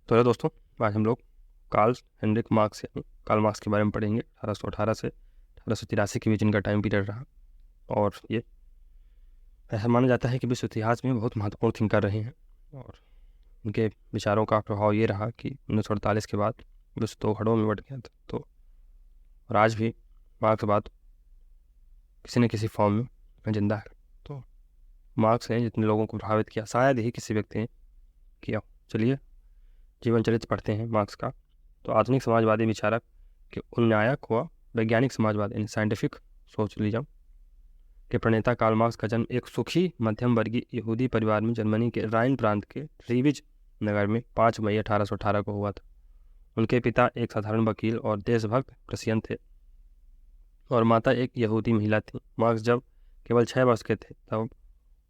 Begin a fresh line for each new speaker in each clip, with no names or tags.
तो हेलो दोस्तों, आज हम लोग कार्ल हेनरिक मार्क्स यानी कार्ल मार्क्स के बारे में पढ़ेंगे। 1818 से 1883 के बीच इनका टाइम पीरियड रहा और ये ऐसा माना जाता है कि विश्व इतिहास में बहुत महत्वपूर्ण थिंकर रहे हैं। और उनके विचारों का प्रभाव ये रहा कि 1948 के बाद विश्व दो खड़ों में बट गया था। तो और आज भी मार्क्स के बाद किसी न किसी फॉर्म में जिंदा है। तो मार्क्स ने जितने लोगों को प्रभावित किया शायद ही किसी व्यक्ति ने किया। चलिए जीवन चरित्र पढ़ते हैं मार्क्स का। तो आधुनिक समाजवादी विचारक के उन्नायक व वैज्ञानिक समाजवाद यानी साइंटिफिक सोशलिज्म के प्रणेता कार्ल मार्क्स का जन्म एक सुखी मध्यम वर्गीय यहूदी परिवार में जर्मनी के राइन प्रांत के रीविज नगर में 5 मई 1818 को हुआ था। उनके पिता एक साधारण वकील और देशभक्त क्रिश्चियन थे और माता एक यहूदी महिला थी। मार्क्स जब केवल 6 वर्ष के थे तब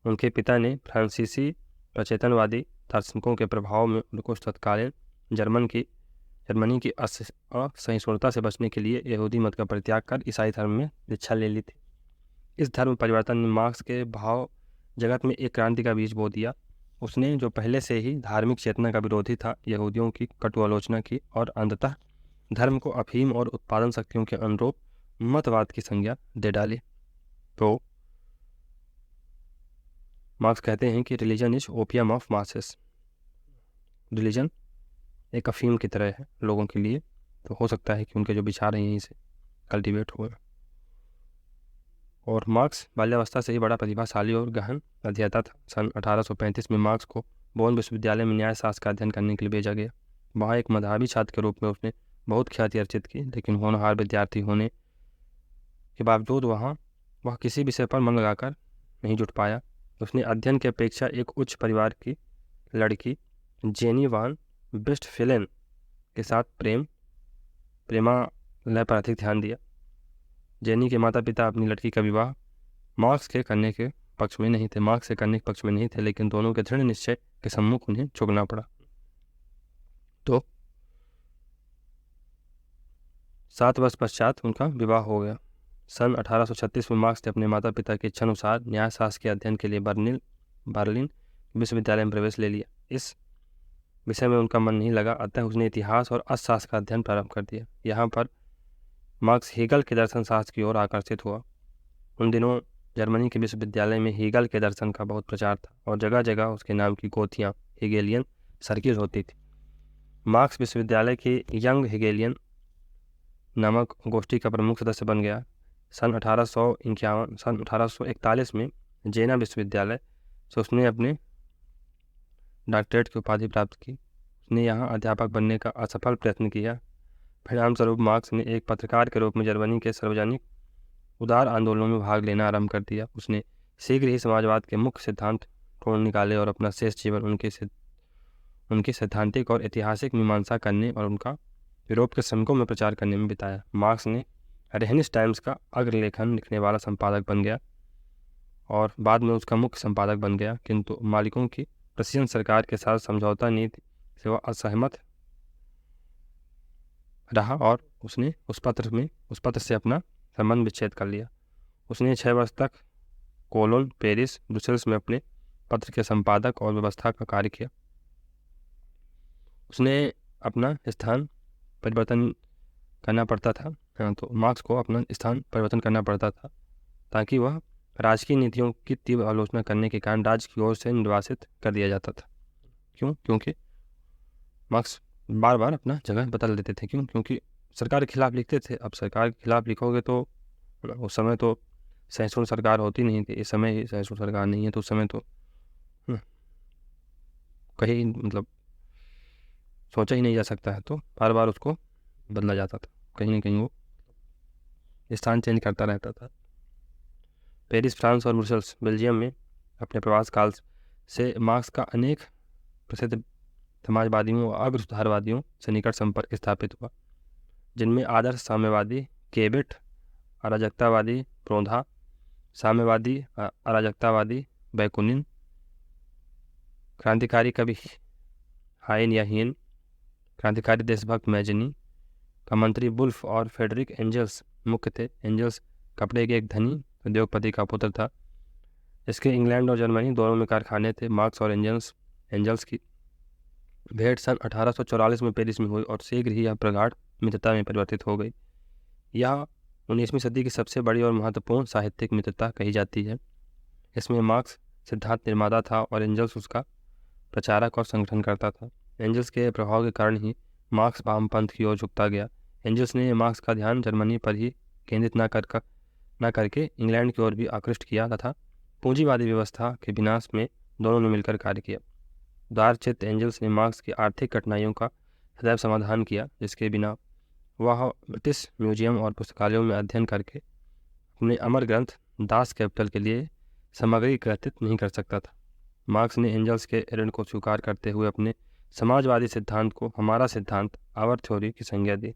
उनके पिता ने फ्रांसीसी प्रचेतनवादी दार्शनिकों के प्रभाव में उनको तत्कालीन जर्मनी की असहिष्णुता से बचने के लिए यहूदी मत का परित्याग कर ईसाई धर्म में दीक्षा ले ली थी। इस धर्म परिवर्तन ने मार्क्स के भाव जगत में एक क्रांति का बीज बो दिया। उसने जो पहले से ही धार्मिक चेतना का विरोधी था, यहूदियों की कटु आलोचना की और अंततः धर्म को अफीम और उत्पादन शक्तियों के अनुरूप मतवाद की संज्ञा दे डाली। तो मार्क्स कहते हैं कि religion is opium of masses. Religion एक अफीम की तरह है लोगों के लिए। तो हो सकता है कि उनके जो विचार हैं यहीं से कल्टीवेट हुए। और मार्क्स बाल्यावस्था से ही बड़ा प्रतिभाशाली और गहन अध्येता था। सन 1835 में मार्क्स को बोन विश्वविद्यालय में न्यायशास्त्र का अध्ययन करने के लिए भेजा गया। वहाँ एक मधावी छात्र के रूप में उसने बहुत ख्याति अर्जित की, लेकिन होनहार विद्यार्थी होने के बावजूद वह किसी विषय पर मन लगाकर नहीं जुट पाया। उसने अध्ययन की अपेक्षा एक उच्च परिवार की लड़की जेनी वान वेस्टफेलन के साथ प्रेमालय पर अधिक ध्यान दिया। जेनी के माता पिता अपनी लड़की का विवाह मार्क्स से करने के पक्ष में नहीं थे, लेकिन दोनों के दृढ़ निश्चय के सम्मुख उन्हें झुकना पड़ा। तो 7 वर्ष पश्चात उनका विवाह हो गया। सन 1836 में मार्क्स ने अपने माता पिता की इच्छानुसार न्यायशास्त्र के अध्ययन के लिए बर्लिन विश्वविद्यालय में प्रवेश ले लिया। इस विषय में उनका मन नहीं लगा, अतः उसने इतिहास और अर्थशास्त्र का अध्ययन प्रारंभ कर दिया। यहाँ पर मार्क्स हेगल के दर्शन शास्त्र की ओर आकर्षित हुआ। उन दिनों जर्मनी के विश्वविद्यालय में हेगल के दर्शन का बहुत प्रचार था और जगह जगह उसके नाम की गोथियाँ हेगेलियन सर्किल होती थी। मार्क्स विश्वविद्यालय के यंग हेगेलियन नामक गोष्ठी का प्रमुख सदस्य बन गया। सन 1841 में जेना विश्वविद्यालय से उसने अपने डॉक्टरेट की उपाधि प्राप्त की। उसने यहाँ अध्यापक बनने का असफल प्रयत्न किया। परिणामस्वरूप मार्क्स ने एक पत्रकार के रूप में जर्मनी के सार्वजनिक उदार आंदोलनों में भाग लेना आरंभ कर दिया। उसने शीघ्र ही समाजवाद के मुख्य सिद्धांत ढूंढ निकाले और अपना शेष जीवन उनकी सैद्धांतिक और ऐतिहासिक मीमांसा करने और उनका यूरोप के श्रमिकों में प्रचार करने में बिताया। मार्क्स ने रेहनिस टाइम्स का अग्रलेखन लिखने वाला संपादक बन गया और बाद में उसका मुख्य संपादक बन गया, किंतु मालिकों की प्रेसिडेंट सरकार के साथ समझौता नीति से वह असहमत रहा और उसने उस पत्र से अपना संबंध विच्छेद कर लिया। उसने 6 वर्ष तक कोलोन, पेरिस, ब्रुसेल्स में अपने पत्र के संपादक और व्यवस्था का कार्य किया। उसने अपना स्थान परिवर्तन करना पड़ता था। तो मार्क्स को अपना स्थान परिवर्तन करना पड़ता था ताकि वह राजकीय नीतियों की तीव्र आलोचना करने के कारण राज्य की ओर से निर्वासित कर दिया जाता था। क्योंकि मार्क्स बार बार अपना जगह बदल देते थे। क्योंकि सरकार के खिलाफ लिखते थे। अब सरकार के खिलाफ लिखोगे तो उस समय तो सहिष्णु सरकार होती नहीं थी। इस समय ही सहिष्णु सरकार नहीं है, तो उस समय तो कहीं मतलब सोचा ही नहीं जा सकता है। तो बार बार उसको बदला जाता था, कहीं ना कहीं वो स्थान चेंज करता रहता था। पेरिस, फ्रांस और ब्रुसेल्स, बेल्जियम में अपने प्रवास काल से मार्क्स का अनेक प्रसिद्ध समाजवादियों और अग्र सुधारवादियों से निकट संपर्क स्थापित हुआ, जिनमें आदर्श साम्यवादी केबिट, अराजकतावादी प्रोधा, साम्यवादी अराजकतावादी बैकुनिन, क्रांतिकारी कवि हाइन या हीन, क्रांतिकारी देशभक्त मैजनी का मंत्री वुल्फ और फेडरिक एंजल्स मुख्य थे। एंजल्स कपड़े के एक धनी उद्योगपति का पुत्र था। इसके इंग्लैंड और जर्मनी दोनों में कारखाने थे। मार्क्स और एंजल्स की भेंट सन 1844 में पेरिस में हुई और शीघ्र ही यह प्रगाढ़ मित्रता में परिवर्तित हो गई। यह 19वीं सदी की सबसे बड़ी और महत्वपूर्ण साहित्यिक मित्रता कही जाती है। इसमें मार्क्स सिद्धांत निर्माता था और एंजल्स उसका प्रचारक और संगठन करता था। एंजल्स के प्रभाव के कारण ही मार्क्स वामपंथ की ओर झुकता गया। एंजल्स ने मार्क्स का ध्यान जर्मनी पर ही केंद्रित न करके इंग्लैंड की ओर भी आकृष्ट किया तथा पूंजीवादी व्यवस्था के विनाश में दोनों ने मिलकर कार्य किया। उदारचित्त एंजल्स ने मार्क्स की आर्थिक कठिनाइयों का सदैव समाधान किया, जिसके बिना वह ब्रिटिश म्यूजियम और पुस्तकालयों में अध्ययन करके अपने अमर ग्रंथ दास कैपिटल के लिए सामग्री एकत्रित नहीं कर सकता था। मार्क्स ने एंजल्स के ऋण को स्वीकार करते हुए अपने समाजवादी सिद्धांत को हमारा सिद्धांत आवर थ्योरी की संज्ञा दी।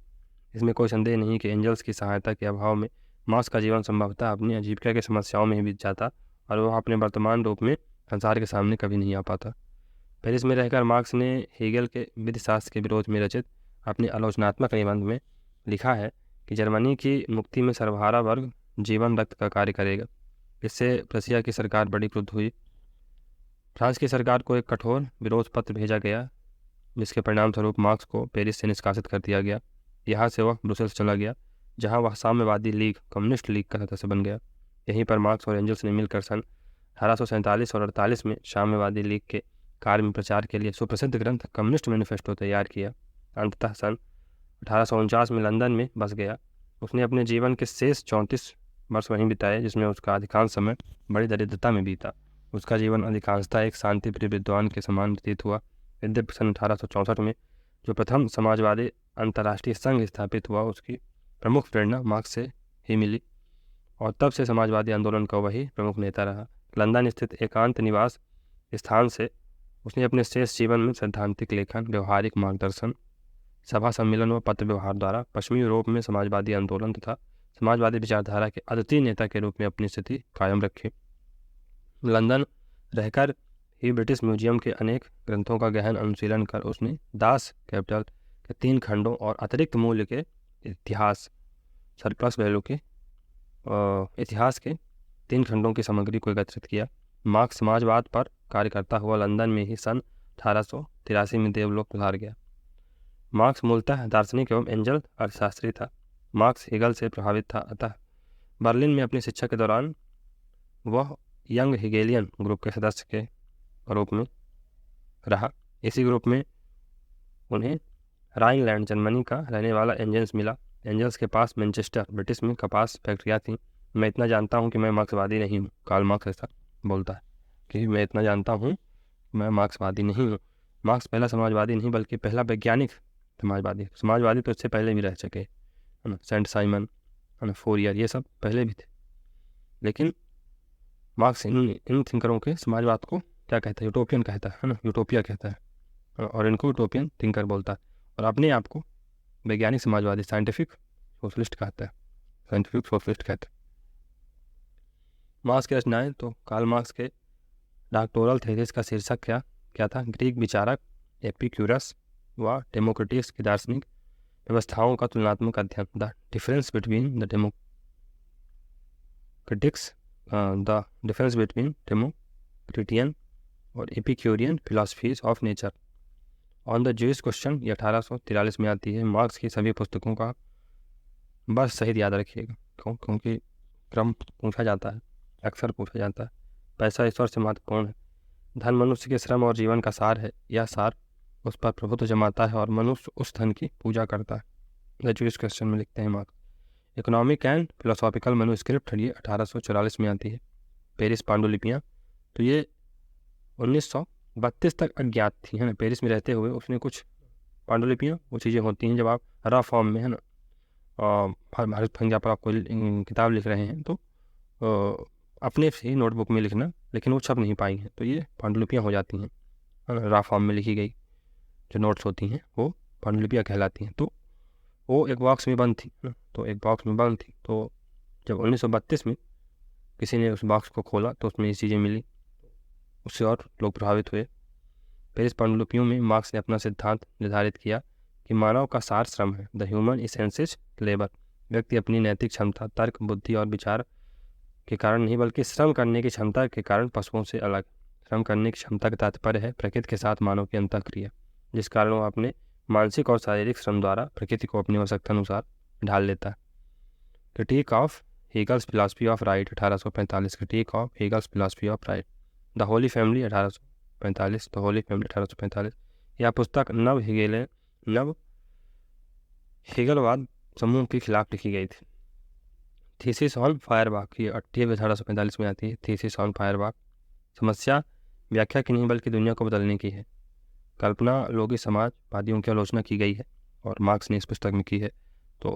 इसमें कोई संदेह नहीं कि एंजल्स की सहायता के अभाव में मार्क्स का जीवन संभवतः अपनी आजीविका की समस्याओं में ही बीत जाता और वह अपने वर्तमान रूप में संसार के सामने कभी नहीं आ पाता। पेरिस में रहकर मार्क्स ने हेगेल के विधिशास्त्र के विरोध में रचित अपने आलोचनात्मक निबंध में लिखा है कि जर्मनी की मुक्ति में सर्वहारा वर्ग जीवन रक्त का कार्य करेगा। इससे प्रशिया की सरकार बड़ी क्रुद्ध हुई। फ्रांस की सरकार को एक कठोर विरोध पत्र भेजा गया, जिसके परिणाम स्वरूप मार्क्स को पेरिस से निष्कासित कर दिया गया। यहाँ से वह ब्रुसेल्स चला गया, जहाँ वह साम्यवादी लीग कम्युनिस्ट लीग का सदस्य बन गया। यहीं पर मार्क्स और एंजल्स ने मिलकर सन 1847 और 48 में साम्यवादी लीग के कार्य में प्रचार के लिए सुप्रसिद्ध ग्रंथ कम्युनिस्ट मैनिफेस्टो तैयार किया। अंततः सन 1849 में लंदन में बस गया। उसने अपने जीवन के शेष 34 वर्ष वहीं बिताए, जिसमें उसका अधिकांश समय बड़ी दरिद्रता में बीता। उसका जीवन अधिकांशतः एक शांतिप्रिय विद्वान के समान व्यतीत हुआ। यद्यपि सन 1864 में जो प्रथम समाजवादी अंतर्राष्ट्रीय संघ स्थापित हुआ, उसकी प्रमुख प्रेरणा मार्क्स से ही मिली और तब से समाजवादी आंदोलन का वही प्रमुख नेता रहा। लंदन स्थित एकांत निवास स्थान से उसने अपने शेष जीवन में सैद्धांतिक लेखन, व्यवहारिक मार्गदर्शन, सभा सम्मेलन व पत्र व्यवहार द्वारा पश्चिमी यूरोप में समाजवादी आंदोलन तथा समाजवादी विचारधारा के अद्वितीय नेता के रूप में अपनी स्थिति कायम रखी। लंदन रहकर ही ब्रिटिश म्यूजियम के अनेक ग्रंथों का गहन अनुशीलन कर उसने दास कैपिटल के 3 खंडों और अतिरिक्त मूल्य के इतिहास सरप्लस वैल्यू के इतिहास के 3 खंडों की सामग्री को एकत्रित किया। मार्क्स समाजवाद पर कार्य करता हुआ लंदन में ही सन 1883 में देवलोक पधार गया। मार्क्स मूलतः दार्शनिक एवं एंजल अर्थशास्त्री था। मार्क्स हेगल से प्रभावित था, अतः बर्लिन में अपनी शिक्षा के दौरान वह यंग हेगेलियन ग्रुप के सदस्य के रूप में रहा। इसी ग्रुप में उन्हें राइनलैंड जर्मनी का रहने वाला एंजल्स मिला। एंजल्स के पास मैनचेस्टर ब्रिटिश में कपास फैक्ट्रियाँ थीं। मैं इतना जानता हूँ कि मैं मार्क्सवादी नहीं हूँ, कार्ल मार्क्स ऐसा बोलता है कि मैं इतना जानता हूँ, मैं मार्क्सवादी नहीं हूँ। मार्क्स पहला समाजवादी नहीं बल्कि पहला वैज्ञानिक समाजवादी तो इससे पहले भी रह चुके, है ना, सेंट साइमन, है ना, फोरियर, ये सब पहले भी थे। लेकिन मार्क्स इन थिंकरों के समाजवाद को क्या कहता है, यूटोपियन कहता है ना, यूटोपिया कहता है, और इनको यूटोपियन थिंकर बोलता है, और अपने आप को वैज्ञानिक समाजवादी साइंटिफिक सोशलिस्ट कहता है। मार्क्स की रचनाएं तो कार्ल मार्क्स के डॉक्टोरल थीसिस का शीर्षक क्या था, ग्रीक विचारक एपिक्यूरस व डेमोक्रिटस की दार्शनिक व्यवस्थाओं का तुलनात्मक अध्ययन, द डिफरेंस बिटवीन डेमोक्रिटियन और Epicurean philosophies of nature on the Jewish question, ये 1843 में आती है। मार्क्स की सभी पुस्तकों का बस सही याद रखिएगा, क्योंकि क्रम पूछा जाता है, अक्सर पूछा जाता है। पैसा ईश्वर से महत्वपूर्ण है, धन मनुष्य के श्रम और जीवन का सार है, यह सार उस पर प्रभुत्व जमाता है और मनुष्य उस धन की पूजा करता है। द ज्यूइश क्वेश्चन में लिखते हैं marks. Economic and philosophical manuscript, ये 1844 में आती है। पेरिस पांडुलिपियाँ, तो ये 1932 तक अज्ञात थी, है ना। पेरिस में रहते हुए उसने कुछ पांडुलिपियाँ, वो चीज़ें होती हैं जब आप रफ फॉर्म में, है ना, भारत संज्ञा पर आप कोई किताब लिख रहे हैं तो अपने से ही नोटबुक में लिखना, लेकिन वो छप नहीं पाई हैं, तो ये पांडुलिपियाँ हो जाती हैं, है ना। रफ फॉर्म में लिखी गई जो नोट्स होती हैं वो पांडुलिपियाँ कहलाती हैं। तो वो एक बॉक्स में बंद थी, तो जब 1932 में किसी ने उस बॉक्स को खोला तो उसमें ये चीज़ें मिली, उससे और लोग प्रभावित हुए। पेरिस पांडुलिपियों में मार्क्स ने अपना सिद्धांत निर्धारित किया कि मानव का सार श्रम है, the human essence is labour. व्यक्ति अपनी नैतिक क्षमता, तर्क, बुद्धि और विचार के कारण नहीं बल्कि श्रम करने की क्षमता के कारण पशुओं से अलग। श्रम करने की क्षमता का तात्पर्य है प्रकृति के साथ मानव की अंतःक्रिया। जिस कारण वो अपने मानसिक और शारीरिक श्रम द्वारा प्रकृति को अपनी आवश्यकता अनुसार ढाल लेता है। Critique of Hegel's philosophy of right 1845, critique of Hegel's philosophy of right. The holy family 1845, the holy family 1845। यह पुस्तक नव हेगलवाद समूह के खिलाफ लिखी गई थी। थीसिस ऑन फायरबाख, ये 1845 में आती है। थीसिस ऑन फायरबाख समस्या व्याख्या की नहीं बल्कि दुनिया को बदलने की है। कल्पना लोगी समाजवादियों की आलोचना की गई है और मार्क्स ने इस पुस्तक में की है। तो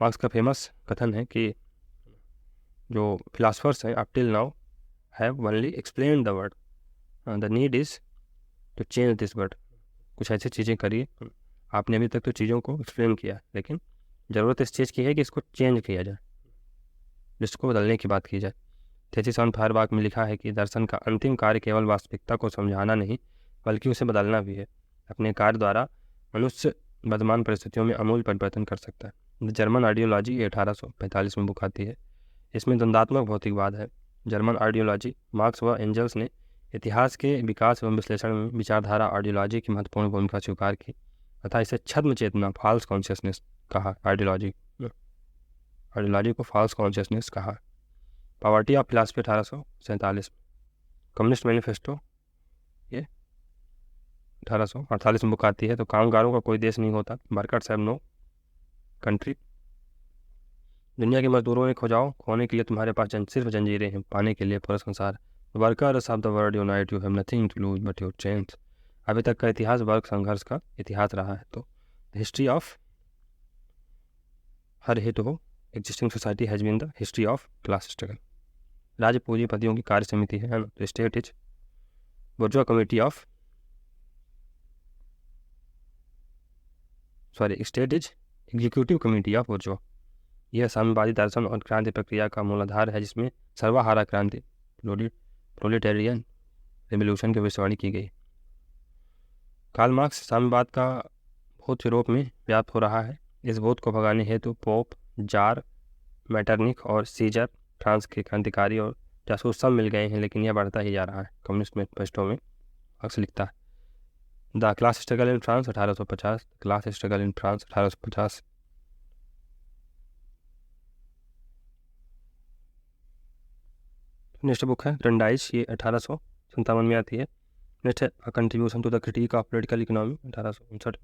मार्क्स का फेमस कथन है कि जो फिलासफर्स हैं up till now have only explain the world, the need is to change this world. कुछ ऐसी चीज़ें करिए, आपने अभी तक तो चीज़ों को एक्सप्लेन किया, लेकिन ज़रूरत इस चीज़ की है कि इसको चेंज किया जाए, जिसको बदलने की बात की जाए। थीसिस ऑन फायरबाख में लिखा है कि दर्शन का अंतिम कार्य केवल वास्तविकता को समझाना नहीं बल्कि उसे बदलना भी है। अपने कार्य द्वारा मनुष्य वर्तमान परिस्थितियों में अमूल परिवर्तन कर सकता है। द जर्मन आइडियोलॉजी, ये 1845 में बुक आती है। इसमें द्वंदात्मक भौतिकवाद है। जर्मन आइडियोलॉजी, मार्क्स व एंजल्स ने इतिहास के विकास एवं विश्लेषण में विचारधारा आइडियोलॉजी की महत्वपूर्ण भूमिका स्वीकार की तथा इसे छद्म चेतना, फॉल्स कॉन्शियसनेस कहा। आइडियोलॉजी को फॉल्स कॉन्शियसनेस कहा। Poverty of philosophy 1847। Communist manifesto, ये 1848 में बुक आती है। तो कामगारों का कोई देश नहीं होता, वर्कर्स हैव नो कंट्री। दुनिया के मजदूरों ने खोजाओ, खोने के लिए तुम्हारे पास सिर्फ जंजीरें हैं, पाने के लिए पूरा संसार। Workers of the world unite, you have nothing to lose but your change. अभी तक का इतिहास वर्ग संघर्ष का इतिहास रहा है। तो हिस्ट्री ऑफ हर हेतु हो existing society has been the history of class struggle. राज्य पूंजीपतियों की कार्य समिति है ना। तो state is bourgeois committee of state is executive committee of bourgeois. यह साम्यवादी दर्शन और क्रांति प्रक्रिया का मूलाधार है, जिसमें सर्वहारा क्रांति, प्रोलेटेरियन रेवोल्यूशन की भविष्यवाणी की गई। कार्ल मार्क्स, साम्यवाद का भूत यूरोप में व्याप्त हो रहा है। इस भूत को भगाने हेतु पोप, जार, मैटरनिक और सीजर, फ्रांस के क्रांतिकारी और जासूस सब मिल गए हैं, लेकिन यह बढ़ता ही जा रहा है। कम्युनिस्ट मैनिफेस्टो में मार्क्स लिखता है। The class struggle in France 1850, class struggle in France 1850। Next book है ग्रंडाइज, ये 1857 में आती है। नेक्स्ट है a contribution to the critique of political economy 1859।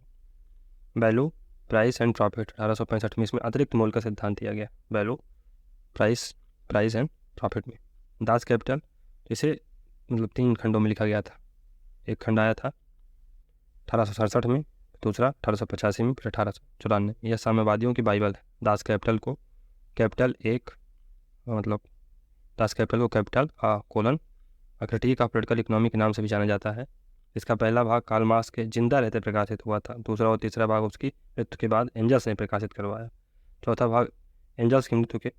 Value, price and profit 1865 में इसमें अतिरिक्त मूल्य का सिद्धांत दिया गया। वैल्यू, प्राइस एंड प्रॉफिट में। दास कैपिटल, इसे मतलब 3 खंडों में लिखा गया था। एक खंड आया था 1867 में, दूसरा 1885 में, फिर 1894। यह साम्यवादियों की बाइबल है। दास कैपिटल को capital colon a critic of political economy के नाम से भी जाना जाता है। इसका पहला भाग कार्ल मार्क्स के जिंदा रहते प्रकाशित हुआ था। दूसरा और तीसरा भाग उसकी मृत्यु के बाद एंजल्स ने प्रकाशित करवाया। चौथा भाग एंजल्स की मृत्यु के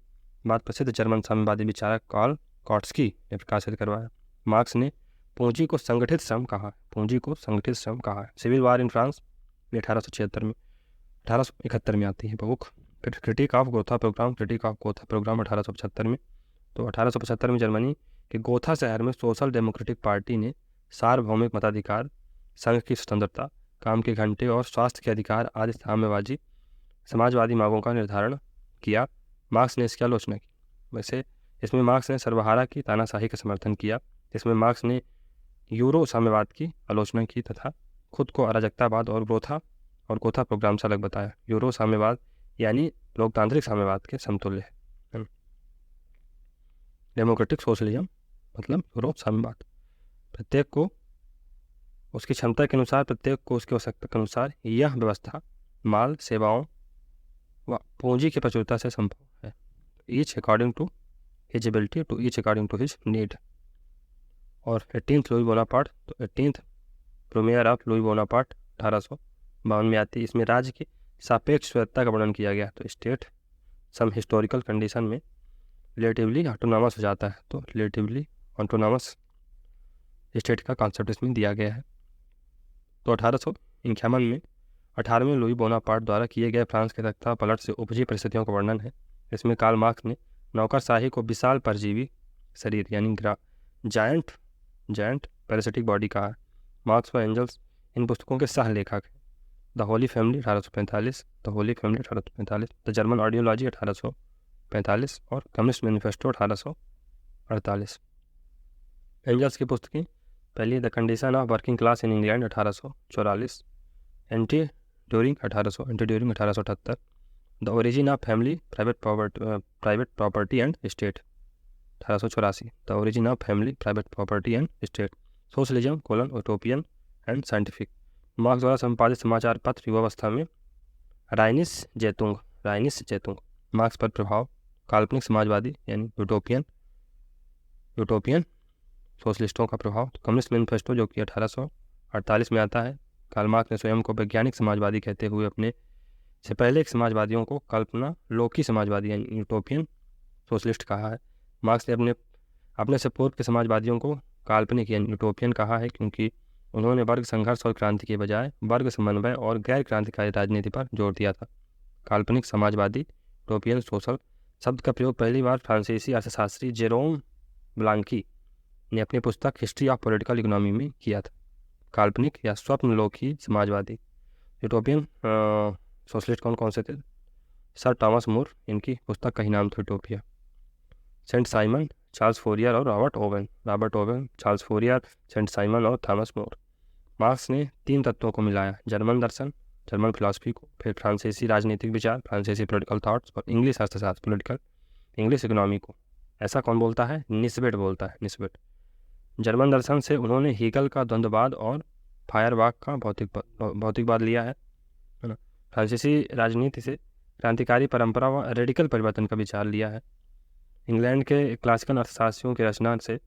बाद प्रसिद्ध जर्मन साम्यवादी विचारक कार्ल कॉट्स्की ने प्रकाशित करवाया। मार्क्स ने पूंजी को संगठित श्रम कहा है। सिविल वार इन फ्रांस 1876 में, 1871 में आती है बुक। फिर क्रिटिक ऑफ गोथा प्रोग्राम 1875 में। तो 1875 में जर्मनी के गोथा शहर में सोशल डेमोक्रेटिक पार्टी ने सार्वभौमिक मताधिकार, संघ की स्वतंत्रता, काम के घंटे और स्वास्थ्य के अधिकार आदि समाजवादी मांगों का निर्धारण किया। मार्क्स ने इसकी आलोचना की। वैसे इसमें मार्क्स ने सर्वहारा की तानाशाही का समर्थन किया। इसमें मार्क्स ने यूरो साम्यवाद की आलोचना की तथा खुद को अराजकतावाद और गोथा प्रोग्राम से अलग बताया। यूरो साम्यवाद यानी लोकतांत्रिक साम्यवाद के समतुल्य है। डेमोक्रेटिक सोशलिज्म मतलब यूरो साम्यवाद। प्रत्येक को उसकी क्षमता के अनुसार, प्रत्येक को उसकी आवश्यकता के अनुसार यह व्यवस्था माल, सेवाओं व पूंजी की प्रचुरता से संभव है। Each according to his ability to each according to his need. और 18th लुई बोनापार्ट, तो 18th premiere of Louis Bonaparte 1852 में आती है। इसमें राज्य की सापेक्ष स्वायत्तता का वर्णन किया गया। तो स्टेट सम हिस्टोरिकल कंडीशन में रिलेटिवली ऑटोनॉमस हो जाता है। तो रिलेटिवली ऑटोनॉमस स्टेट का कॉन्सेप्ट इसमें दिया गया है। तो 1851 में 18वें लुई बोनापार्ट द्वारा किए गए फ्रांस के तख्ता पलट से उपजी परिस्थितियों का वर्णन है। इसमें कार्ल मार्क्स ने नौकरशाही को विशाल परजीवी शरीर यानी जायंट पैरासिटिक बॉडी कहा है। मार्क्स व एंजल्स इन पुस्तकों के सह लेखक हैं the holy family 1845, the holy family 1845, the German ideology 1845 और कम्युनिस्ट मैनिफेस्टो 1848। एंजल्स की पुस्तकें, पहली the condition of working class in England 1844, anti during 1878, the origin of family private property and state 1884, the origin of family private property and state, socialism utopian and scientific. Marks द्वारा संपादित समाचार पत्र युवावस्था में, राइनिस जैतुंग। Marks पर प्रभाव, काल्पनिक समाजवादी यानी यूटोपियन सोशलिस्टों का प्रभाव, कम्युनिस्ट मैनिफेस्टो जो कि 1848 में आता है। कार्ल मार्क्स ने स्वयं को वैज्ञानिक समाजवादी कहते हुए अपने से पहले एक समाजवादियों को कल्पना लोकी समाजवादी यानी यूटोपियन सोशलिस्ट कहा है। मार्क्स ने अपने से पूर्व के समाजवादियों को काल्पनिक यानी यूटोपियन कहा है क्योंकि उन्होंने वर्ग संघर्ष और क्रांति के बजाय वर्ग समन्वय और गैर क्रांतिकारी राजनीति पर जोर दिया था। काल्पनिक समाजवादी यूटोपियन सोशल शब्द का प्रयोग पहली बार फ्रांसीसी अर्थशास्त्री जेरोम ब्लांकी ने अपनी पुस्तक हिस्ट्री ऑफ पॉलिटिकल इकोनॉमी में किया था। काल्पनिक या स्वप्नलोकी समाजवादी यूटोपियन सोशलिस्ट कौन से थे? सर टॉमस मूर, इनकी पुस्तक का ही नाम था Utopia. Saint Simon, Charles Fourier और Robert Owen, Charles Fourier, Saint Simon और थॉमस मूर। मार्क्स ने 3 तत्वों को मिलाया, जर्मन दर्शन, जर्मन फिलॉसफी को, फिर फ्रांसीसी राजनीतिक विचार, फ्रांसीसी पॉलिटिकल थॉट्स और इंग्लिश अर्थशास्त्र पॉलिटिकल इंग्लिश इकोनॉमी को। ऐसा कौन बोलता है? निस्बेट बोलता है, निस्बेट। जर्मन दर्शन से उन्होंने हीगल का द्वंद्ववाद और फायरबाख का भौतिकवाद लिया है ना। फ्रांसीसी राजनीति से क्रांतिकारी परंपरा व रेडिकल परिवर्तन का विचार लिया है। इंग्लैंड के क्लासिकल अर्थशास्त्रियों की रचना से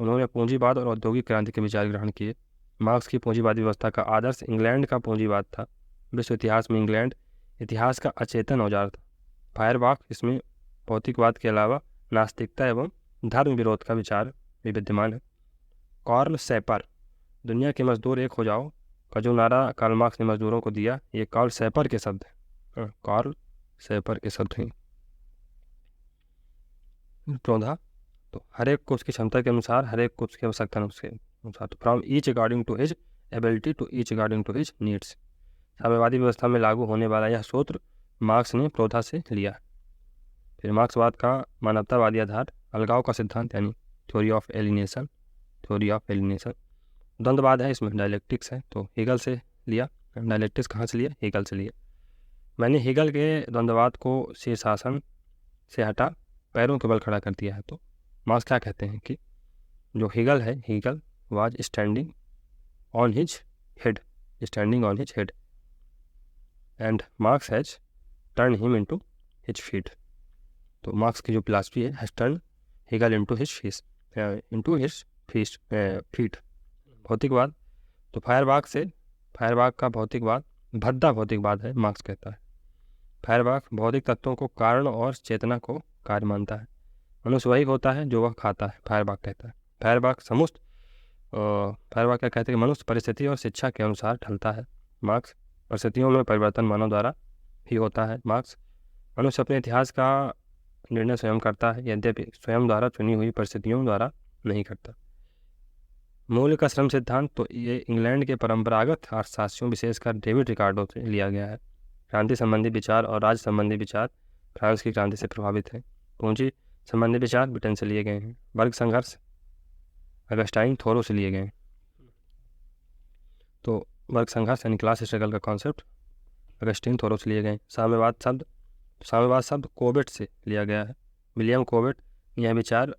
उन्होंने पूंजीवाद और औद्योगिक क्रांति के विचार ग्रहण किए। मार्क्स की पूंजीवादी व्यवस्था का आदर्श इंग्लैंड का पूंजीवाद था। विश्व इतिहास में इंग्लैंड इतिहास का अचेतन औजार था। फायरबाख इसमें भौतिकवाद के अलावा नास्तिकता एवं धर्म विरोध का विचार भी विद्यमान है। कार्ल सैपर, दुनिया के मजदूर एक हो जाओ का जो नारा कार्ल मार्क्स ने मजदूरों को दिया, ये कार्ल सैपर के शब्द हैं। कार्ल सैपर के शब्द हैं। पौधा, तो हर एक को उसकी क्षमता के अनुसार, हर एक को उसकी आवश्यकता के अनुसार, तो from each according to his ability to each according to his needs. साम्यवादी व्यवस्था में लागू होने वाला यह सूत्र मार्क्स ने पौधा से लिया। फिर मार्क्सवाद का मानवतावादी आधार, अलगाव का सिद्धांत यानी थ्योरी ऑफ एलिनेशन। द्वंद्ववाद है, इसमें डायलेक्टिक्स है, तो हेगल से लिया। डायलेक्टिक्स कहाँ से लिया? हेगल से लिया। मैंने हेगल के द्वंद्ववाद को शीर्षासन से हटा पैरों के बल खड़ा कर दिया है। तो मार्क्स क्या कहते हैं कि जो हेगल है, Hegel was standing on his head and Marx has turn him into his feet. तो मार्क्स की जो फिलॉसफी है has turn Hegel into his feet. भौतिकवाद, तो फायरबाख का भौतिकवाद भद्दा भौतिकवाद है, मार्क्स कहता है। फायरबाख भौतिक तत्वों को कारण और चेतना को कार्य मानता है। मनुष्य वही होता है जो वह खाता है, फायरबाख कहता है। फायरबाख क्या कहते हैं कि मनुष्य परिस्थिति और शिक्षा के अनुसार ढलता है। मार्क्स परिस्थितियों में परिवर्तन मानव द्वारा ही होता है। मार्क्स मनुष्य अपने इतिहास का निर्णय स्वयं करता है, यद्यपि स्वयं द्वारा चुनी हुई परिस्थितियों द्वारा नहीं करता। मूल्य का श्रम सिद्धांत, तो ये इंग्लैंड के परंपरागत अर्थशास्त्रियों विशेषकर डेविड रिकार्डो से लिया गया है। क्रांति संबंधी विचार और राज्य संबंधी विचार फ्रांस की क्रांति से प्रभावित हैं। पूंजी संबंधी विचार ब्रिटेन से लिए गए हैं। वर्ग संघर्ष अगस्टाइन थोरो से लिए गए हैं। तो वर्ग संघर्ष यानी क्लास स्ट्रगल का कॉन्सेप्ट अगस्टीन थोरो से लिए गए। साम्यवाद शब्द कोबेट से लिया गया है। विलियम कोबेट यह विचार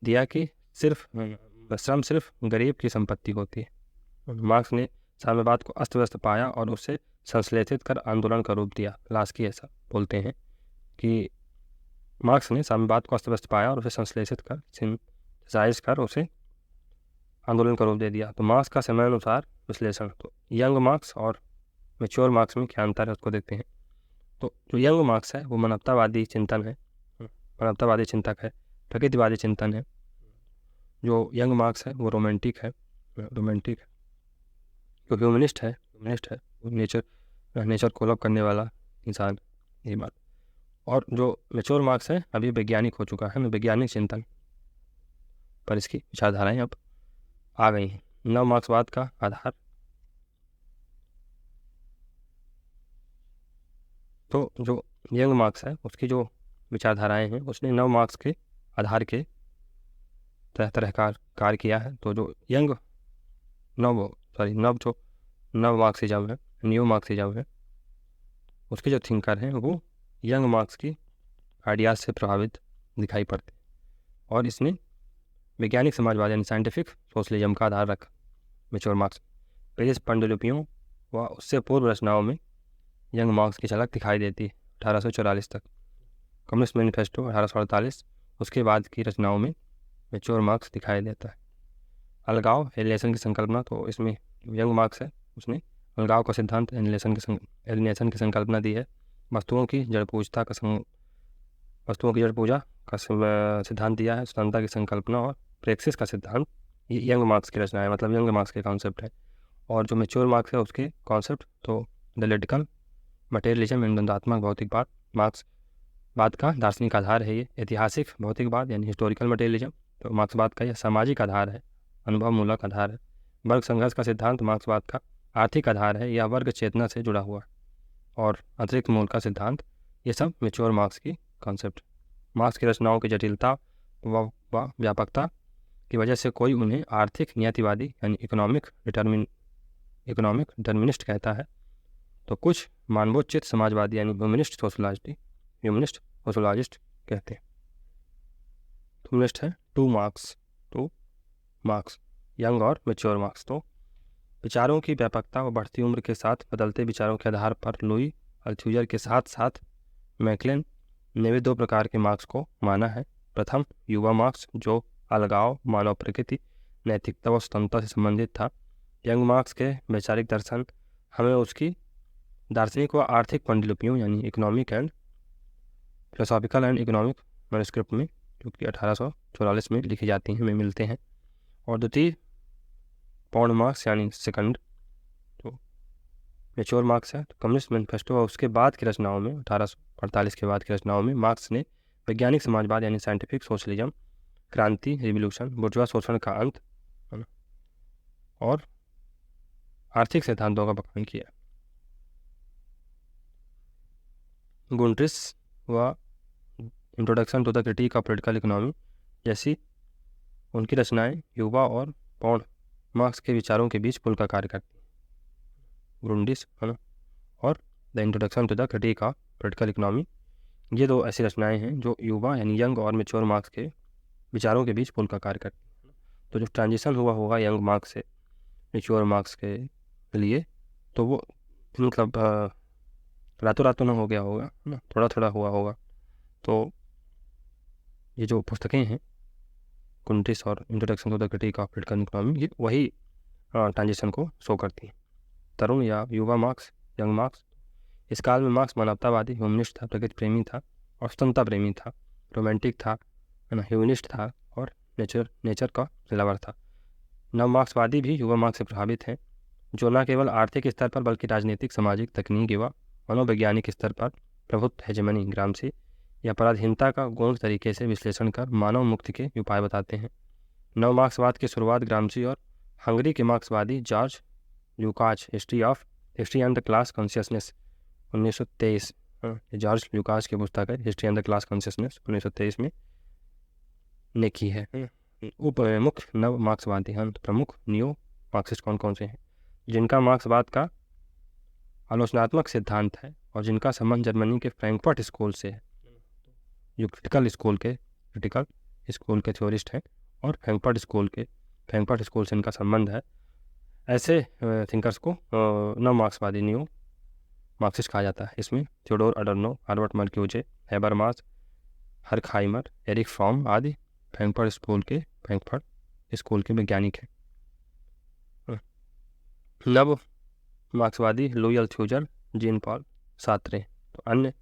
दिया कि श्रम सिर्फ गरीब की संपत्ति होती है। मार्क्स ने साम्यवाद को अस्त व्यस्त पाया और उसे संश्लेषित कर आंदोलन का रूप दिया। लास्की ऐसा बोलते हैं कि मार्क्स ने साम्यवाद को अस्त व्यस्त पाया और उसे संश्लेषित कर सिंथेसाइज कर उसे आंदोलन का रूप दे दिया। तो मार्क्स का समय अनुसार विश्लेषण, तो यंग मार्क्स और मैच्योर मार्क्स में क्या अंतर है उसको देखते हैं। तो जो यंग मार्क्स है वो मानवतावादी चिंतक है, प्रकृतिवादी चिंतन है। जो यंग मार्क्स है वो रोमांटिक है। जो ह्यूमनिस्ट है नेचर को लव करने वाला इंसान, ये बात। और जो मैच्योर मार्क्स है अभी वैज्ञानिक हो चुका है, वैज्ञानिक चिंतन पर इसकी विचारधाराएं अब आ गई हैं। नव मार्क्सवाद का आधार। तो जो यंग मार्क्स है उसकी जो विचारधाराएं हैं उसने नव मार्क्स के आधार के तरह तरह का कार्य किया है। तो जो यंग नव मार्क्सिज्म है, न्यू मार्क्सिज्म है, उसके जो थिंकर हैं वो यंग मार्क्स की आइडियाज से प्रभावित दिखाई पड़ते हैं और इसने वैज्ञानिक समाजवाद यानी साइंटिफिक सोशलिज्म का आधार रखा। मैच्योर मार्क्स पेरिस पांडुलिपियों व उससे पूर्व रचनाओं में यंग मार्क्स की झलक दिखाई देती है। 1844 तक कम्युनिस्ट मैनिफेस्टो 1848, उसके बाद की रचनाओं में मैच्योर मार्क्स दिखाई देता है। अलगाव एलिनेशन की संकल्पना, तो इसमें यंग मार्क्स है उसने अलगाव का सिद्धांत एलिनेशन की संकल्पना दी है। वस्तुओं की जड़ पूजा का सिद्धांत दिया है। स्वतंत्रता की संकल्पना और प्रेक्सिस का सिद्धांत, ये यंग मार्क्स की रचना है, मतलब यंग मार्क्स के कॉन्सेप्ट है। और जो मैच्योर मार्क्स है उसके कॉन्सेप्ट तो डायलेक्टिकल मटेरियलिज्म एंड द्वंद्वात्मक भौतिकवाद मार्क्सवाद का दार्शनिक आधार है। ये ऐतिहासिक भौतिकवाद यानी हिस्टोरिकल मटेरियलिज्म तो मार्क्सवाद का यह सामाजिक आधार है, अनुभवमूलक आधार है। वर्ग संघर्ष का सिद्धांत मार्क्सवाद का आर्थिक आधार है, यह वर्ग चेतना से जुड़ा हुआ है। और अतिरिक्त मूल का सिद्धांत, ये सब मैच्योर मार्क्स की कॉन्सेप्ट। मार्क्स की रचनाओं की जटिलता व व्यापकता की वजह से कोई उन्हें आर्थिक नियतिवादी यानी इकोनॉमिक डिटर्मिनिस्ट कहता है, तो कुछ मानवोचित समाजवादी यानी ह्यूमनिस्ट सोशोलॉजिस्ट कहते हैं। ह्यूमनिस्ट है टू मार्क्स यंग और मैच्योर मार्क्स। तो विचारों की व्यापकता व बढ़ती उम्र के साथ बदलते विचारों के आधार पर लुई अल्थुजर के साथ साथ मैकलेन ने भी दो प्रकार के मार्क्स को माना है। प्रथम युवा मार्क्स जो अलगाव, मानव प्रकृति, नैतिकता व स्वतंत्रता से संबंधित था। यंग मार्क्स के वैचारिक दर्शन हमें उसकी दार्शनिक व आर्थिक पांडुलिपियों यानी economic and philosophical and economic manuscript में, जो कि 1844 में लिखी जाती हैं, में मिलते हैं। और द्वितीय पौंड मार्क्स यानी सेकंड तो मैच्योर मार्क्स है। तो कम्युनिस्ट मैनिफेस्टो और उसके बाद की रचनाओं में 1848 के बाद की रचनाओं में मार्क्स ने वैज्ञानिक समाजवाद यानी साइंटिफिक सोशलिज्म, क्रांति, रिवोल्यूशन, बुर्जुआ शोषण का अंत और आर्थिक सिद्धांतों का बखान किया। गुंट्रिस व introduction to the critique of political economy जैसी उनकी रचनाएं युवा और पौंड मार्क्स के विचारों के बीच पुल का कार्य करती हैं। ग्रुंडिस है ना, और the introduction to the critique of political economy, ये दो ऐसी रचनाएं हैं जो युवा यानी यंग और मैच्योर मार्क्स के विचारों के बीच पुल का कार्य करती हैं। तो जो ट्रांजिशन हुआ होगा यंग मार्क्स से मैच्योर मार्क्स के लिए, तो वो मतलब रातों रातों ना हो गया होगा ना, थोड़ा थोड़ा हुआ होगा। तो ये जो पुस्तकें हैं कुंटिस और introduction to the critique of political economy, ये वही ट्रांजिशन को शो करती हैं। तरुण या युवा मार्क्स, यंग मार्क्स, इस काल में मार्क्स मानवतावादी ह्यूमनिस्ट था, प्रकृति प्रेमी था और स्वतंत्रता प्रेमी था, रोमांटिक था, है ना, ह्यूमनिस्ट था और नेचर का लवर था। नव मार्क्सवादी भी युवा मार्क्स से प्रभावित हैं, जो न केवल आर्थिक स्तर पर बल्कि राजनीतिक, सामाजिक, तकनीकी व मनोवैज्ञानिक स्तर पर प्रभुत्व हेजेमनी, ग्रामसी या पराधीनता का गौण तरीके से विश्लेषण कर मानव मुक्ति के उपाय बताते हैं। नव मार्क्सवाद की शुरुआत ग्रामसी और हंगरी के मार्क्सवादी George Lukacs history and the class consciousness 1923, George Lukacs की पुस्तक है history and the class consciousness 1923 में ने की है। मुख्य नव मार्क्सवादी हैं, प्रमुख नियो मार्क्सिस्ट कौन कौन से हैं, जिनका मार्क्सवाद का आलोचनात्मक सिद्धांत है और जिनका संबंध जर्मनी के फ्रैंकफर्ट स्कूल से है, जो क्रिटिकल स्कूल के थ्योरिस्ट हैं और फ्रैंकफर्ट स्कूल से इनका संबंध है। ऐसे थिंकर्स को नव मार्क्सवादी न्यू मार्क्सिस्ट कहा जाता है। इसमें Theodor Adorno, Herbert Marcuse, Habermas, Horkheimer, Erich Fromm आदि फ्रैंकफर्ट स्कूल के वैज्ञानिक हैं। नव मार्क्सवादी Louis Althusser, Jean Paul Sartre. तो अन्य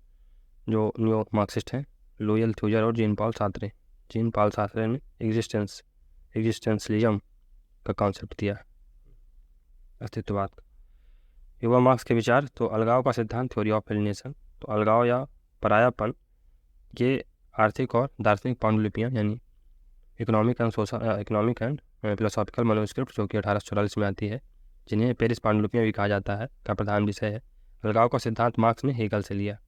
जो न्यू मार्क्सिस्ट हैं लुई अल्थुजर और जीन पॉल सार्त्रे ने एग्जिस्टेंशलिज्म का कॉन्सेप्ट दिया, अस्तित्ववाद। युवा मार्क्स के विचार, तो अलगाव का सिद्धांत, थ्योरी ऑफ एलिनेशन। तो अलगाव या परायापन ये आर्थिक और दार्शनिक पांडुलिपियाँ यानी इकोनॉमिक एंड फिलोसॉफिकल मैन्युस्क्रिप्ट जो कि 1844 में आती है, जिन्हें पेरिस पांडुलिपियाँ भी कहा जाता है, का प्रधान विषय है। अलगाव का सिद्धांत मार्क्स ने हेगल से लिया।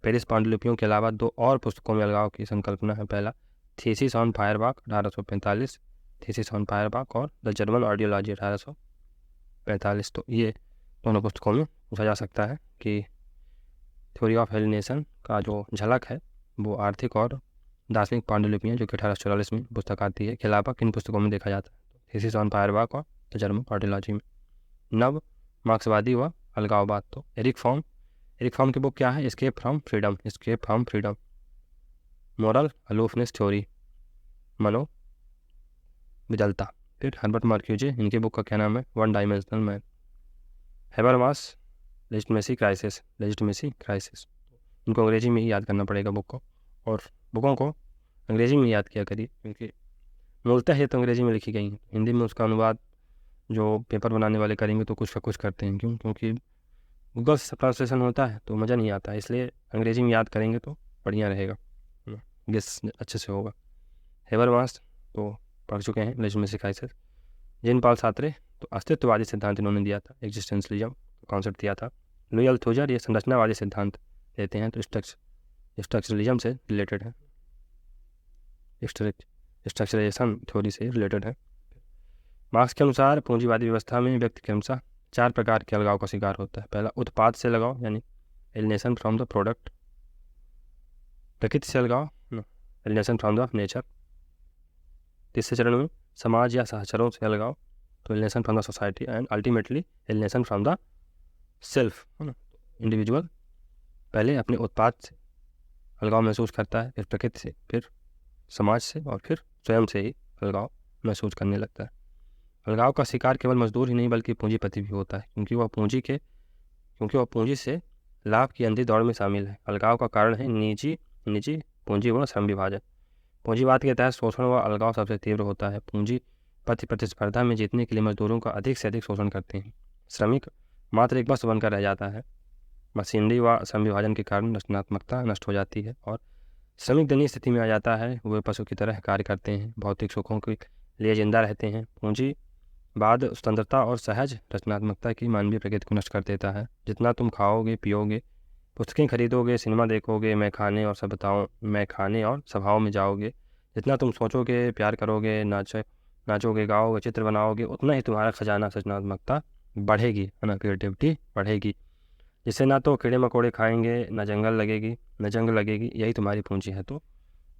पेरिस पांडुलिपियों के अलावा 2 और पुस्तकों में अलगाव की संकल्पना है। पहला thesis on Feuerbach 1845, thesis on Feuerbach, और द जर्मन आइडियोलॉजी 1845। तो ये दोनों पुस्तकों में पूछा जा सकता है कि थ्योरी ऑफ एलिनेशन का जो झलक है वो आर्थिक और दार्शनिक पांडुलिपियाँ जो कि 1844 में पुस्तक आती है के अलावा किन पुस्तकों में देखा जाता है। थीसिस ऑन फायरबाख और द जर्मन आइडियोलॉजी में। नव मार्क्सवादी व अलगाववाद। तो एरिक फॉर्म की बुक क्या है? Escape from freedom, moral aloofness theory, मनो विदलता। फिर हर्बर्ट मार्क्यूजे, इनकी बुक का क्या नाम है? One dimensional man. Habermas legitimacy crisis, इनको अंग्रेजी में ही याद करना पड़ेगा बुक को, और बुकों को अंग्रेजी में याद किया करिए क्योंकि मूलतः ये तो अंग्रेजी में लिखी गई हैं। हिंदी में उसका अनुवाद जो पेपर बनाने वाले करेंगे तो कुछ का कुछ करते हैं, क्योंकि गूगल से ट्रांसलेशन होता है तो मज़ा नहीं आता, इसलिए अंग्रेजी में याद करेंगे तो बढ़िया रहेगा, गेस अच्छे से होगा। हेबरमास तो पढ़ चुके हैं, legitimacy crisis. Gene Paul Sartre तो अस्तित्ववादी सिद्धांत इन्होंने दिया था, एग्जिस्टेंशलिज्म कॉन्सेप्ट दिया था। लुई अल्थुजर ये संरचनावादी सिद्धांत देते हैं, तो स्ट्रक्चरलिज्म से रिलेटेड है, स्ट्रक्चराइजेशन थ्योरी से रिलेटेड है। मार्क्स के अनुसार पूंजीवादी व्यवस्था में व्यक्ति क्रमशः 4 प्रकार के अलगाव का शिकार होता है। पहला उत्पाद से लगाव यानी एलिनेशन फ्रॉम द प्रोडक्ट, प्रकृति से अलगाव एलिनेशन फ्रॉम द नेचर, तीसरे चरण में समाज या सहचरों से अलगाव तो alienation from the society, and ultimately alienation from the self, है ना, इंडिविजुअल पहले अपने उत्पाद से अलगाव महसूस करता है, फिर प्रकृति से, फिर समाज से, और फिर स्वयं से ही अलगाव महसूस करने लगता है। अलगाव का शिकार केवल मजदूर ही नहीं बल्कि पूंजीपति भी होता है, क्योंकि वह पूंजी से लाभ की अंधी दौड़ में शामिल है। अलगाव का कारण है निजी पूंजी व श्रम विभाजन। पूंजीवाद के तहत शोषण व अलगाव सबसे तीव्र होता है। पूंजीपति प्रतिस्पर्धा में जीतने के लिए मजदूरों का अधिक से अधिक शोषण करते हैं। श्रमिक मात्र एक वस्तु बनकर रह जाता है। मशीनरी व श्रम विभाजन के कारण रचनात्मकता नष्ट हो जाती है और श्रमिक दयनीय स्थिति में आ जाता है। वे पशु की तरह कार्य करते हैं, भौतिक सुखों के लिए जिंदा रहते हैं। पूंजीवाद स्वतंत्रता और सहज रचनात्मकता की मानवीय प्रकृति को नष्ट कर देता है। जितना तुम खाओगे, पियोगे, पुस्तकें खरीदोगे, सिनेमा देखोगे, मैखाने और सभाओं में जाओगे, जितना तुम सोचोगे, प्यार करोगे, नाचोगे, गाओगे, चित्र बनाओगे, उतना ही तुम्हारा खजाना रचनात्मकता बढ़ेगी, है ना, क्रिएटिविटी बढ़ेगी। जिससे ना तो कीड़े मकोड़े खाएंगे, ना जंग लगेगी, यही तुम्हारी पूंजी है। तो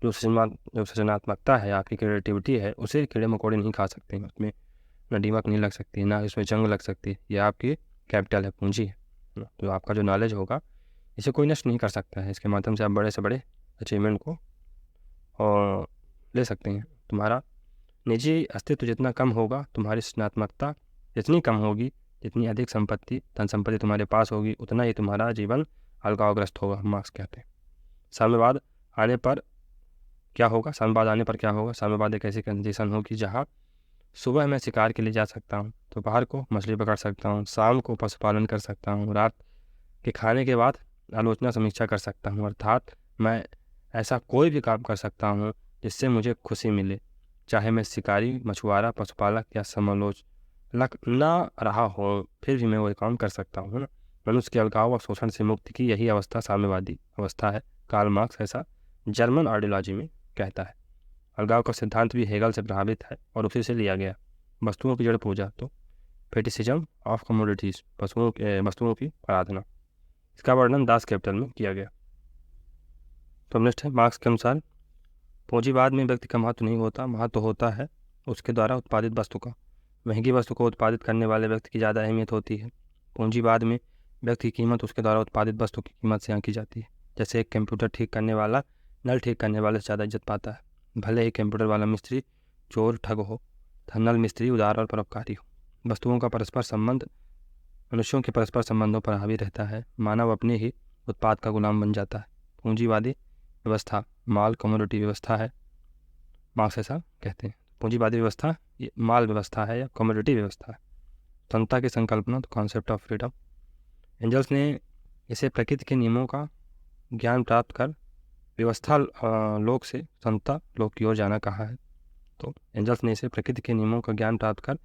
जो सृजनात्मकता है, आपकी क्रिएटिविटी है, उसे कीड़े मकोड़े नहीं खा सकते, उसमें ना दीमक नहीं लग सकती, ना उसमें जंग लग सकती। ये आपकी कैपिटल है, पूंजी है ना। तो आपका जो नॉलेज होगा इसे कोई नष्ट नहीं कर सकता है। इसके माध्यम से आप बड़े से बड़े अचीवमेंट को ले सकते हैं। तुम्हारा निजी अस्तित्व जितना कम होगा, तुम्हारी सृजनात्मकता जितनी कम होगी, जितनी अधिक धन संपत्ति तुम्हारे पास होगी, उतना ही तुम्हारा जीवन अलगावग्रस्त होगा, मार्क्स कहते हैं। साम्यवाद आने पर क्या होगा? साम्यवाद एक ऐसी कंडीशन होगी जहाँ सुबह मैं शिकार के लिए जा सकता हूँ, दोपहर को मछली पकड़ सकता हूँ, शाम को पशुपालन कर सकता हूँ, रात के खाने के बाद आलोचना समीक्षा कर सकता हूँ। अर्थात मैं ऐसा कोई भी काम कर सकता हूँ जिससे मुझे खुशी मिले, चाहे मैं शिकारी, मछुआरा, पशुपालक या समालोचक ना रहा हो, फिर भी मैं वही काम कर सकता हूँ, है ना। मनुष्य के अलगाव और शोषण से मुक्ति की यही अवस्था साम्यवादी अवस्था है। कार्ल मार्क्स ऐसा जर्मन आइडियोलॉजी में कहता है। अलगाव का सिद्धांत भी हेगल से प्रभावित है और उसी से लिया गया। वस्तुओं की जड़ पूजा तो फेटिसिज्म ऑफ कमोडिटीज, वस्तुओं की आराधना, इसका वर्णन दास कैपिटल में किया गया। तो नेक्स्ट है, मार्क्स के अनुसार पूंजीवाद में व्यक्ति का महत्व नहीं होता, महत्व होता है उसके द्वारा उत्पादित वस्तु का। महंगी वस्तु को उत्पादित करने वाले व्यक्ति की ज़्यादा अहमियत होती है। पूंजीवाद में व्यक्ति की कीमत उसके द्वारा उत्पादित वस्तु की कीमत से आंकी जाती है। जैसे एक कंप्यूटर ठीक करने वाला नल ठीक करने वाले से ज़्यादा इज्जत पाता है, भले ही कंप्यूटर वाला मिस्त्री चोर ठग हो, नल मिस्त्री उदार और परोपकारी हो। वस्तुओं का परस्पर संबंध मनुष्यों के परस्पर संबंधों पर हावी रहता है। मानव अपने ही उत्पाद का गुलाम बन जाता है। पूंजीवादी व्यवस्था माल कमोडिटी व्यवस्था है, मार्क्स ऐसा कहते हैं। पूंजीवादी व्यवस्था ये माल व्यवस्था है या कमोडिटी व्यवस्था है। स्वतंत्रता की संकल्पना तो कॉन्सेप्ट ऑफ फ्रीडम। एंजल्स ने इसे प्रकृति के नियमों का ज्ञान प्राप्त कर व्यवस्था लोक से स्वतंत्रता लोक की ओर जाना कहा है। तो एंजल्स ने इसे प्रकृति के नियमों का ज्ञान प्राप्त कर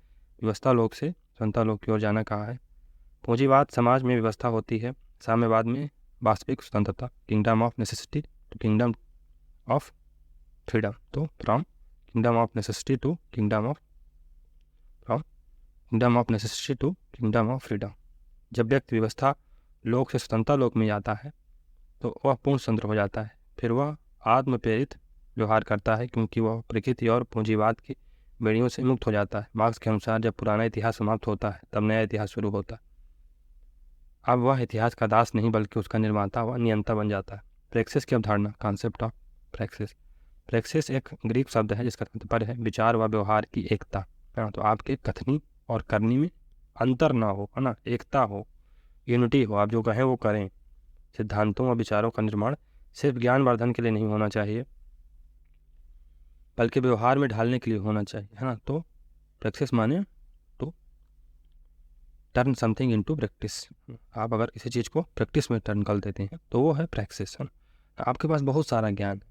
व्यवस्था लोक से स्वतंत्रता लोक की ओर जाना कहा है। पूंजीवाद समाज में व्यवस्था होती है, साम्यवाद में वास्तविक स्वतंत्रता, kingdom of necessity to kingdom of freedom. तो from kingdom of necessity to kingdom of necessity to kingdom of freedom. जब व्यक्ति व्यवस्था लोक से स्वतंत्रता लोक में जाता है तो वह पूर्ण स्वतंत्र हो जाता है। फिर वह आत्म प्रेरित व्यवहार करता है क्योंकि वह प्रकृति और पूंजीवाद की बेड़ियों से मुक्त हो जाता है। मार्क्स के अनुसार जब पुराना इतिहास समाप्त होता है तब नया इतिहास शुरू होता है। अब वह इतिहास का दास नहीं बल्कि उसका निर्माता व नियंता बन जाता है। प्रेक्सिस की अवधारणा, कॉन्सेप्ट ऑफ प्रेक्सिस। प्रेक्सिस एक ग्रीक शब्द है जिसका तात्पर्य है विचार व व्यवहार की एकता। तो आपके कथनी और करनी में अंतर ना हो, है ना, एकता हो, यूनिटी हो, आप जो कहें वो करें। सिद्धांतों व विचारों का निर्माण सिर्फ ज्ञानवर्धन के लिए नहीं होना चाहिए बल्कि व्यवहार में ढालने के लिए होना चाहिए, है ना। तो प्रैक्टिस माने तो टर्न समथिंग इनटू प्रैक्टिस। आप अगर किसी चीज़ को प्रैक्टिस में टर्न कर देते हैं तो वो है प्रैक्टिस, है ना। आपके पास बहुत सारा ज्ञान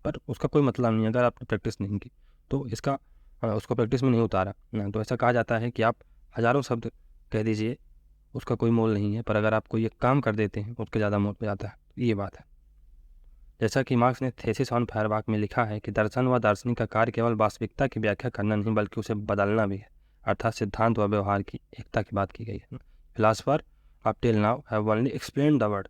पर उसका कोई मतलब नहीं अगर आपने प्रैक्टिस नहीं की तो इसका उसको प्रैक्टिस में नहीं उतारा ना। तो ऐसा कहा जाता है कि आप हज़ारों शब्द कह दीजिए उसका कोई मोल नहीं है, पर अगर आप कोई एक काम कर देते हैं उसके ज़्यादा मोल हो जाता है। ये बात है। जैसा कि मार्क्स ने थेसिस ऑन फायरबाक में लिखा है कि दर्शन व दार्शनिक का कार्य केवल वास्तविकता की व्याख्या करना नहीं बल्कि उसे बदलना भी है, अर्थात सिद्धांत व व्यवहार की एकता की बात की गई है। Philosopher up till now have only explain the world,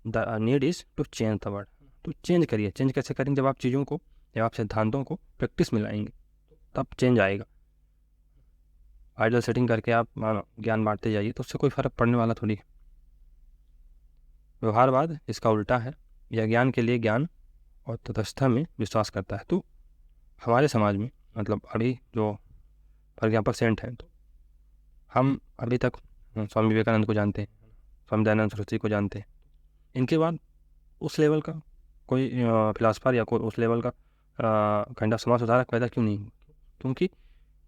the need is to change the world. तो चेंज करिए। चेंज कैसे करेंगे? जब आप चीज़ों को, जब आप सिद्धांतों को प्रैक्टिस में लाएंगे तब चेंज आएगा। आइडल सेटिंग करके आप मानो ज्ञान बांटते जाइए तो उससे कोई फर्क पड़ने वाला थोड़ी है। व्यवहारवाद इसका उल्टा है। यह ज्ञान के लिए ज्ञान और तटस्थता में विश्वास करता है। तो हमारे समाज में मतलब अभी जो प्राध्यापक सेंट हैं तो हम अभी तक स्वामी विवेकानंद को जानते हैं, स्वामी दयानंद सरस्वती को जानते हैं। इनके बाद उस लेवल का कोई फिलासफर या कोई उस लेवल का काइंड ऑफ समाज सुधारक पैदा क्यों नहीं हुआ? क्योंकि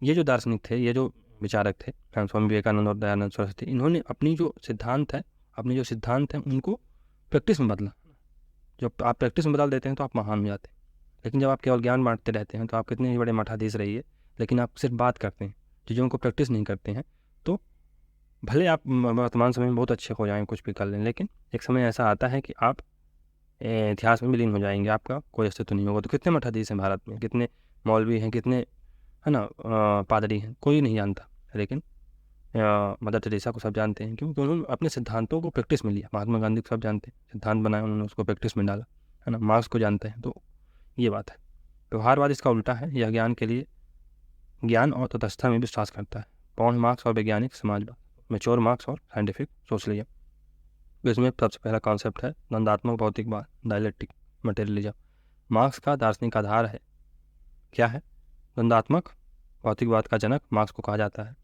ये जो दार्शनिक थे, ये जो विचारक थे, स्वामी विवेकानंद और दयानंद सरस्वती, इन्होंने अपनी जो सिद्धांत हैं उनको प्रैक्टिस में बदला। जब आप प्रैक्टिस में बदल देते हैं तो आप महान हो जाते हैं। लेकिन जब आप केवल ज्ञान बांटते रहते हैं तो आप कितने ही बड़े मठाधीश रहिए, लेकिन आप सिर्फ बात करते हैं, चीज़ों को प्रैक्टिस नहीं करते हैं, तो भले आप वर्तमान समय में बहुत अच्छे हो जाएं, कुछ भी कर लें, लेकिन एक समय ऐसा आता है कि आप इतिहास में विलीन हो जाएंगे, आपका कोई अस्तित्व नहीं होगा। तो कितने मठाधीश हैं भारत में, कितने मौलवी हैं, कितने, है ना, पादरी हैं, कोई नहीं जानता। लेकिन मदर टेरेसा को सब जानते हैं क्योंकि उन्होंने अपने सिद्धांतों को प्रैक्टिस में लिया। महात्मा गांधी को सब जानते हैं, सिद्धांत बनाए उन्होंने, उसको प्रैक्टिस में डाला, है ना। मार्क्स को जानते हैं। तो ये बात है। व्यवहारवाद इसका उल्टा है। यह ज्ञान के लिए ज्ञान और तटस्थता में विश्वास करता है। पौन मार्क्स और वैज्ञानिक समाजवाद, मैच्योर मार्क्स और साइंटिफिक सोशलिज्म। इसमें सबसे पहला कॉन्सेप्ट है द्वंदात्मक भौतिकवाद, डायलेक्टिक मटेरियलिज्म। मार्क्स का दार्शनिक आधार है, क्या है? द्वंदात्मक भौतिकवाद का जनक मार्क्स को कहा जाता है।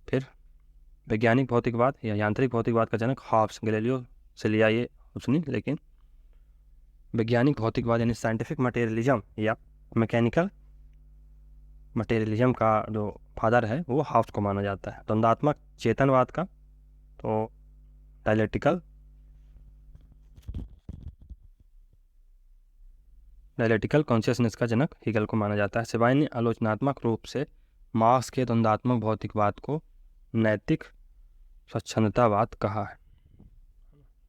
फिर वैज्ञानिक भौतिकवाद या यांत्रिक भौतिकवाद का जनक हॉब्स, गैलीलियो से लिया ये उसने, लेकिन वैज्ञानिक भौतिकवाद यानी साइंटिफिक मटेरियलिज्म या मैकेनिकल मटेरियलिज्म का जो फादर है वो हॉब्स को माना जाता है। द्वंदात्मक चेतनवाद का तो डायलेक्टिकल कॉन्शियसनेस का जनक हीगल को माना जाता है। सिवाय ने आलोचनात्मक रूप से मार्क्स के द्वंदात्मक भौतिकवाद को नैतिक स्वच्छंदतावाद कहा है।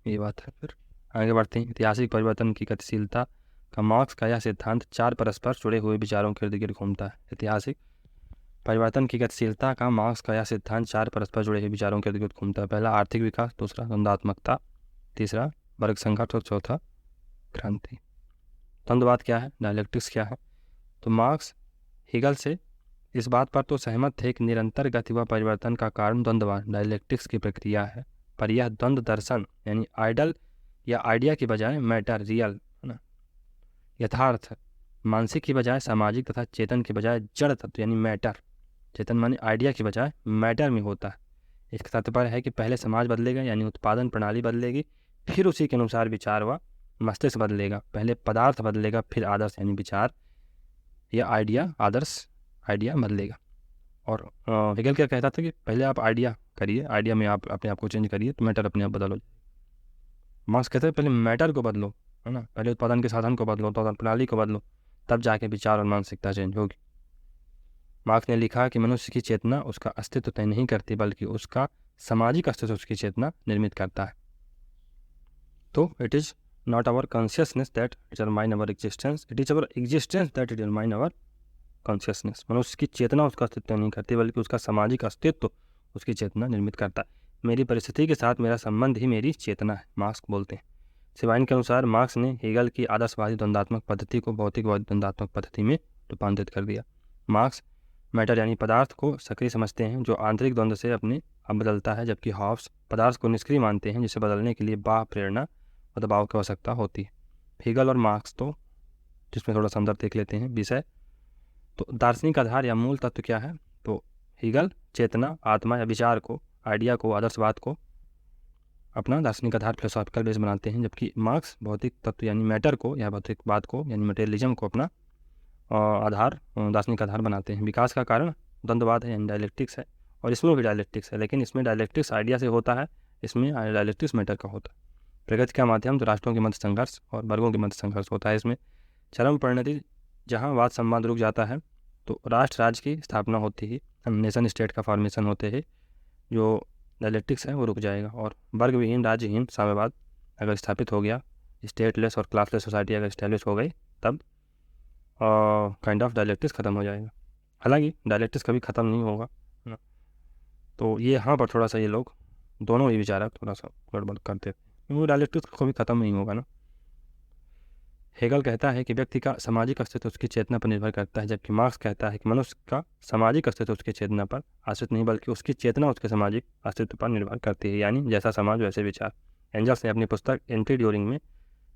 ये बात है। फिर आगे बढ़ते हैं। ऐतिहासिक परिवर्तन की गतिशीलता का मार्क्स का यह सिद्धांत 4 परस्पर जुड़े हुए विचारों के इर्द गिर्द घूमता है। ऐतिहासिक परिवर्तन की गतिशीलता का मार्क्स का यह सिद्धांत 4 परस्पर जुड़े हुए विचारों के इर्द गिर्द घूमता है। पहला आर्थिक विकास, दूसरा द्वंदात्मकता, तीसरा वर्ग संघर्ष और चौथा क्रांति। द्वंद्ववाद क्या है? डायलेक्टिक्स क्या है? तो मार्क्स हीगल से इस बात पर तो सहमत थे कि निरंतर गति व परिवर्तन का कारण द्वंद्ववाद डायलेक्टिक्स की प्रक्रिया है, पर यह द्वंद्व दर्शन यानी आइडल या आइडिया की बजाय मैटर, रियल, है ना, यथार्थ, मानसिक की बजाय सामाजिक तथा चेतन की बजाय जड़ तत्व यानी मैटर, चेतन माने आइडिया की बजाय मैटर में होता है। इसका तात्पर्य है कि पहले समाज बदलेगा यानी उत्पादन प्रणाली बदलेगी, फिर उसी के अनुसार विचार व मस्तिष्क बदलेगा। पहले पदार्थ बदलेगा, फिर आदर्श यानी विचार या आइडिया, आदर्श आइडिया बदलेगा। और हेगल क्या कहता था कि पहले आप आइडिया करिए, आइडिया में आप अपने आप को चेंज करिए तो मैटर अपने आप बदलो। मार्क्स कहते हैं पहले मैटर को बदलो, है ना, पहले उत्पादन के साधन को बदलो, उत्पादन प्रणाली को बदलो, तब जाके विचार और मानसिकता चेंज होगी। मार्क्स ने लिखा कि मनुष्य की चेतना उसका अस्तित्व तय नहीं करती, बल्कि उसका सामाजिक अस्तित्व उसकी चेतना निर्मित करता है। तो it is not our consciousness that determine our existence, it is our existence that determine our consciousness. मनुष्य की चेतना उसका अस्तित्व नहीं करती, बल्कि उसका सामाजिक अस्तित्व उसकी चेतना निर्मित करता है। मेरी परिस्थिति के साथ मेरा संबंध ही मेरी चेतना है, मार्क्स बोलते हैं। सिवाइन के अनुसार मार्क्स ने हेगल की आदर्शवादी द्वंदात्मक पद्धति को भौतिकवादी द्वंदात्मक पद्धति में रूपांतरित कर दिया। मार्क्स मैटर यानी पदार्थ को सक्रिय समझते हैं, जो आंतरिक द्वंद्व से अपने आप बदलता है, जबकि हॉब्स पदार्थ को निष्क्रिय मानते हैं, जिसे बदलने के लिए बाह्य प्रेरणा और दबाव की आवश्यकता होती है। हेगल और मार्क्स, तो जिसमें थोड़ा सा अंदर देख लेते हैं विषय। तो दार्शनिक आधार या मूल तत्व क्या है? तो हेगल चेतना, आत्मा या विचार को, आइडिया को, आदर्शवाद को अपना दार्शनिक आधार फिलोसॉफिकल बेस बनाते हैं, जबकि मार्क्स भौतिक तत्व यानी मैटर को या भौतिकवाद को यानी मटेरियलिज्म को अपना आधार, दार्शनिक आधार बनाते हैं। विकास का कारण द्वंद्ववाद है यानी डायलेक्टिक्स है, और इसमें भी डायलेक्टिक्स है, लेकिन इसमें डायलेक्टिक्स आइडिया से होता है, इसमें डायलेक्टिक्स मैटर का होता है। प्रगति का माध्यम तो राष्ट्रों के मध्य संघर्ष और वर्गों के मध्य संघर्ष होता है। इसमें चरम परिणति जहाँ वाद संवाद रुक जाता है, तो राष्ट्र राज्य की स्थापना होती है, नेशन स्टेट का फॉर्मेशन होते हैं, जो डायलेक्टिक्स है वो रुक जाएगा। और वर्ग विहीन, राज्यहीन साम्यवाद अगर स्थापित हो गया, स्टेटलेस और क्लासलेस सोसाइटी अगर स्टैब्लिश हो गई, तब काइंड ऑफ डायलेक्टिक्स ख़त्म हो जाएगा। हालांकि डायलेक्टिक्स कभी ख़त्म नहीं होगा ना। तो ये यहाँ पर थोड़ा सा ये लोग दोनों ही विचारक थोड़ा सा गड़बड़ करते हैं, वो डायलेक्टिक्स कभी ख़त्म नहीं होगा ना। हेगल कहता है कि व्यक्ति का सामाजिक अस्तित्व उसकी चेतना पर निर्भर करता है, जबकि मार्क्स कहता है कि मनुष्य का सामाजिक अस्तित्व उसकी चेतना पर आश्रित नहीं, बल्कि उसकी चेतना उसके सामाजिक अस्तित्व पर निर्भर करती है, यानी जैसा समाज वैसे विचार। एंजल्स ने अपनी पुस्तक एंटी ड्यूरिंग में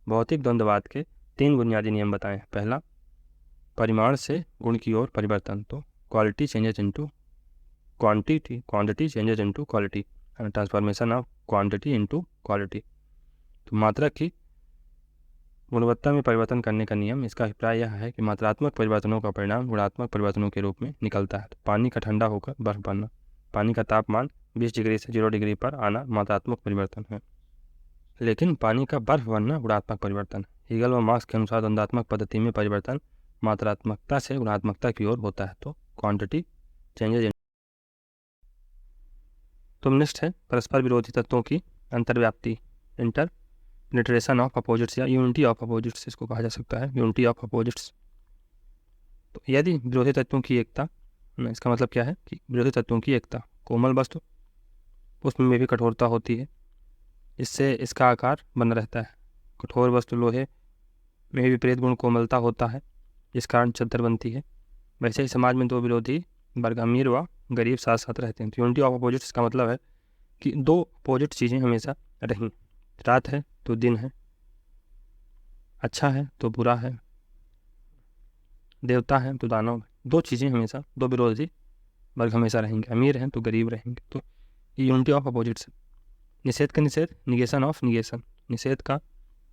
भौतिक द्वंद्ववाद के 3 बुनियादी नियम बताए। पहला, परिमाण से गुण की ओर परिवर्तन, तो quality changes into quantity, quantity changes into quality, transformation of quantity into quality. तो मात्रा की गुणवत्ता में परिवर्तन करने का नियम, इसका अभिप्राय यह है कि मात्रात्मक परिवर्तनों का परिणाम गुणात्मक परिवर्तनों के रूप में निकलता है। तो पानी का ठंडा होकर बर्फ बनना, पानी का तापमान 20 डिग्री से 0 डिग्री पर आना मात्रात्मक परिवर्तन है, लेकिन पानी का बर्फ बनना गुणात्मक परिवर्तन है। हीगल व मार्क्स के अनुसार द्वंदात्मक पद्धति में परिवर्तन मात्रात्मकता से गुणात्मकता की ओर होता है, तो क्वांटिटी चेंजेज। तो नेक्स्ट है परस्पर विरोधी तत्वों की अंतर्व्याप्ति, इंटरपेनिट्रेशन ऑफ अपोजिट्स या यूनिटी ऑफ अपोजिट्स, इसको कहा जा सकता है यूनिटी ऑफ अपोजिट्स। तो यदि विरोधी तत्वों की एकता, इसका मतलब क्या है कि विरोधी तत्वों की एकता, कोमल वस्तु उसमें भी कठोरता होती है, इससे इसका आकार बना रहता है। कठोर वस्तु लोहे में विपरीत गुण कोमलता होता है, इस कारण चद्दर बनती है। वैसे ही समाज में 2 विरोधी वर्ग, अमीर व गरीब, साथ साथ रहते हैं। तो यूनिटी ऑफ अपोजिट्स का मतलब है कि 2 अपोजिट चीज़ें हमेशा रहें, रात है तो दिन है, अच्छा है तो बुरा है, देवता है तो दानव है। 2 चीज़ें हमेशा, 2 विरोधी वर्ग हमेशा रहेंगे, अमीर हैं तो गरीब रहेंगे। तो ये यूनिटी ऑफ अपोजिट्स है। निषेध का निषेध, निगेशन ऑफ निगेशन, निषेध का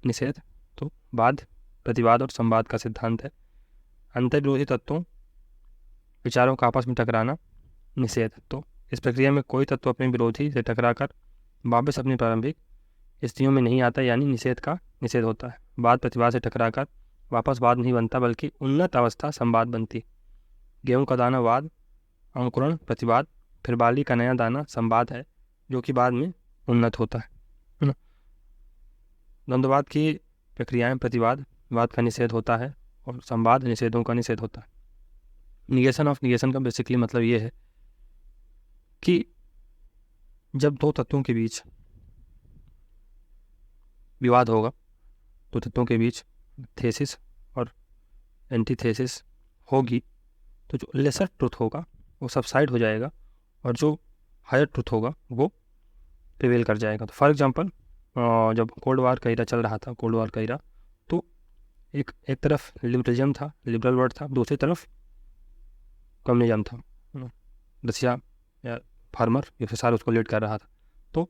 निषेध, तो वाद, प्रतिवाद और संवाद का सिद्धांत है। अंतर विरोधी तत्वों विचारों का आपस में टकराना, निषेध। तो इस प्रक्रिया में कोई तत्व अपने विरोधी से टकराकर वापस अपनी प्रारंभिक स्थितियों में नहीं आता, यानी निषेध का निषेध होता है। वाद प्रतिवाद से टकराकर वापस वाद नहीं बनता, बल्कि उन्नत अवस्था संवाद बनती। गेहूं का दाना वाद, अंकुरण प्रतिवाद, फिर बाली का नया दाना संवाद है, जो कि बाद में उन्नत होता है ना। द्वंद्ववाद की प्रक्रियाएं प्रतिवाद, वाद का निषेध होता है, और संवाद निषेधों का निषेध होता है। निगेशन ऑफ निगेशन का बेसिकली मतलब ये है कि जब 2 तत्वों के बीच विवाद होगा, तो तत्वों के बीच थेसिस और एंटीथेसिस होगी, तो जो लेसर ट्रुथ होगा वो सबसाइड हो जाएगा, और जो हायर ट्रुथ होगा वो प्रिवेल कर जाएगा। तो फॉर एग्जांपल, जब कोल्ड वार का इरा चल रहा था, कोल्ड वार का इरा, तो एक तरफ लिबरलिज्म था, लिबरल वर्ड था, दूसरी तरफ कम्युनिज्म था, रसिया या फार्मर यूएसएसआर उसको लीड कर रहा था। तो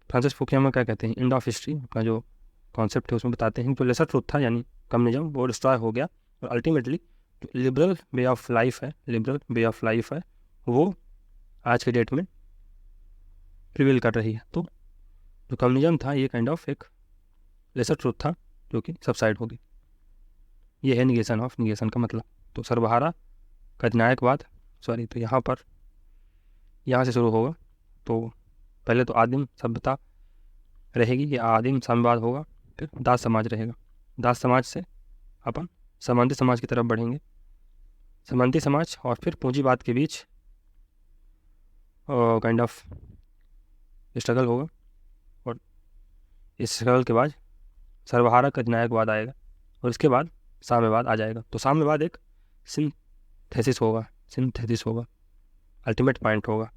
फ्रांसिस फुकुयामा क्या कहते हैं, एंड ऑफ हिस्ट्री अपना जो कॉन्सेप्ट है उसमें बताते हैं कि लेसर ट्रुथ था यानी कम्युनिज्म, वो डिस्ट्रॉय हो गया, और अल्टीमेटली जो लिबरल वे ऑफ लाइफ है, लिबरल वे ऑफ लाइफ है, वो आज के डेट में प्रिवेल कर रही है। तो जो कम्युनिज्म था ये काइंड ऑफ एक लेसर ट्रुथ था, जो कि सबसाइड होगी। ये है निगेशन ऑफ, निगेशन का मतलब। तो सर्वहारा का अधिनायकवाद, सॉरी, तो यहाँ पर यहाँ से शुरू होगा। तो पहले तो आदिम सभ्यता रहेगी, ये आदिम साम्यवाद होगा, फिर दास समाज रहेगा। दास समाज से अपन सामंती समाज की तरफ बढ़ेंगे, सामंती समाज और फिर पूंजीवाद के बीच काइंड ऑफ स्ट्रगल होगा, और इस स्ट्रगल के बाद सर्वहारा का अधिनायकवाद आएगा, और इसके बाद साम्यवाद आ जाएगा। तो साम्यवाद एक सिंथेसिस होगा, अल्टीमेट पॉइंट होगा,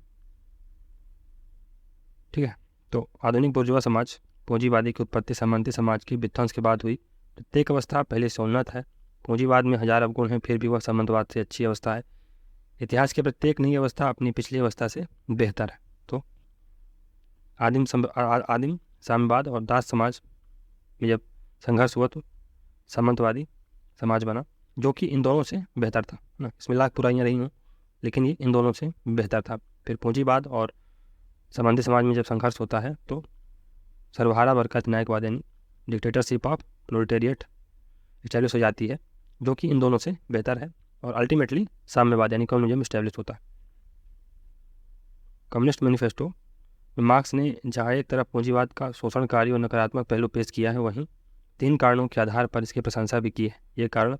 ठीक है। तो आधुनिक बुर्जुआ समाज, पूंजीवादी की उत्पत्ति सामंती समाज की विध्वंस के बाद हुई। प्रत्येक अवस्था पहले से उन्नत है, पूंजीवाद में हजार अवगुण हैं, फिर भी वह सामंतवाद से अच्छी अवस्था है। इतिहास की प्रत्येक नई अवस्था अपनी पिछली अवस्था से बेहतर है। तो आदिम साम्यवाद और दास समाज में जब संघर्ष हुआ तो सामंतवादी समाज बना, जो कि इन दोनों से बेहतर था ना। इसमें लाख बुराइयाँ रही हूँ, लेकिन ये इन दोनों से बेहतर था। फिर पूंजीवाद और सामंती समाज में जब संघर्ष होता है तो सर्वहारा वर्ग का अधिनायकवाद यानी डिक्टेटरशिप ऑफ प्रोलेटेरिएट इस्टेब्लिश हो जाती है, जो कि इन दोनों से बेहतर है, और अल्टीमेटली साम्यवाद यानी कम्युनिज्म इस्टेब्लिश होता है। कम्युनिस्ट मैनिफेस्टो में मार्क्स ने जहाँ एक तरफ पूंजीवाद का शोषणकारी और नकारात्मक पहलू पेश किया है, वहीं 3 कारणों के आधार पर इसकी प्रशंसा भी की है। ये कारण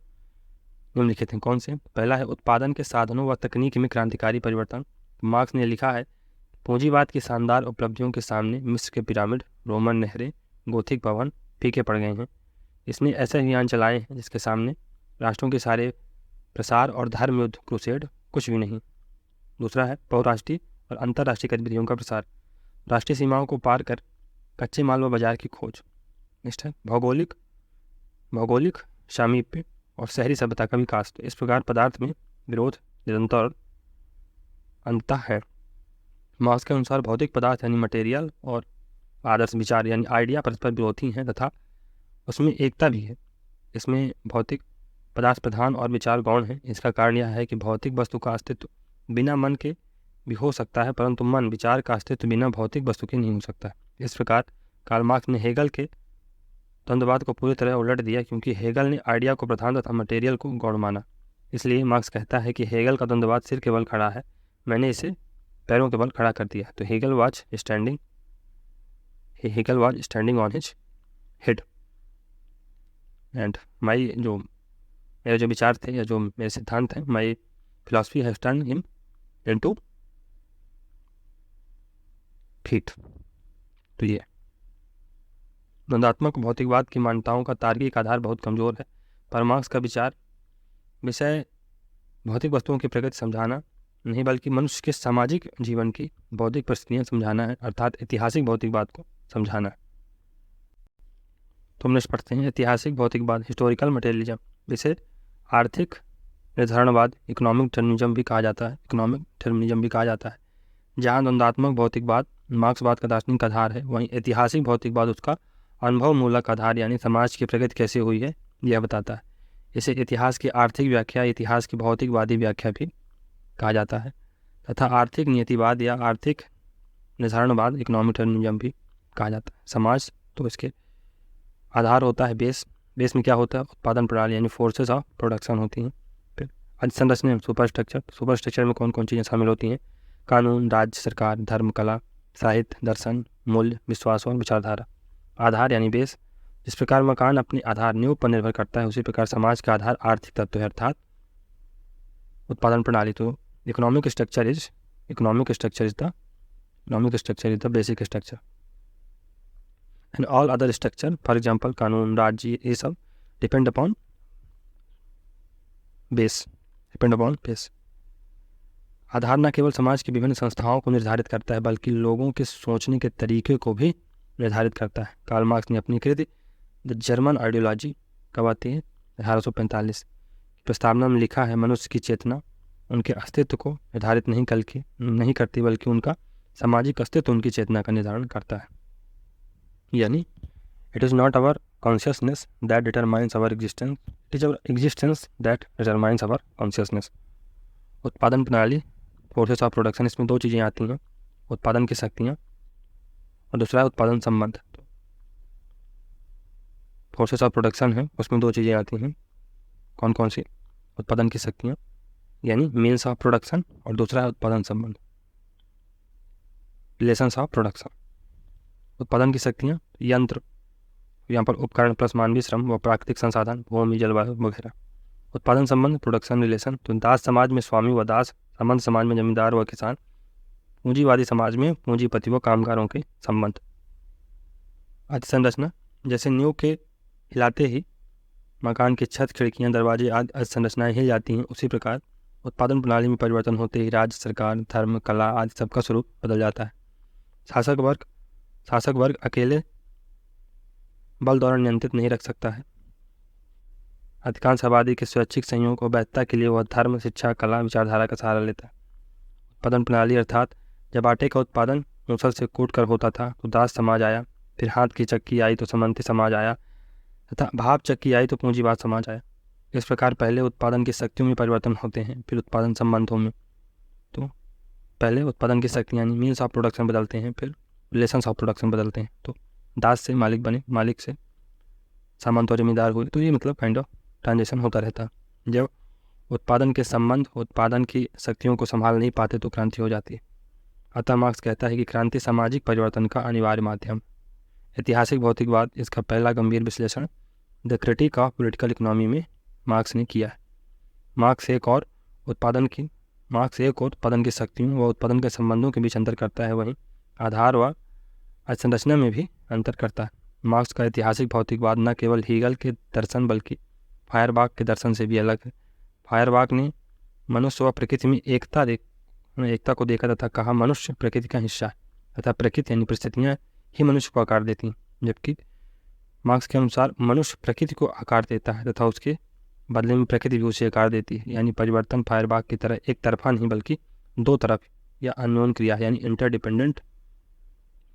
निम्नलिखित हैं। कौन से? पहला है उत्पादन के साधनों व तकनीक में क्रांतिकारी परिवर्तन। मार्क्स ने लिखा है, पूंजीवाद की शानदार उपलब्धियों के सामने मिस्र के पिरामिड, रोमन नहरें, गोथिक भवन फीके पड़ गए हैं। इसने ऐसे अभियान चलाए हैं जिसके सामने राष्ट्रों के सारे प्रसार और धर्म युद्ध क्रूसेड कुछ भी नहीं। दूसरा है बहुराष्ट्रीय और अंतर्राष्ट्रीय गतिविधियों का प्रसार, राष्ट्रीय सीमाओं को पार कर कच्चे माल व बाजार की खोज। नेक्स्ट है भौगोलिक सामीप्य और शहरी सभ्यता का विकास। तो इस प्रकार पदार्थ में विरोध निरंतर अंतः है। मार्क्स के अनुसार भौतिक पदार्थ यानी मटेरियल और आदर्श विचार यानी आइडिया परस्पर विरोधी हैं तथा उसमें एकता भी है। इसमें भौतिक पदार्थ प्रधान और विचार गौण है। इसका कारण यह है कि भौतिक वस्तु का अस्तित्व बिना मन के भी हो सकता है, परंतु मन विचार का अस्तित्व बिना भौतिक वस्तु के नहीं हो सकता। इस प्रकार कार्ल मार्क्स ने हेगल के द्वंद्ववाद को पूरी तरह उलट दिया, क्योंकि हेगल ने आइडिया को प्रधान तथा मटेरियल को गौण माना। इसलिए मार्क्स कहता है कि हेगल का द्वंद्ववाद सिर के बल खड़ा है, मैंने इसे पैरों के बल खड़ा कर दिया। तो Hegel was standing on his head, and मेरे जो विचार थे या जो मेरे सिद्धांत हैं, my philosophy has turn him into feet. तो ये द्वंद्वात्मक भौतिकवाद की मान्यताओं का तार्किक आधार बहुत कमज़ोर है, पर मार्क्स का विषय भौतिक वस्तुओं की प्रगति समझाना नहीं, बल्कि मनुष्य के सामाजिक जीवन की भौतिक परिस्थितियाँ समझाना है, अर्थात ऐतिहासिक भौतिकवाद को समझाना है। तो हम पढ़ते हैं ऐतिहासिक भौतिकवाद, हिस्टोरिकल मटेरियलिज्म, जिसे आर्थिक निर्धारणवाद इकोनॉमिक डिटर्मिनिज्म भी कहा जाता है। जहाँ द्वंद्वात्मक भौतिकवाद मार्क्सवाद का दार्शनिक आधार है, वहीं ऐतिहासिक भौतिकवाद उसका अनुभव मूलक आधार यानी समाज की प्रगति कैसे हुई है यह बताता है। इसे इतिहास की आर्थिक व्याख्या, इतिहास की भौतिकवादी व्याख्या भी कहा जाता है, तथा आर्थिक नियतिवाद या आर्थिक निर्धारणवाद इकोनॉमिक डिटर्मिनिज्म भी कहा जाता है। समाज तो इसके आधार होता है बेस में क्या होता है? उत्पादन प्रणाली यानी फोर्सेस ऑफ प्रोडक्शन होती हैं। फिर अधिसंरचना सुपर स्ट्रक्चर में कौन कौन चीज़ें शामिल होती हैं? कानून, राज्य, सरकार, धर्म, कला, साहित्य, दर्शन, मूल्य, विश्वास और विचारधारा। आधार यानी बेस, जिस प्रकार मकान अपने आधार नींव पर निर्भर करता है, उसी प्रकार समाज का आधार आर्थिक तत्व है, अर्थात उत्पादन प्रणाली। तो economic structure is the basic structure, and all other structure, for example कानून, राज्य, ये सब डिपेंड अपॉन बेस। आधार न केवल समाज की विभिन्न संस्थाओं को निर्धारित करता है, बल्कि लोगों के सोचने के तरीके को भी निर्धारित करता है। कार्ल मार्क्स ने अपनी कृति द जर्मन आइडियोलॉजी कब आती है? 1845 की प्रस्तावना में लिखा है, मनुष्य की चेतना उनके अस्तित्व को निर्धारित नहीं करती, बल्कि उनका सामाजिक अस्तित्व उनकी चेतना का निर्धारण करता है। यानी it is not our consciousness that determines our existence, it is our existence that determines our consciousness. उत्पादन प्रणाली, फोर्सेस ऑफ प्रोडक्शन, इसमें 2 चीज़ें आती हैं, उत्पादन की शक्तियाँ और दूसरा है उत्पादन संबंध। फोर्सेस ऑफ प्रोडक्शन है, उसमें 2 चीज़ें आती हैं, कौन कौन सी उत्पादन की शक्तियाँ, यानी मीन्स ऑफ प्रोडक्शन, और दूसरा है उत्पादन संबंध, रिलेशंस ऑफ प्रोडक्शन। उत्पादन की शक्तियाँ, यंत्र, यहाँ पर उपकरण प्लस मानवीय श्रम व प्राकृतिक संसाधन, भूमि, जलवायु वगैरह। उत्पादन संबंध, प्रोडक्शन रिलेशन, तो दास समाज में स्वामी व दास, संबंध समाज में जमींदार व किसान, पूंजीवादी समाज में पूंजीपति व कामगारों के संबंध। अतिसंरचना, जैसे नींव के हिलाते ही मकान की छत, खिड़कियां, दरवाजे आदि अतिसंरचनाएं हिल जाती हैं, उसी प्रकार उत्पादन प्रणाली में परिवर्तन होते ही राज्य, सरकार, धर्म, कला आदि सबका स्वरूप बदल जाता है। शासक वर्ग अकेले बल द्वारा नियंत्रित नहीं रख सकता है। अधिकांश आबादी के स्वैच्छिक संयोग और वैधता के लिए वह धर्म, शिक्षा, कला, विचारधारा का सहारा लेता है। उत्पादन प्रणाली अर्थात जब आटे का उत्पादन मूसल से कूट कर होता था तो दास समाज आया, फिर हाथ की चक्की आई तो सामंती समाज आया, तथा भाप चक्की आई तो पूंजीवाद समाज आया। इस प्रकार पहले उत्पादन की शक्तियों में परिवर्तन होते हैं, फिर उत्पादन संबंधों में। तो पहले उत्पादन की शक्ति यानी मीन्स ऑफ प्रोडक्शन बदलते हैं, फिर रिलेशंस ऑफ प्रोडक्शन बदलते हैं। तो दास से मालिक बने, मालिक से सामंत और जमींदार हुए, तो ये मतलब काइंड ऑफ ट्रांजेक्शन होता रहता है। जब उत्पादन के संबंध उत्पादन की शक्तियों को संभाल नहीं पाते तो क्रांति हो जाती है। अतः मार्क्स कहता है कि क्रांति सामाजिक परिवर्तन का अनिवार्य माध्यम। ऐतिहासिक भौतिकवाद, इसका पहला गंभीर विश्लेषण the critique of political economy में मार्क्स ने किया है। मार्क्स एक और उत्पादन की शक्तियों व उत्पादन के संबंधों के बीच अंतर करता है, वहीं आधार व संरचना में भी अंतर करता है। मार्क्स का ऐतिहासिक भौतिकवाद न केवल हीगल के दर्शन बल्कि फायरबाख के दर्शन से भी अलग है। फायरबाख ने मनुष्य व प्रकृति में एकता को देखा तथा कहा मनुष्य प्रकृति का हिस्सा है तथा प्रकृति यानी परिस्थितियाँ ही मनुष्य को आकार देती हैं, जबकि मार्क्स के अनुसार मनुष्य प्रकृति को आकार देता है तथा उसके बदले में प्रकृति भी उसे आकार देती है। यानी परिवर्तन फायरबाख की तरह एक तरफा नहीं बल्कि दो तरफ या अन्योन्य क्रिया यानी इंटरडिपेंडेंट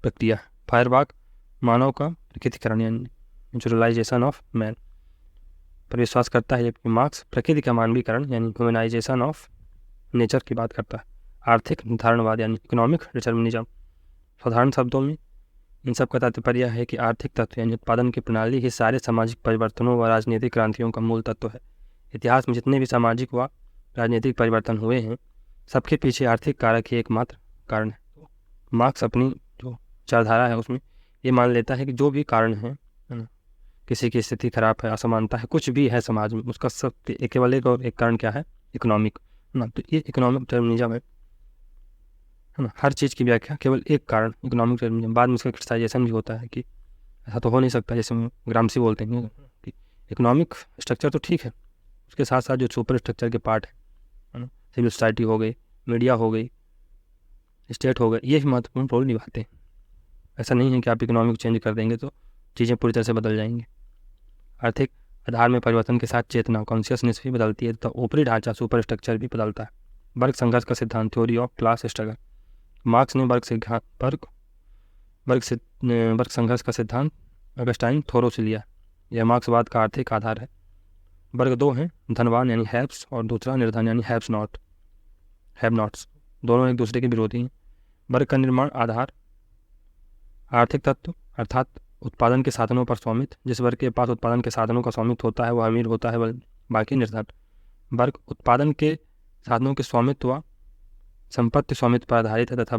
प्रक्रिया। फायरबाख मानव का प्रकृतिकरण यानी नेचुरलाइजेशन ऑफ मैन पर विश्वास करता है, जबकि मार्क्स प्रकृति का मानवीकरण यानी ह्यूमनाइजेशन ऑफ नेचर की बात करता है। आर्थिक निर्धारणवाद यानी इकोनॉमिक डिटर्मिनिज्म। साधारण शब्दों में इन सब का तात्पर्य है कि आर्थिक तत्व यानी उत्पादन की प्रणाली ही सारे सामाजिक परिवर्तनों व राजनीतिक क्रांतियों का मूल तत्व है। इतिहास में जितने भी सामाजिक व राजनीतिक परिवर्तन हुए हैं सबके पीछे आर्थिक कारक ही एकमात्र कारण है। मार्क्स अपनी जो विचारधारा है उसमें ये मान लेता है कि जो भी कारण है ना, किसी की स्थिति खराब है, असमानता है, कुछ भी है समाज में, उसका सब केवल एक और एक कारण क्या है, इकोनॉमिक ना। तो ये इकोनॉमिक डिटर्मिनिज्म है ना। हर चीज़ की व्याख्या केवल एक कारण इकोनॉमिक डिटर्मिनिज्म। बाद में इसका क्रिटिसाइजेशन भी होता है कि ऐसा तो हो नहीं सकता, जैसे ग्रामसी बोलते हैं कि इकोनॉमिक स्ट्रक्चर तो ठीक है, उसके साथ साथ जो सुपर स्ट्रक्चर के पार्ट है ना, सिविल सोसाइटी हो गई, मीडिया हो गई, स्टेट हो गए, ये भी महत्वपूर्ण रोल निभाते हैं। ऐसा नहीं है कि आप इकोनॉमिक चेंज कर देंगे तो चीज़ें पूरी तरह से बदल जाएंगी। आर्थिक आधार में परिवर्तन के साथ चेतना कॉन्शियसनेस भी बदलती है, तो ऊपरी ढांचा सुपर स्ट्रक्चर भी बदलता है। वर्ग संघर्ष का सिद्धांत, theory of class struggle. Marks ने वर्ग संघर्ष का सिद्धांत अगस्टाइन थोरो से लिया। यह मार्क्सवाद का आर्थिक आधार है। वर्ग दो हैं, धनवान यानी हैव्स और दूसरा निर्धन यानी हैव नॉट्स। दोनों एक दूसरे के विरोधी हैं। वर्ग का निर्माण आधार आर्थिक तत्व अर्थात उत्पादन के साधनों पर स्वामित्व। जिस वर्ग के पास उत्पादन के साधनों का स्वामित्व होता है वह अमीर होता है, बाकी निर्धन। वर्ग उत्पादन के साधनों के स्वामित्व व संपत्ति स्वामित्व पर आधारित है तथा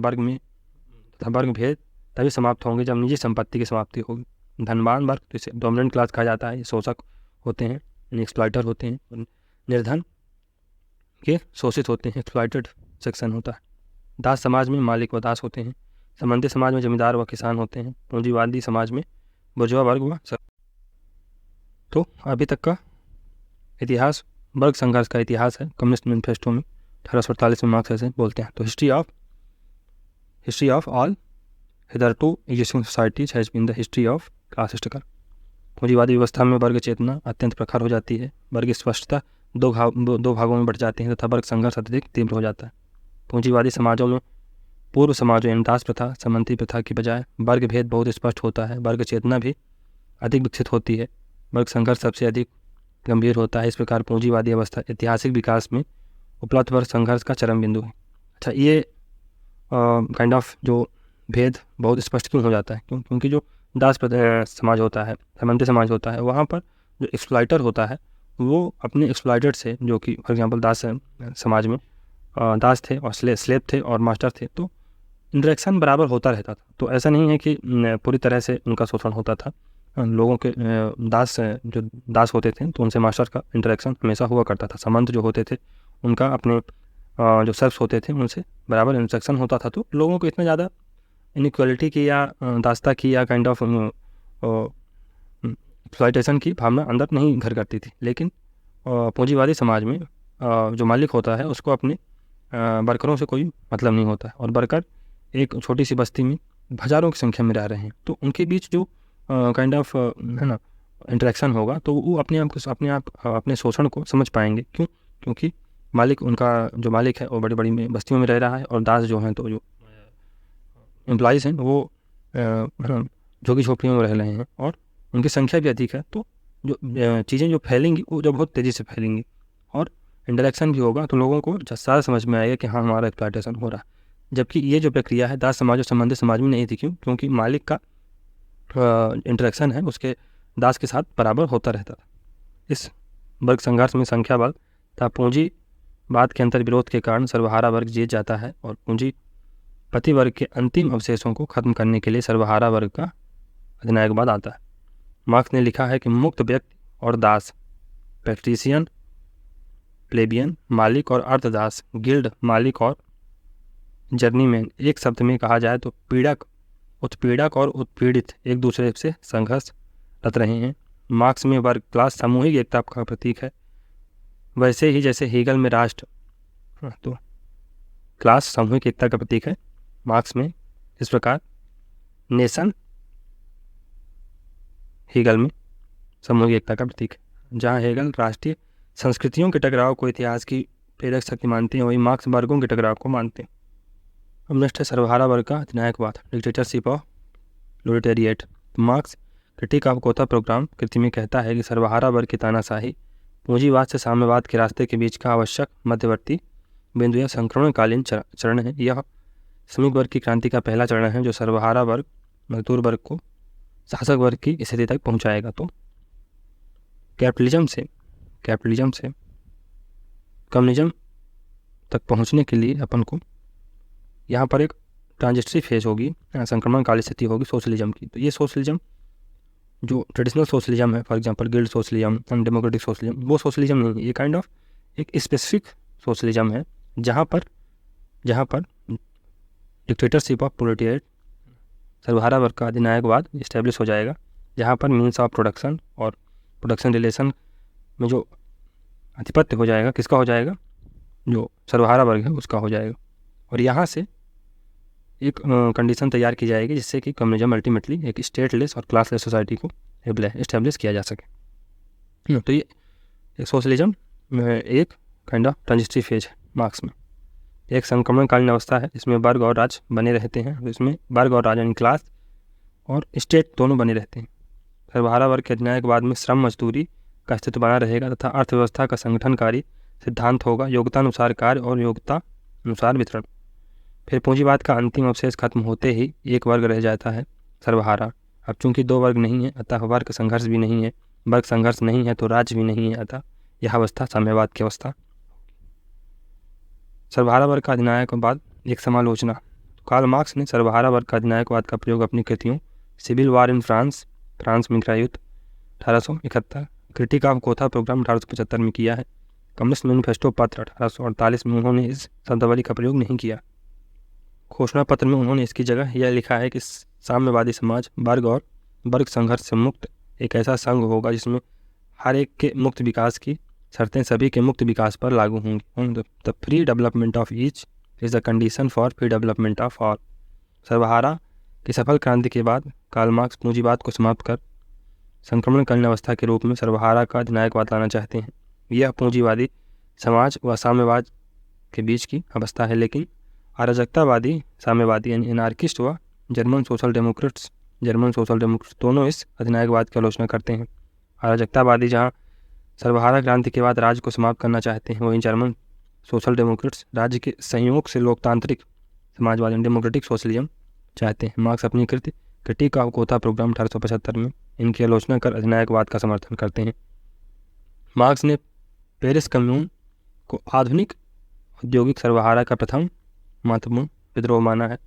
वर्ग भेद तभी समाप्त होंगे जब निजी संपत्ति की समाप्ति होगी। धनवान वर्ग तो इसे डोमिनेंट क्लास कहा जाता है, ये शोषक होते हैं यानी एक्सप्लॉइटर होते हैं। निर्धन के शोषित होते हैं, एक्सप्लॉइटेड सेक्शन होता है। दास समाज में मालिक व दास होते हैं। सामंती समाज में जमींदार व किसान होते हैं। पूंजीवादी समाज में बुर्जुआ वर्ग व तो अभी तक का इतिहास वर्ग संघर्ष का इतिहास है। कम्युनिस्ट मैनिफेस्टो में 1848 में मार्क्स ऐसे बोलते हैं। तो history of all hitherto existing societies has been the history of class struggle। पूंजीवादी व्यवस्था में वर्ग चेतना अत्यंत प्रखर हो जाती है। वर्ग स्पष्टता दो भागों में बढ़ जाते हैं तथा वर्ग संघर्ष अत्यधिक तीव्र हो जाता है। पूंजीवादी समाजों में पूर्व समाजों यानी दास प्रथा, सामंती प्रथा की बजाय वर्ग भेद बहुत स्पष्ट होता है। वर्ग चेतना भी अधिक विकसित होती है। वर्ग संघर्ष सबसे अधिक गंभीर होता है। इस प्रकार पूंजीवादी अवस्था ऐतिहासिक विकास में उपलब्ध वर्ग संघर्ष का चरम बिंदु है। अच्छा, ये काइंड ऑफ जो भेद बहुत स्पष्ट क्यों हो जाता है? क्योंकि जो दास समाज होता है, सामंती समाज होता है, वहाँ पर जो एक्सप्लॉइटर होता है वो अपने एक्सप्लॉइटेड से, जो कि फॉर एग्जांपल दास समाज में दास थे और स्लेव थे और मास्टर थे, तो इंटरेक्शन बराबर होता रहता था। तो ऐसा नहीं है कि पूरी तरह से उनका शोषण होता था। लोगों के जो दास होते थे तो उनसे मास्टर का इंटरेक्शन हमेशा हुआ करता था। सामंत जो होते थे उनका अपने जो सर्व्स होते थे उनसे बराबर इंटरेक्शन होता था। तो लोगों को इतना ज़्यादा इनइक्वालिटी की या दासता की या काइंड ऑफ एक्सप्लॉइटेशन की भावना अंदर नहीं घर करती थी। लेकिन पूंजीवादी समाज में जो मालिक होता है उसको अपने वर्करों से कोई मतलब नहीं होता है, और वर्कर एक छोटी सी बस्ती में हज़ारों की संख्या में रह रहे हैं, तो उनके बीच जो काइंड ऑफ है ना इंटरेक्शन होगा, तो वो अपने शोषण को समझ पाएंगे। क्यों? क्योंकि मालिक, उनका जो मालिक है वो बड़ी बड़ी बस्तियों में रह रहा है, और दास जो हैं, तो जो एम्प्लॉयज़ हैं वो झोगी झोपड़ियों में रह रहे हैं, और उनकी संख्या भी अधिक है। तो जो चीज़ें जो फैलेंगी वो जो बहुत तेज़ी से फैलेंगी, और इंटरेक्शन भी होगा, तो लोगों को सारा समझ में आएगा कि हाँ, हमारा एक्सप्लॉइटेशन हो रहा है। जबकि ये जो प्रक्रिया है दास समाज और संबंधित समाज में नहीं थी। क्यों? क्योंकि मालिक का इंटरेक्शन है उसके दास के साथ बराबर होता रहता था। इस वर्ग संघर्ष में संख्या बल तथा पूंजीवाद के अंतर विरोध के कारण सर्वहारा वर्ग जीत जाता है, और पूंजीपति वर्ग के अंतिम अवशेषों को खत्म करने के लिए सर्वहारा वर्ग का अधिनायकवाद आता है। मार्क्स ने लिखा है कि मुक्त व्यक्ति और दास, पैट्रिशियन, प्लेबियन, मालिक और अर्धदास, गिल्ड मालिक और जर्नीमैन, एक शब्द में कहा जाए तो पीड़क, उत्पीड़क और उत्पीड़ित एक दूसरे से संघर्षरत रहे हैं। मार्क्स में वर्ग क्लास सामूहिक एकता का प्रतीक है, वैसे ही जैसे हीगल में राष्ट्र तो क्लास सामूहिक एकता का प्रतीक है। मार्क्स में इस प्रकार नेशन हीगल में सामूहिक एकता का प्रतीक है। जहाँ हेगल राष्ट्रीय संस्कृतियों के टकराव को इतिहास की प्रेरक शक्ति मानते हैं, वहीं मार्क्स वर्गों के टकराव को मानते हैं। अब नेक्स्ट है सर्वहारा वर्ग का अधिनायकवाद, dictatorship of proletariat. Marx critique of Gotha programme कृति में कहता है कि सर्वहारा वर्ग की तानाशाही पूंजीवाद से साम्यवाद के रास्ते के बीच का आवश्यक मध्यवर्ती बिंदु या संक्रमणकालीन चरण है। यह श्रमिक वर्ग की क्रांति का पहला चरण है जो सर्वहारा वर्ग मजदूर वर्ग को शासक वर्ग की स्थिति तक पहुंचाएगा। तो कैपिटलिज्म से कम्युनिज्म तक पहुंचने के लिए अपन को यहाँ पर एक ट्रांजिस्टरी फेज होगी, संक्रमणकाली स्थिति होगी सोशलिज्म की। तो ये सोशलिज्म जो ट्रेडिशनल सोशलिज्म है, for example guild socialism, undemocratic socialism, वो सोशलिज्म नहीं है। ये काइंड ऑफ एक स्पेसिफिक सोशलिज्म है जहाँ पर डिक्टेटरशिप ऑफ प्रोलेटेरिएट, सर्वहारा वर्ग का अधिनायकवाद इस्टेब्लिश हो जाएगा, जहाँ पर मीन्स ऑफ प्रोडक्शन और प्रोडक्शन रिलेशन में जो आधिपत्य हो जाएगा, किसका हो जाएगा? जो सर्वहारा वर्ग है उसका हो जाएगा। और यहाँ से एक कंडीशन तैयार की जाएगी जिससे कि कम्युनिज्म अल्टीमेटली एक स्टेटलेस और क्लासलेस सोसाइटी को इस्टेब्लिश किया जा सके। तो ये सोशलिज्म एक काइंड ऑफ ट्रांजिस्टरी फेज है मार्क्स में। एक संक्रमणकालीन अवस्था है, इसमें वर्ग और राज बने रहते हैं। तो इसमें वर्ग और राज यानी क्लास और स्टेट दोनों बने रहते हैं। सर्वहारा वर्ग के अधिनायकवाद में श्रम मजदूरी का अस्तित्व बना रहेगा तथा अर्थव्यवस्था का संगठनकारी सिद्धांत होगा, योग्यता अनुसार कार्य और योग्यता अनुसार वितरण। फिर पूंजीवाद का अंतिम अवशेष खत्म होते ही एक वर्ग रह जाता है, सर्वहारा। अब चूंकि दो वर्ग नहीं है अतः वर्ग संघर्ष भी नहीं है, वर्ग संघर्ष नहीं है तो राज्य भी नहीं है, अतः यह अवस्था साम्यवाद की अवस्था। सर्वहारा वर्ग का अधिनायकवाद एक समालोचना। कार्ल मार्क्स ने सर्वहारा वर्ग का अधिनायकवाद का प्रयोग अपनी कृतियों सिविल वार इन फ्रांस में गृहयुद्ध 1871, क्रिटिक ऑफ गोथा प्रोग्राम 1875 में किया है। कम्युनिस्ट मैनिफेस्टो पत्र 1848 में उन्होंने इस शब्दावली का प्रयोग नहीं किया। घोषणा पत्र में उन्होंने इसकी जगह यह लिखा है कि साम्यवादी समाज वर्ग और वर्ग संघर्ष से मुक्त एक ऐसा संघ होगा जिसमें हर एक के मुक्त विकास की शर्तें सभी के मुक्त विकास पर लागू होंगी। The free development of each is the condition for free development of all. सर्वहारा की सफल क्रांति के बाद कार्ल मार्क्स पूंजीवाद को समाप्त कर संक्रमणकालीन अवस्था के रूप में सर्वहारा का अधिनायकवाद लाना चाहते हैं। यह पूंजीवादी समाज व साम्यवाद के बीच की अवस्था है, लेकिन अराजकतावादी साम्यवादी यानी एनार्किस्ट व जर्मन सोशल डेमोक्रेट्स दोनों इस अधिनायकवाद की आलोचना करते हैं। अराजकतावादी जहाँ सर्वहारा क्रांति के बाद राज्य को समाप्त करना चाहते हैं, वहीं जर्मन सोशल डेमोक्रेट्स राज्य के संयोग से लोकतांत्रिक समाजवादी डेमोक्रेटिक सोशलिज्म चाहते हैं। मार्क्स अपनी कृति क्रिटिक ऑफ गोथा प्रोग्राम 1875 में इनकी आलोचना कर अधिनायकवाद का समर्थन करते हैं। मार्क्स ने पेरिस कम्यून को आधुनिक औद्योगिक सर्वहारा का प्रथम महत्वपूर्ण विद्रोह माना है।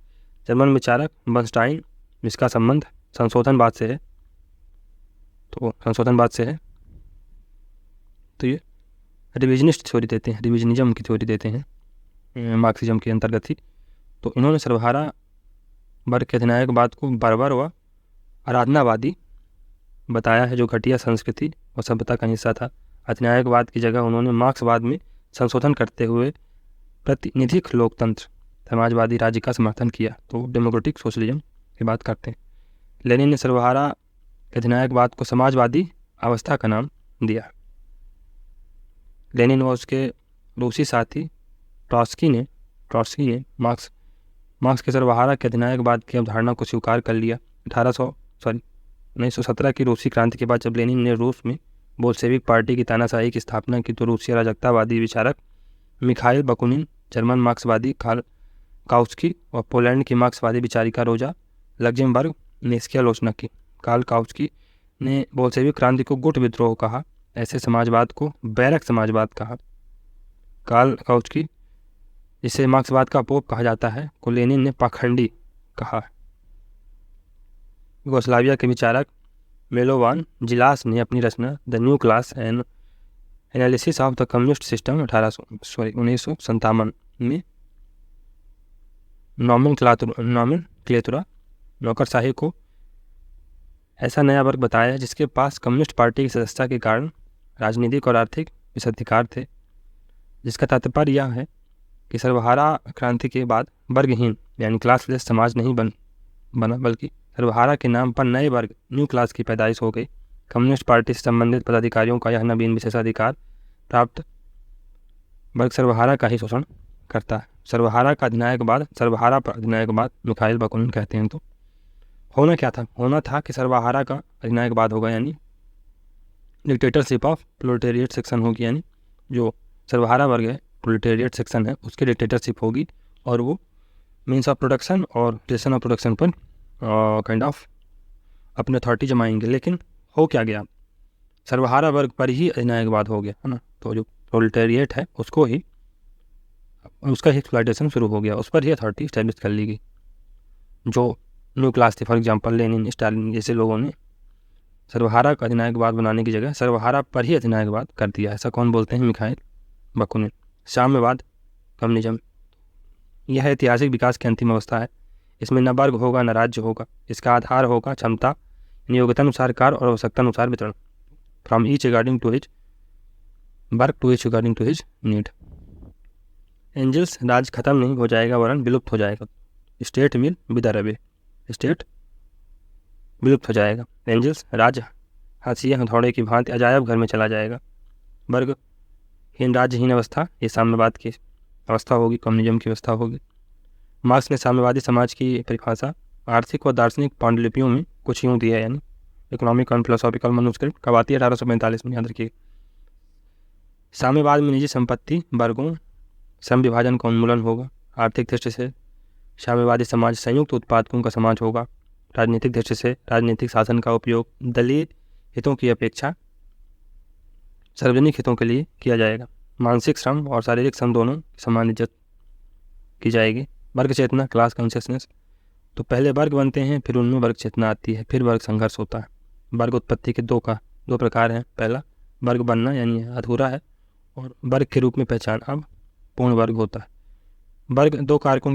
जर्मन विचारक बर्नस्टाइन, जिसका संबंध संशोधनवाद से है, तो ये रिविजनिस्ट थ्योरी देते हैं, रिविजनिज्म की थ्योरी देते हैं मार्क्सिज्म के अंतर्गत ही। तो इन्होंने सर्वहारा वर्ग के अधिनायकवाद को बर्बर व आराधनावादी बताया है, जो घटिया संस्कृति और सभ्यता का हिस्सा था। अधिनायकवाद की जगह उन्होंने मार्क्सवाद में संशोधन करते हुए प्रतिनिधिक लोकतंत्र, समाजवादी राज्य का समर्थन किया। तो डेमोक्रेटिक सोशलिज्म की बात करते हैं। लेनिन ने सर्वहारा अधिनायकवाद को समाजवादी अवस्था का नाम दिया। लेनिन व उसके रूसी साथी ट्रॉट्स्की ने मार्क्स के सर्वहारा के अधिनायकवाद की अवधारणा को स्वीकार कर लिया। 1917 की रूसी क्रांति के बाद जब लेनिन ने रूस में बोल्शेविक पार्टी की तानाशाही की स्थापना की, तो रूसी अराजकतावादी विचारक मिखाइल बकुनिन, जर्मन मार्क्सवादी कार्ल काउस्की और पोलैंड की मार्क्सवादी विचारिका रोजा लग्जेमबर्ग ने इसकी आलोचना की। कार्ल काउस्की ने बोल्शेविक क्रांति को गुट विद्रोह कहा, ऐसे समाजवाद को बैरक समाजवाद कहा। कार्ल काउस्की, जिसे मार्क्सवाद का पोप कहा जाता है, को लेनिन ने पाखंडी कहा। यूगोस्लाविया के विचारक मिलोवान जिलास ने अपनी रचना the new class and analysis of the communist system 1957 में नॉमेनक्लेचुरा नौकरशाही को ऐसा नया वर्ग बताया जिसके पास कम्युनिस्ट पार्टी की सदस्यता के कारण राजनीतिक और आर्थिक विशेषाधिकार थे, जिसका तात्पर्य यह है कि सर्वहारा क्रांति के बाद वर्गहीन यानी क्लासलेस समाज नहीं बना, बल्कि सर्वहारा के नाम पर नए वर्ग न्यू क्लास की पैदाइश हो गई। कम्युनिस्ट पार्टी से संबंधित पदाधिकारियों का यह नवीन विशेषाधिकार प्राप्त वर्ग सर्वहारा का ही शोषण करता है। सर्वहारा पर अधिनायकवाद मिखाइल बकुनिन कहते हैं। तो होना क्या था? होना था कि सर्वहारा का अधिनायकवाद होगा, यानी डिक्टेटरशिप ऑफ प्रोलेटेरिएट सेक्शन होगी, यानी जो सर्वहारा वर्ग है, प्रोलेटेरिएट सेक्शन है, उसकी डिक्टेटरशिप होगी और वो मीन्स ऑफ प्रोडक्शन और रिलेशन ऑफ प्रोडक्शन पर काइंड ऑफ अपने अथॉरिटी जमाएंगे। लेकिन हो क्या गया? सर्वहारा वर्ग पर ही अधिनायकवाद हो गया, है ना। तो जो प्रोलेटेरिएट है उसका ही एक्सप्लॉयटेशन शुरू हो गया, उस पर ही अथॉरिटी इस्टेब्लिश कर ली गई। जो न्यू क्लास थी, फॉर एग्जांपल लेनिन, स्टालिन जैसे लोगों ने सर्वहारा का अधिनायकवाद बनाने की जगह सर्वहारा पर ही अधिनायकवाद कर दिया। ऐसा कौन बोलते हैं? मिखाइल बकुनिन। साम्यवाद कम्युनिज्म, यह ऐतिहासिक विकास की अंतिम अवस्था है। इसमें न वर्ग होगा न राज्य होगा, इसका आधार होगा क्षमता, योग्यतानुसार कार्य और आवश्यकतानुसार वितरण, from each according to his work to each according to his need. Engels राज खत्म नहीं हो जाएगा वरन विलुप्त हो जाएगा। State will wither away, state विलुप्त हो जाएगा। एंजल्स राज हाशिया हथौड़े की भांति अजायब घर में चला जाएगा। वर्गहीन राज्यहीन अवस्था ये साम्यवाद की अवस्था होगी, कम्युनिज्म की अवस्था होगी। मार्क्स ने साम्यवादी समाज की परिभाषा आर्थिक व दार्शनिक पांडुलिपियों में कुछ यूँ दी है, यानी इकोनॉमिक एंड फिलोसॉफिकल मैन्युस्क्रिप्ट कब आती है? 1845 में, याद रखिए। साम्यवाद में निजी संपत्ति वर्गों श्रम विभाजन का उन्मूलन होगा। आर्थिक दृष्टि से साम्यवादी समाज संयुक्त उत्पादकों का समाज होगा। राजनीतिक दृष्टि से राजनीतिक शासन का उपयोग दलीय हितों की अपेक्षा सार्वजनिक हितों के लिए किया जाएगा। मानसिक श्रम और शारीरिक श्रम दोनों समान इज्जत की जाएगी। वर्ग चेतना, क्लास कॉन्शियसनेस, तो पहले वर्ग बनते हैं, फिर उनमें वर्ग चेतना आती है, फिर वर्ग संघर्ष होता है। वर्ग उत्पत्ति के दो प्रकार हैं। पहला वर्ग बनना यानी अधूरा है, और वर्ग के रूप में पहचान अब पूर्ण वर्ग होता है। वर्ग दो कारकों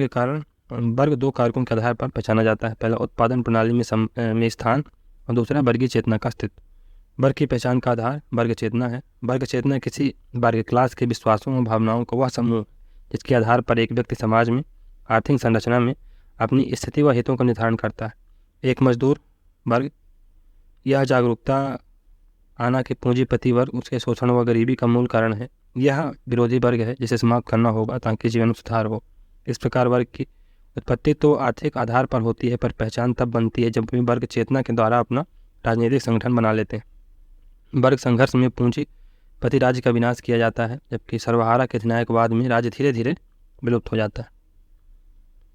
के आधार पर पहचाना जाता है। पहला उत्पादन प्रणाली में स्थान, और दूसरा वर्गीय चेतना का अस्तित्व। वर्ग की पहचान का आधार वर्ग चेतना है। वर्ग चेतना किसी वर्ग क्लास के विश्वासों और भावनाओं का वह समूह जिसके आधार पर एक व्यक्ति समाज में आर्थिक संरचना में अपनी स्थिति व हितों का निर्धारण करता है। एक मजदूर वर्ग, यह जागरूकता आना कि पूंजीपति वर्ग उसके शोषण व गरीबी का मूल कारण है। यह विरोधी वर्ग है जिसे समाप्त करना होगा ताकि जीवन में सुधार हो। इस प्रकार वर्ग की उत्पत्ति तो आर्थिक आधार पर होती है, पर पहचान तब बनती है जब वे वर्ग चेतना के द्वारा अपना राजनीतिक संगठन बना लेते हैं। वर्ग संघर्ष में पूंजीपति राज्य का विनाश किया जाता है, जबकि सर्वहारा के अधिनायकवाद में राज्य धीरे धीरे विलुप्त हो जाता है।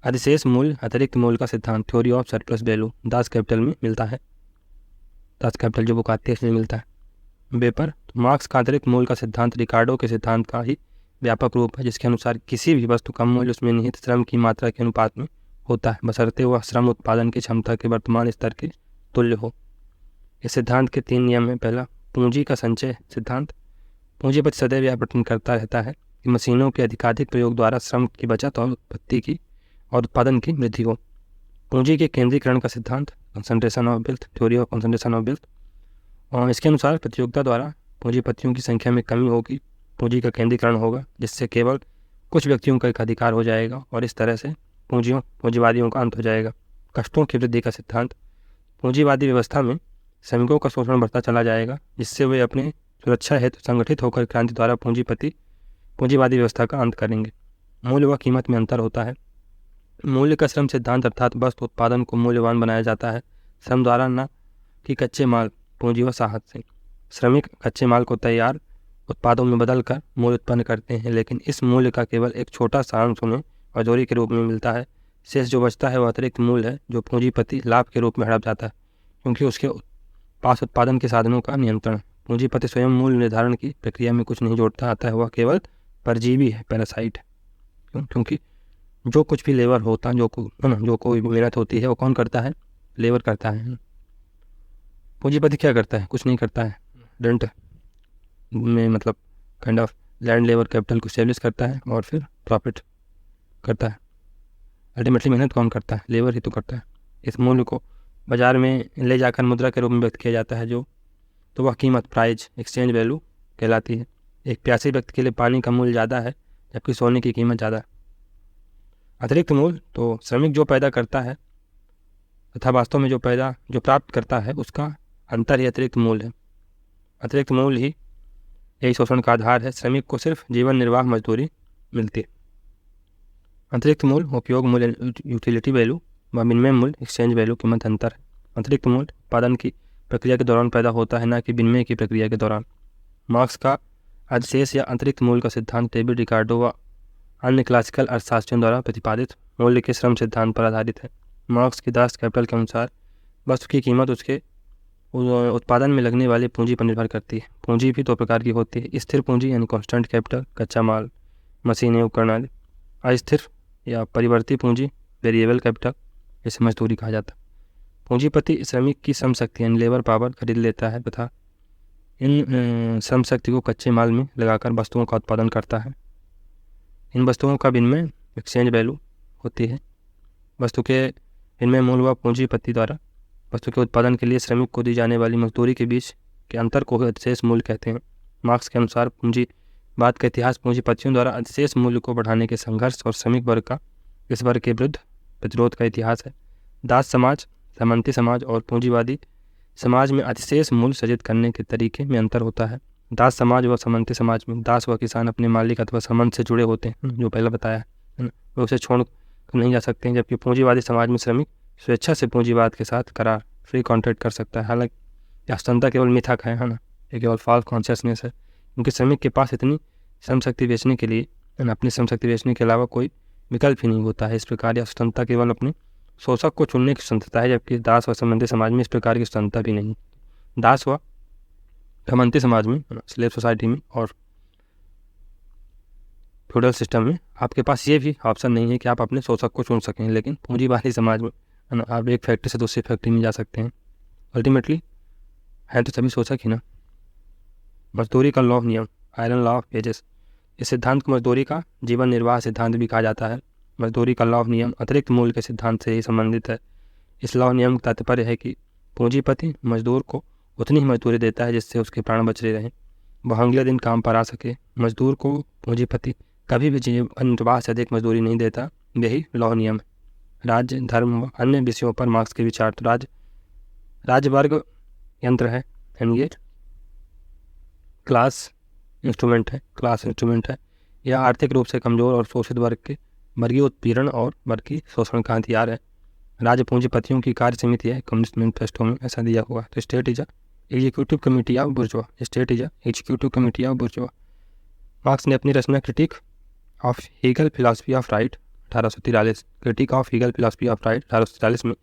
अधिशेष मूल्य अतिरिक्त मूल्य का सिद्धांत, theory of surplus value, Das Kapital में मिलता है। दास कैपिटल जो बुक आती है इसमें मिलता है। वेपर। तो मार्क्स का अतिरिक्त मूल्य का सिद्धांत रिकार्डो के सिद्धांत का ही व्यापक रूप है, जिसके अनुसार किसी भी वस्तु का मूल्य उसमें निहित श्रम की मात्रा के अनुपात में होता है, बशर्ते वह श्रम उत्पादन की क्षमता के वर्तमान स्तर के तुल्य हो। इस सिद्धांत के 3 नियम हैं। पहला, पूंजी का संचय सिद्धांत। पूंजीपति सदैव यह प्रयत्न करता रहता है कि मशीनों के अधिकाधिक प्रयोग द्वारा श्रम की बचत और उत्पत्ति की और उत्पादन की वृद्धि हो। पूंजी के केंद्रीकरण का सिद्धांत, concentration of wealth, theory of concentration of wealth. और इसके अनुसार प्रतियोगिता द्वारा पूंजीपतियों की संख्या में कमी होगी, पूंजी का केंद्रीकरण होगा, जिससे केवल कुछ व्यक्तियों का एक अधिकार हो जाएगा और इस तरह से पूंजीवादियों का अंत हो जाएगा। कष्टों की वृद्धि का सिद्धांत। पूंजीवादी व्यवस्था में श्रमिकों का शोषण बढ़ता चला जाएगा, जिससे वे अपने सुरक्षा हेतु संगठित होकर क्रांति द्वारा पूंजीवादी व्यवस्था का अंत करेंगे। मूल्य व कीमत में अंतर होता है। मूल्य का श्रम सिद्धांत अर्थात वस्तु उत्पादन को मूल्यवान बनाया जाता है श्रम द्वारा, न कि कच्चे माल, पूंजी व साहस से। श्रमिक कच्चे माल को तैयार उत्पादों में बदल कर मूल्य उत्पन्न करते हैं, लेकिन इस मूल्य का केवल एक छोटा सा अंश उन्हें मजदूरी के रूप में मिलता है। शेष जो बचता है वह अतिरिक्त मूल्य है, जो पूंजीपति लाभ के रूप में हड़प जाता है, क्योंकि उसके पास उत्पादन के साधनों का नियंत्रण। पूंजीपति स्वयं मूल्य निर्धारण की प्रक्रिया में कुछ नहीं जोड़ता आता है, वह केवल परजीवी है, पैरासाइट है। क्योंकि जो कुछ भी लेबर होता है, जो कोई मेहनत होती है, वो कौन करता है? लेबर करता है। पूंजीपति क्या करता है? कुछ नहीं करता है। रेंट में मतलब kind of land labour capital को स्टेब्लिश करता है और फिर प्रॉफिट करता है। अल्टीमेटली मेहनत कौन करता है? लेबर ही तो करता है। इस मूल्य को बाजार में ले जाकर मुद्रा के रूप में व्यक्त किया जाता है, तो वह कीमत, प्राइज, एक्सचेंज वैल्यू कहलाती है। एक प्यासे व्यक्ति के लिए पानी का मूल्य ज़्यादा है, जबकि सोने की कीमत ज़्यादा है। अतिरिक्त मूल्य तो श्रमिक जो पैदा करता है तथा वास्तव में जो प्राप्त करता है, उसका अंतर ही अतिरिक्त मूल्य है। अतिरिक्त मूल्य ही यही शोषण का आधार है। श्रमिक को सिर्फ जीवन निर्वाह मजदूरी मिलती है। अतिरिक्त मूल्य, उपयोग मूल्य, यूटिलिटी वैल्यू व विनिमय मूल्य, एक्सचेंज वैल्यू कीमत अंतर है। अतिरिक्त मूल्य उत्पादन की प्रक्रिया के दौरान पैदा होता है, न कि विनिमय की प्रक्रिया के दौरान। मार्क्स का अधिशेष या अतिरिक्त मूल्य का सिद्धांत डेविड रिकार्डो व अन्य क्लासिकल अर्थशास्त्रियों द्वारा प्रतिपादित मूल्य के श्रम सिद्धांत पर आधारित है। मार्क्स की दास कैपिटल के अनुसार वस्तु की कीमत उसके उत्पादन में लगने वाली पूंजी पर निर्भर करती है। पूंजी भी 2 प्रकार की होती है, स्थिर पूंजी यानी कॉन्स्टेंट कैपिटल, कच्चा माल, मशीनें, उपकरण आदि। अस्थिर या परिवर्ती पूंजी, वेरिएबल कैपिटल, इसे मजदूरी कहा जाता है। पूंजीपति श्रमिक की श्रम शक्ति यानी लेबर पावर खरीद लेता है तथा इन श्रम शक्ति को कच्चे माल में लगाकर वस्तुओं का उत्पादन करता है। इन वस्तुओं का विनिमय, एक्सचेंज वैल्यू होती है। वस्तु के विनिमय मूल्य व पूंजीपति द्वारा वस्तु के उत्पादन के लिए श्रमिक को दी जाने वाली मजदूरी के बीच के अंतर को अधिशेष मूल्य कहते हैं। मार्क्स के अनुसार पूंजीवाद का इतिहास पूंजीपतियों द्वारा अधिशेष मूल्य को बढ़ाने के संघर्ष और श्रमिक वर्ग का इस वर्ग के विरुद्ध प्रतिरोध का इतिहास है। दास समाज, सामंती समाज और पूंजीवादी समाज में अधिशेष मूल्य सृजित करने के तरीके में अंतर होता है। दास समाज व सामंती समाज में दास व किसान अपने मालिक अथवा संबंध से जुड़े होते हैं, जो पहले बताया है, वे उसे छोड़ नहीं जा सकते हैं, जबकि पूंजीवादी समाज में श्रमिक स्वेच्छा से पूंजीवाद के साथ करार, फ्री कॉन्ट्रैक्ट कर सकता है। हालांकि यह स्वतंत्रता केवल मिथक है ना, ये केवल फॉल्स कॉन्शियसनेस है, क्योंकि श्रमिक के पास इतनी श्रम शक्ति बेचने के लिए अपनी श्रम शक्ति बेचने के अलावा कोई विकल्प ही नहीं होता है। इस प्रकार यह स्वतंत्रता केवल अपने शोषक को चुनने की स्वतंत्रता है, जबकि दास व सामंती समाज में इस प्रकार की स्वतंत्रता भी नहीं। दास व सामंती समाज में, स्लेव सोसाइटी में और फ्यूडल सिस्टम में आपके पास ये भी ऑप्शन नहीं है कि आप अपने शोषक को चुन सकें, लेकिन पूंजीवादी समाज में आप एक फैक्ट्री से दूसरी फैक्ट्री में जा सकते हैं। अल्टीमेटली है तो सभी शोषक ही ना। मजदूरी का लॉ नियम, आयरन लॉ ऑफ वेजेस, इस सिद्धांत को मजदूरी का जीवन निर्वाह सिद्धांत भी कहा जाता है। मजदूरी का लॉ नियम अतिरिक्त मूल्य के सिद्धांत से ही संबंधित है। इस लॉ नियम का तात्पर्य है कि पूंजीपति मजदूर को उतनी ही मजदूरी देता है जिससे उसके प्राण बच रहे रहें, वह अगले दिन काम पर आ सके। मजदूर को पूंजीपति कभी भी जीवन निर्वाह से अधिक मजदूरी नहीं देता, यही लॉ नियम है। राज्य, धर्म व अन्य विषयों पर मार्क्स के विचार। तो राज्य वर्ग यंत्र है, एंड ये क्लास इंस्ट्रूमेंट है। यह आर्थिक रूप से कमजोर और शोषित वर्ग के वर्गीय उत्पीड़न और वर्गीय शोषण का हथियार है। राज्य पूंजीपतियों की कार्य समिति है, कम्युनिस्ट मैनिफेस्टो में ऐसा दिया हुआ। तो state is executive committee of bourgeois, state is executive committee of bourgeois. Marx ने अपनी रचना critique of Hegel philosophy of right 1843, critique of Hegel philosophy of right 1843 में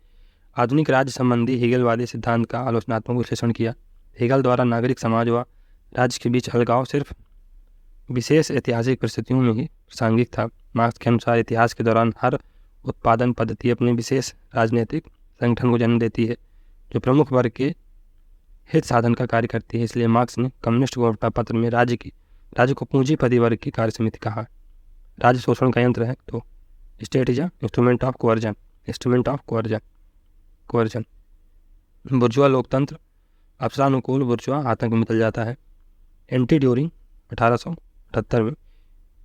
आधुनिक राज्य संबंधी हीगलवादी सिद्धांत का आलोचनात्मक विश्लेषण किया। हीगल द्वारा नागरिक समाज व राज्य के बीच अलगाव सिर्फ विशेष ऐतिहासिक परिस्थितियों में ही प्रासंगिक था। मार्क्स के अनुसार इतिहास के दौरान हर उत्पादन पद्धति अपने विशेष राजनीतिक संगठन को जन्म देती है जो प्रमुख वर्ग के हित साधन का कार्य करती है। इसलिए मार्क्स ने कम्युनिस्ट घोषणा पत्र में राज्य को पूंजीपति वर्ग की कार्य समिति कहा। राज्य शोषण का यंत्र है, तो state is instrument of coercion. Bourgeois लोकतंत्र अफसरानुकूल बुर्जुआ आतंक में बदल जाता है। एंटी ड्यूरिंग 1878 में,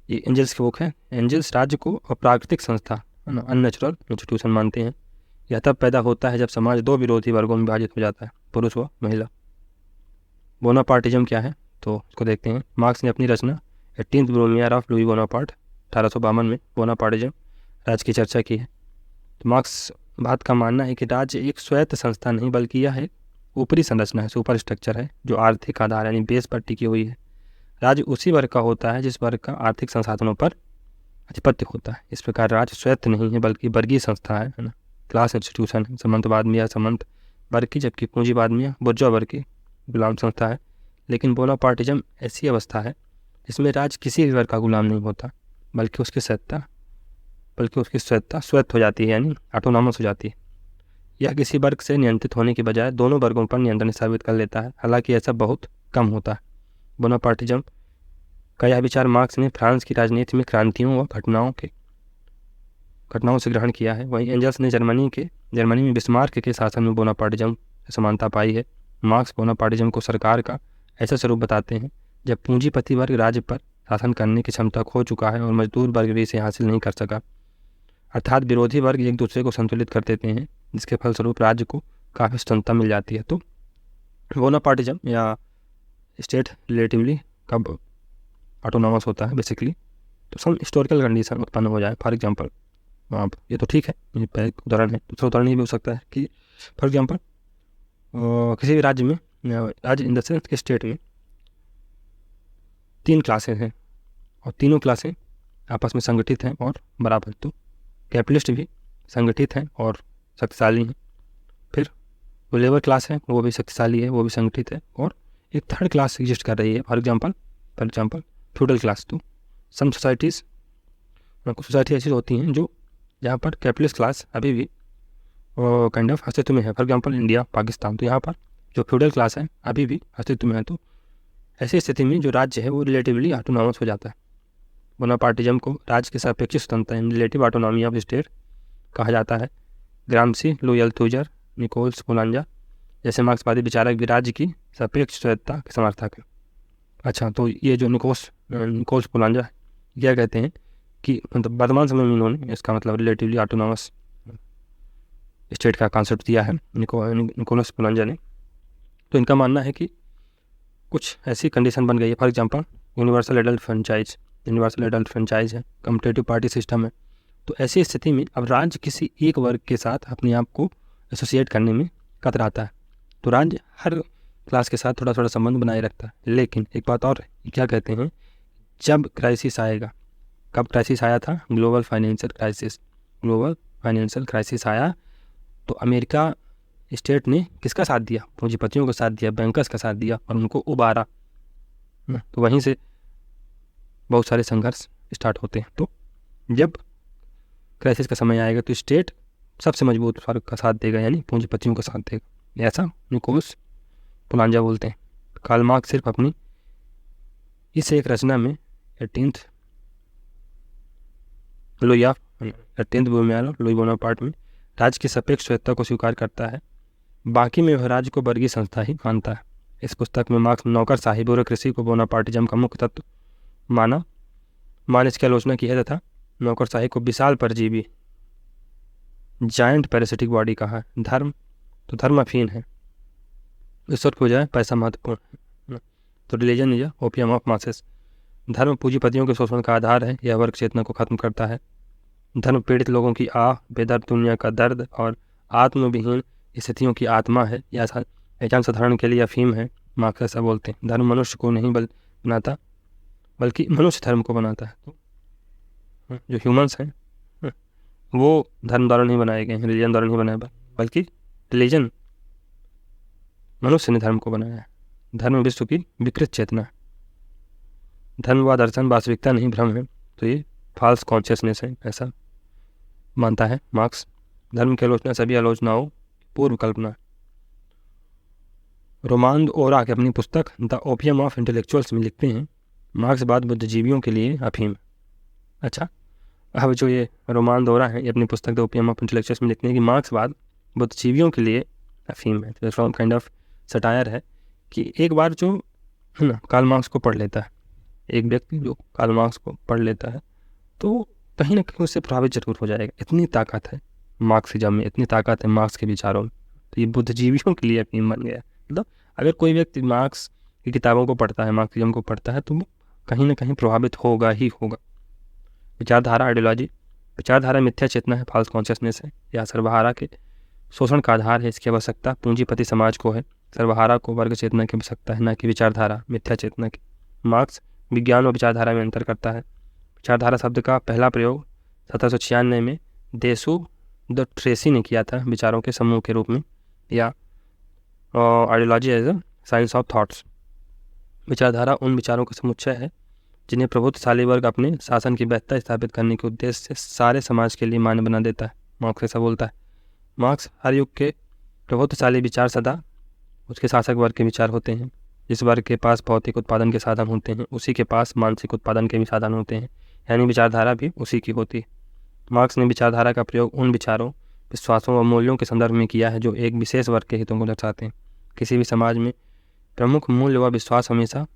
ये एंजल्स की बुक है। एंजल्स राज्य को अप्राकृतिक संस्था अननेचुरल इंस्टीट्यूशन मानते हैं। यह तब पैदा होता है जब समाज दो विरोधी वर्गों में विभाजित हो जाता है, पुरुष व महिला। बोनापार्टिज्म क्या है, तो उसको देखते हैं। मार्क्स ने अपनी रचना 18th ब्रोमियर ऑफ लुई बोनापार्ट 1852 में बोनापार्टिज्म राज्य की चर्चा की है। तो मार्क्स बात का मानना है कि राज्य एक स्वायत्त संस्था नहीं बल्कि यह एक ऊपरी संरचना है, सुपर स्ट्रक्चर है, जो आर्थिक आधार यानी बेस पर टिकी हुई है। राज्य उसी वर्ग का होता है जिस वर्ग का आर्थिक संसाधनों पर आधिपत्य होता है। इस प्रकार राज्य स्वायत्त नहीं है बल्कि वर्गीय संस्था है ना, क्लास इंस्टीट्यूशन है। सामंतवाद में यह सामंत वर्ग की, जबकि पूंजीवाद में यह बुर्जुआ वर्ग की गुलाम संस्था है। लेकिन बोनापार्टिज्म ऐसी अवस्था है जिसमें राज्य किसी भी वर्ग का गुलाम नहीं होता बल्कि उसकी स्वायत्ता स्वायत्त हो जाती है, यानी ऑटोनॉमस हो जाती है। यह किसी वर्ग से नियंत्रित होने के बजाय दोनों वर्गों पर नियंत्रण साबित कर लेता है, हालांकि ऐसा बहुत कम होता है। बोनापार्टिज्म का यह विचार मार्क्स ने फ्रांस की राजनीति में क्रांतियों व घटनाओं से ग्रहण किया है। वहीं एंजल्स ने जर्मनी में बिस्मार्क के शासन में बोनापार्टिज्म से समानता पाई है। मार्क्स बोनापार्टिज्म को सरकार का ऐसा स्वरूप बताते हैं जब पूंजीपति वर्ग राज्य पर शासन करने की क्षमता खो चुका है और मजदूर वर्ग भी इसे हासिल नहीं कर सका, अर्थात विरोधी वर्ग एक दूसरे को संतुलित कर देते हैं, जिसके फलस्वरूप राज्य को काफ़ी स्वतंत्रता मिल जाती है। तो बोनापार्टिज्म या स्टेट रिलेटिवली कब ऑटोनॉमस होता है बेसिकली, तो सम हिस्टोरिकल कंडीशन उत्पन्न हो जाए। फॉर एग्जांपल, आप ये तो ठीक है, ये पहला उदाहरण है। दूसरा उदाहरण ये भी हो सकता है कि फॉर एग्जांपल किसी भी राज्य इन द सेंस के स्टेट में 3 क्लासें हैं और तीनों क्लासें आपस में संगठित हैं और बराबर। तो कैपिटलिस्ट भी संगठित हैं और शक्तिशाली हैं, फिर वो लेबर क्लास है वो भी शक्तिशाली है, वो भी संगठित है, और एक थर्ड क्लास एग्जिस्ट कर रही है, फॉर एग्जांपल फ्यूडल क्लास। तो सम सोसाइटीज़, कुछ सोसाइटी ऐसी होती हैं जो जहाँ पर कैपिटलिस्ट क्लास अभी भी काइंड ऑफ अस्तित्व में है, फॉर एग्जांपल इंडिया, पाकिस्तान। तो यहाँ पर जो फ्यूडल क्लास है अभी भी अस्तित्व में है। तो ऐसी स्थिति में जो राज्य है वो रिलेटिवली ऑटोनॉमस हो जाता है। बोनापार्टिज्म को राज्य के सापेक्षिक स्वतंत्रता यानी रिलेटिव ऑटोनॉमी ऑफ स्टेट कहा जाता है। ग्राम्सी, लुई अल्थुजर, निकोल्स पोलांजा जैसे मार्क्सवादी विचारक भी राज्य की सापेक्ष स्वायत्तता के समर्थक है। अच्छा, तो ये जो निकोल्स पोलांजा है, क्या कहते हैं कि मतलब वर्तमान समय में इन्होंने इसका मतलब रिलेटिवली ऑटोनॉमस स्टेट का कॉन्सेप्ट दिया है निकोलस पोलांजा ने। तो इनका मानना है कि कुछ ऐसी कंडीशन बन गई है, for example universal adult franchise है, कम्पिटेटिव पार्टी सिस्टम है। तो ऐसी स्थिति में अब राज्य किसी एक वर्ग के साथ अपने आप को एसोसिएट करने में कतराता है। तो राज्य हर क्लास के साथ थोड़ा थोड़ा संबंध बनाए रखता है। लेकिन एक बात और है, क्या कहते हैं, जब क्राइसिस आएगा, कब क्राइसिस आया था, ग्लोबल फाइनेंशियल क्राइसिस आया, तो अमेरिका स्टेट ने किसका साथ दिया, पूंजीपतियों का साथ दिया, बैंकर्स का साथ दिया और उनको उबारा। तो वहीं से बहुत सारे संघर्ष स्टार्ट होते हैं। तो जब क्राइसिस का समय आएगा तो स्टेट सबसे मजबूत वर्ग का साथ देगा, यानी पूंजीपतियों का साथ देगा, ऐसा निकोलस पोलांजा बोलते हैं। कार्ल मार्क्स सिर्फ अपनी इस एक रचना में 18th लुई बोनापार्ट में राज्य की सापेक्ष स्वायत्तता को स्वीकार करता है, बाकी में वह राज्य को वर्गीय संस्था ही मानता है। इस पुस्तक में मार्क्स नौकरशाही ब्यूरोक्रेसी को बोनापार्टिज्म का मुख्य तत्व माना इसकी आलोचना की है तथा नौकरशाही को विशाल परजीवी जायंट पैरासिटिक बॉडी कहा है। धर्म अफीन है, ईश्वर की बजाय पैसा महत्वपूर्ण है। तो religion is opium of masses. धर्म पूंजीपतियों के शोषण का आधार है, यह वर्ग चेतना को खत्म करता है। धर्म पीड़ित लोगों की बेदर्द दुनिया का दर्द और आत्मविहीन स्थितियों की आत्मा है। यह पहचान साधारण के लिए अफीम है, मार्क्स ऐसा बोलते हैं। धर्म मनुष्य को नहीं बनाता बल्कि मनुष्य धर्म को बनाता है। तो जो ह्यूमंस हैं वो धर्म द्वारा नहीं बनाए गए हैं, रिलीजन द्वारा नहीं बनाए, बल्कि रिलीजन मनुष्य ने धर्म को बनाया है। धर्म विश्व की विकृत चेतना, धर्म व दर्शन वास्तविकता नहीं भ्रम है, तो ये फॉल्स कॉन्शियसनेस है, ऐसा मानता है मार्क्स। धर्म की आलोचना सभी आलोचनाओं पूर्व कल्पना। रोमांड ओरा की अपनी पुस्तक द ओपियम ऑफ इंटेलेक्चुअल्स में लिखते हैं, मार्क्सवाद बुद्धिजीवियों के लिए अफीम। अच्छा, अब जो ये रोमांड ओरा है, ये अपनी पुस्तक द ओपियम ऑफ इंटेलेक्चुअल्स में लिखते हैं कि मार्क्सवाद बुद्धिजीवियों के लिए अफीम है। तो फ्रॉम काइंड ऑफ सटायर है कि एक बार जो है ना कार्ल मार्क्स को पढ़ लेता है, एक व्यक्ति जो कार्ल मार्क्स को पढ़ लेता है तो कहीं ना कहीं उससे प्रभावित जरूर हो जाएगा। इतनी ताकत है मार्क्सिज्म में, इतनी ताकत है मार्क्स के विचारों में, तो ये बुद्धिजीवियों के लिए अफीम बन गया। मतलब अगर कोई व्यक्ति मार्क्स की किताबों को पढ़ता है, मार्क्सिज्म को पढ़ता है, तो वो कहीं ना कहीं प्रभावित होगा ही होगा। विचारधारा आइडियोलॉजी, विचारधारा मिथ्या चेतना है, फॉल्स कॉन्शियसनेस है, या सर्वहारा के शोषण का आधार है। इसकी आवश्यकता पूंजीपति समाज को है। सर्वहारा को वर्ग चेतना की आवश्यकता है, न कि विचारधारा मिथ्या चेतना की। मार्क्स विज्ञान और विचारधारा में अंतर करता है। विचारधारा शब्द का पहला प्रयोग 1796 में देसू द ट्रेसी ने किया था, विचारों के समूह के रूप में, या ideology as a science of thoughts. विचारधारा उन विचारों का समुच्चय है जिन्हें प्रभुत्वशाली वर्ग अपने शासन की बेहतर स्थापित करने के उद्देश्य से सारे समाज के लिए मान्य बना देता है। मार्क्स ऐसा बोलता है। मार्क्स हर युग के प्रभुत्वशाली विचार सदा उसके शासक वर्ग के विचार होते हैं। जिस वर्ग के पास भौतिक उत्पादन के साधन होते हैं, उसी के पास मानसिक उत्पादन के भी साधन होते हैं, यानी विचारधारा भी उसी की होती है। मार्क्स ने विचारधारा का प्रयोग उन विचारों, विश्वासों और मूल्यों के संदर्भ में किया है जो एक विशेष वर्ग के हितों को दर्शाते हैं। किसी भी समाज में प्रमुख मूल्य व विश्वास हमेशा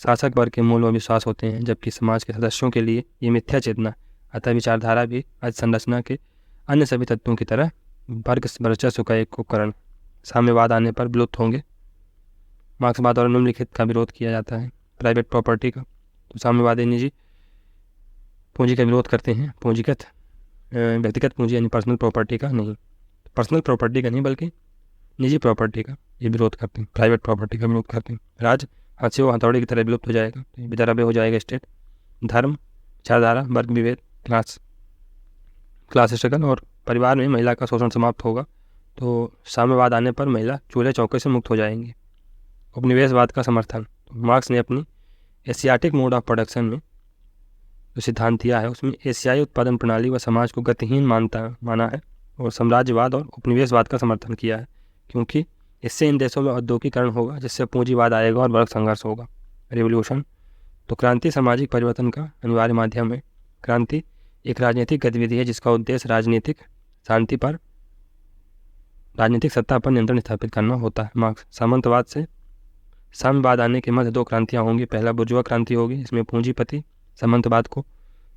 शासक वर्ग के मूल्य व विश्वास होते हैं, जबकि समाज के सदस्यों के लिए ये मिथ्या चेतना। अतः विचारधारा भी आज संरचना के अन्य सभी तत्वों की तरह वर्ग वर्चस्व का एक उपकरण। साम्यवाद आने पर विलुप्त होंगे। मार्क्सवाद और निम्नलिखित का विरोध किया जाता है। प्राइवेट प्रॉपर्टी का, तो साम्यवादी निजी पूंजी का विरोध करते हैं, पूंजीगत व्यक्तिगत पूंजी यानी पर्सनल प्रॉपर्टी का नहीं, पर्सनल प्रॉपर्टी का नहीं बल्कि निजी प्रॉपर्टी का ये विरोध करते हैं, प्राइवेट प्रॉपर्टी का विरोध करते हैं। राज हाथ से वो हथौड़े की तरह विलुप्त हो जाएगा, बेचारा हो जाएगा स्टेट। धर्म, विचारधारा, वर्ग विभेद, क्लास स्ट्रगल और परिवार में महिला का शोषण समाप्त होगा। तो साम्यवाद आने पर महिला चूल्हे चौके से मुक्त हो जाएंगी। उपनिवेशवाद का समर्थन, मार्क्स ने अपनी एशियाटिक मोड ऑफ प्रोडक्शन में जो सिद्धांत दिया है उसमें एशियाई उत्पादन प्रणाली व समाज को गतिहीन माना है और साम्राज्यवाद और उपनिवेशवाद का समर्थन किया है, क्योंकि इससे इन देशों में औद्योगिकरण होगा, जिससे पूंजीवाद आएगा और वर्ग संघर्ष होगा। रिवोल्यूशन, तो क्रांति सामाजिक परिवर्तन का अनिवार्य माध्यम है। क्रांति एक राजनीतिक गतिविधि है जिसका उद्देश्य राजनीतिक शांति पर, राजनीतिक सत्ता पर नियंत्रण स्थापित करना होता है। मार्क्स, सामंतवाद से साम्यवाद आने के मध्य दो क्रांतियाँ होंगी। पहला बुर्जुआ क्रांति होगी, इसमें पूंजीपति सामंतवाद को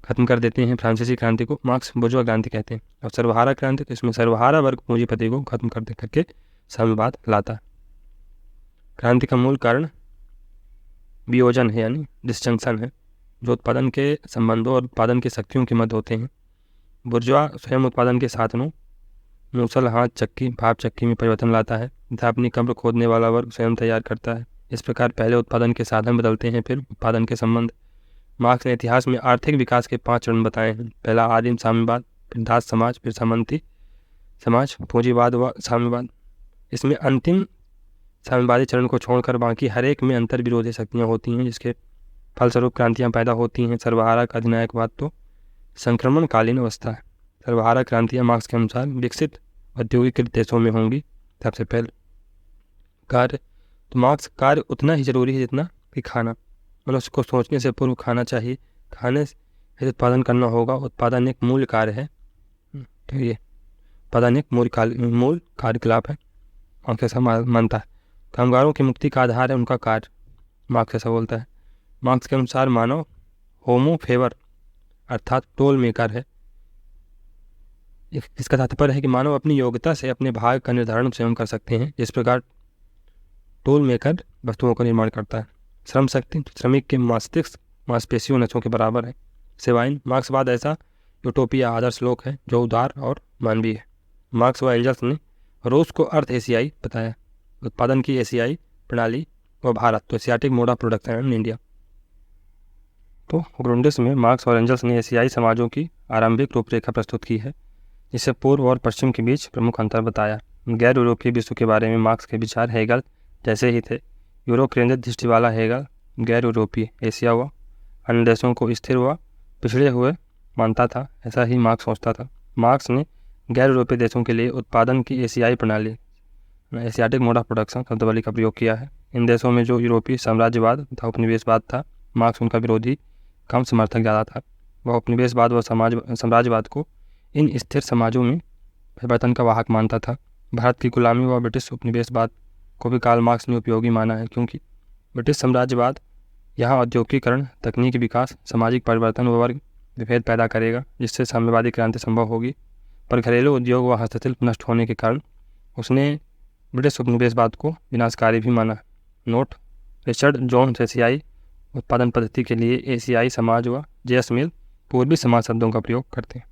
खत्म कर देते हैं। फ्रांसीसी क्रांति को मार्क्स बुर्जुआ क्रांति कहते हैं। और सर्वहारा क्रांति, तो इसमें सर्वहारा वर्ग पूंजीपति को खत्म कर करके साम्यवाद लाता है। क्रांति का मूल कारण वियोजन है, यानी डिस्जंक्शन है, जो उत्पादन के संबंधों और उत्पादन की शक्तियों के मध्य होते हैं। बुर्जुआ स्वयं उत्पादन के साधनों, मूसल, हाथ चक्की, भाप चक्की में परिवर्तन लाता है तथा अपनी कब्र खोदने वाला वर्ग स्वयं तैयार करता है। इस प्रकार पहले उत्पादन के साधन बदलते हैं, फिर उत्पादन के संबंध। मार्क्स ने इतिहास में आर्थिक विकास के 5 चरण बताए हैं। पहला आदिम साम्यवाद, फिर दास समाज, फिर सामंती समाज, पूंजीवाद व साम्यवाद। इसमें अंतिम साम्यवादी चरण को छोड़कर बाकी हर एक में अंतर विरोधी शक्तियाँ होती हैं, जिसके फलस्वरूप क्रांतियाँ पैदा होती हैं। सर्वहारा का अधिनायकवाद तो संक्रमणकालीन अवस्था है। सर्वहारा क्रांतियाँ मार्क्स के अनुसार विकसित औद्योगिकृत देशों में होंगी। सबसे पहले कार्य, तो मार्क्स कार्य उतना ही जरूरी है जितना कि खाना, मतलब उसको सोचने से पूर्व खाना चाहिए। खाने से उत्पादन करना होगा। उत्पादन एक मूल कार्य है, तो ये उत्पादन एक मूल कार्यकलाप है, मार्क्स ऐसा मानता है। कामगारों की मुक्ति का आधार है उनका कार्य, मार्क्स ऐसा बोलता है। मार्क्स के अनुसार मानव होमो फेवर अर्थात टोल मेकर है। इसका तात्पर्य है कि मानव अपनी योग्यता से अपने भाग का निर्धारण स्वयं कर सकते हैं, जिस प्रकार टोल मेकर वस्तुओं का निर्माण करता है। श्रम शक्ति, श्रमिक के मस्तिष्क मांसपेशियों नसों के बराबर है। सेवाइन, मार्क्सवाद ऐसा यूटोपिया आदर्श लोक है जो उदार और मानवीय है। मार्क्स व एंजल्स ने रूस को अर्थ एशियाई बताया, उत्पादन की एशियाई प्रणाली व भारत तो Asiatic mode of production in India. तो ग्रुंडिस में मार्क्स और एंजल्स ने एशियाई समाजों की आरंभिक रूपरेखा प्रस्तुत की है, जिससे पूर्व और पश्चिम के बीच प्रमुख अंतर बताया। गैर यूरोपीय विश्व के बारे में मार्क्स के विचार हेगल जैसे ही थे। यूरो केंद्रित दृष्टि वाला हेगल गैर यूरोपीय एशिया व अन्य देशों को स्थिर व पिछड़े हुए मानता था। ऐसा ही मार्क्स सोचता था। मार्क्स ने गैर यूरोपीय देशों के लिए उत्पादन की एशियाई प्रणाली एशियाटिक मोड ऑफ प्रोडक्शन शब्दावली का प्रयोग किया है। इन देशों में जो यूरोपीय साम्राज्यवाद तथा उपनिवेशवाद था, मार्क्स उनका विरोधी, कम समर्थक ज़्यादा था। वह उपनिवेशवाद व साम्राज्यवाद को इन स्थिर समाजों में परिवर्तन का वाहक मानता था। भारत की गुलामी व ब्रिटिश उपनिवेशवाद को भी कार्ल मार्क्स ने उपयोगी माना है, क्योंकि ब्रिटिश साम्राज्यवाद यहाँ औद्योगिकीकरण, तकनीकी विकास, सामाजिक परिवर्तन व वर्ग विभेद पैदा करेगा, जिससे साम्यवादी क्रांति संभव होगी। पर घरेलू उद्योग व हस्तशिल्प नष्ट होने के कारण उसने ब्रिटिश उपनिवेशवाद को विनाशकारी भी माना। नोट: रिचर्ड जोन्स एशियाई उत्पादन पद्धति के लिए एशियाई समाज व जेएस मिल पूर्वी समाज शब्दों का प्रयोग करते हैं।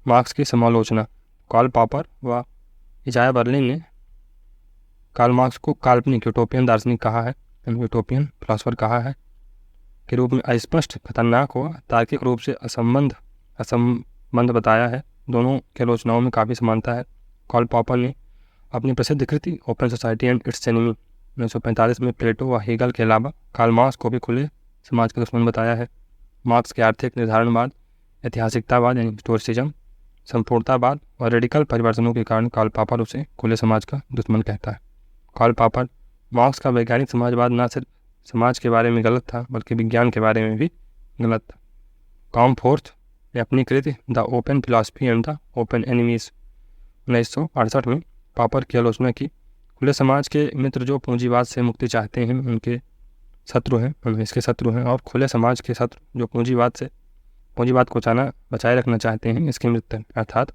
मार्क्स की समालोचना: कार्ल पॉपर व इजाया बर्लिन ने कार्ल मार्क्स को काल्पनिक यूटोपियन दार्शनिक कहा है, यूटोपियन फिलोसोफर कहा है, के रूप में अस्पष्ट, खतरनाक व तार्किक रूप से असंबंध बताया है। दोनों की आलोचनाओं में काफ़ी समानता है। कार्ल पॉपर ने अपनी प्रसिद्ध कृति open society and its enemy 1945 में प्लेटो व हेगल के अलावा कार्ल मार्क्स को भी खुले समाज का दुश्मन बताया है। मार्क्स के आर्थिक निर्धारणवाद, ऐतिहासिकतावाद यानी हिस्टोरिसिज्म, संपूर्णतावाद और रेडिकल परिवर्तनों के कारण कार्ल पॉपर उसे खुले समाज का दुश्मन कहता है। कार्ल पॉपर मार्क्स का वैज्ञानिक समाजवाद न सिर्फ समाज के बारे में गलत था, बल्कि विज्ञान के बारे में भी गलत था। कॉमफोर्थ ने अपनी कृति the open philosophy and the open enemies 1968 में पॉपर की आलोचना की। खुले समाज के मित्र जो पूंजीवाद से मुक्ति चाहते हैं उनके शत्रु हैं, इसके शत्रु हैं, और खुले समाज के शत्रु जो पूंजीवाद को बचाए रखना चाहते हैं इसके मित्र। अर्थात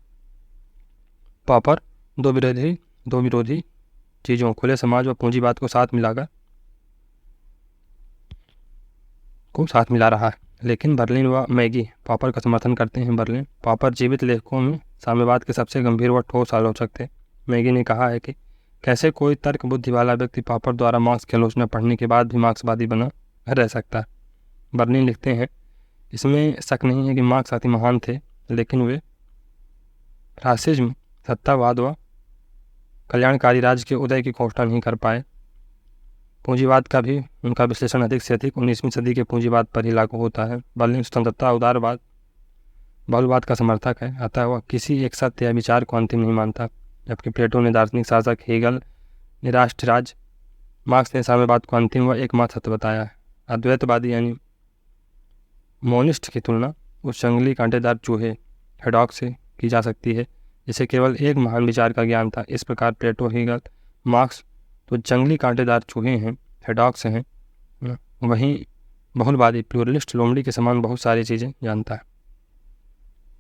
पॉपर दो विरोधी चीज़ों, खुले समाज व पूंजीवाद को साथ मिला रहा है। लेकिन बर्लिन व मैगी पॉपर का समर्थन करते हैं। बर्लिन: पॉपर जीवित लेखकों में साम्यवाद के सबसे गंभीर व ठोस आलोचक थे। मैगी ने कहा है कि कैसे कोई तर्क बुद्धि वाला व्यक्ति पॉपर द्वारा मार्क्स की आलोचना पढ़ने के बाद भी मार्क्सवादी बना रह सकता है। बर्लिन लिखते हैं, इसमें शक नहीं है कि मार्क्स अति महान थे, लेकिन वे फासिज्म, सत्तावाद व कल्याणकारी राज्य के उदय की घोषणा नहीं कर पाए। पूंजीवाद का भी उनका विश्लेषण अधिक से अधिक 19वीं सदी के पूंजीवाद पर ही लागू होता है। बर्लिन स्वतंत्रता, उदारवाद, बहुलवाद का समर्थक है, अतः वह किसी एक सत्य या विचार को अंतिम नहीं मानता। जबकि प्लेटो ने दार्शनिक शासक, हेगल ने राष्ट्रराज, मार्क्स ने साम्यवाद को अंतिम व एकमात्र सत्य बताया है। अद्वैतवादी यानी मोनिस्ट की तुलना उस जंगली कांटेदार चूहे हेडॉग से की जा सकती है जिसे केवल एक महान विचार का ज्ञान था। इस प्रकार प्लेटो, हेगल, मार्क्स तो जंगली कांटेदार चूहे हैं, हेडॉग्स हैं, वहीं बहुलवादी प्लूरलिस्ट लोमड़ी के समान बहुत सारी चीज़ें जानता है।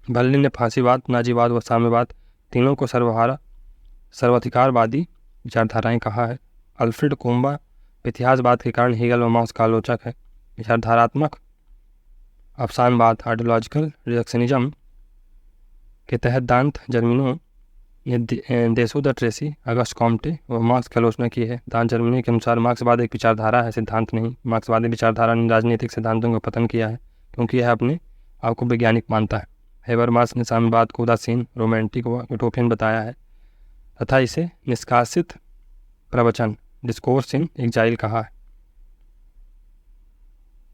बर्लिन ने फांसीवाद, नाजीवाद व साम्यवाद तीनों को सर्वाधिकारवादी विचारधाराएं कहा है। अल्फ्रेड कोम्बा इतिहासवाद के कारण हेगल व मार्क्स का आलोचक है। विचारधारात्मक अफसानवाद, आइडियोलॉजिकल रिडक्शनिज्म के तहत दांत जर्मिनो ने देसो द ट्रेसी, अगस्ट कॉम्टे व मार्क्स की आलोचना की है। दांत जर्मिनो के अनुसार मार्क्सवाद एक विचारधारा है, सिद्धांत नहीं। मार्क्सवादी विचारधारा ने राजनीतिक सिद्धांतों का पतन किया है, क्योंकि यह अपने आप को वैज्ञानिक मानता है। हेबरमास ने साम्यवाद को उदासीन, रोमांटिक व यूटोपियन बताया है तथा इसे निष्कासित प्रवचन, डिस्कोर्स इन एग्जाइल कहा है।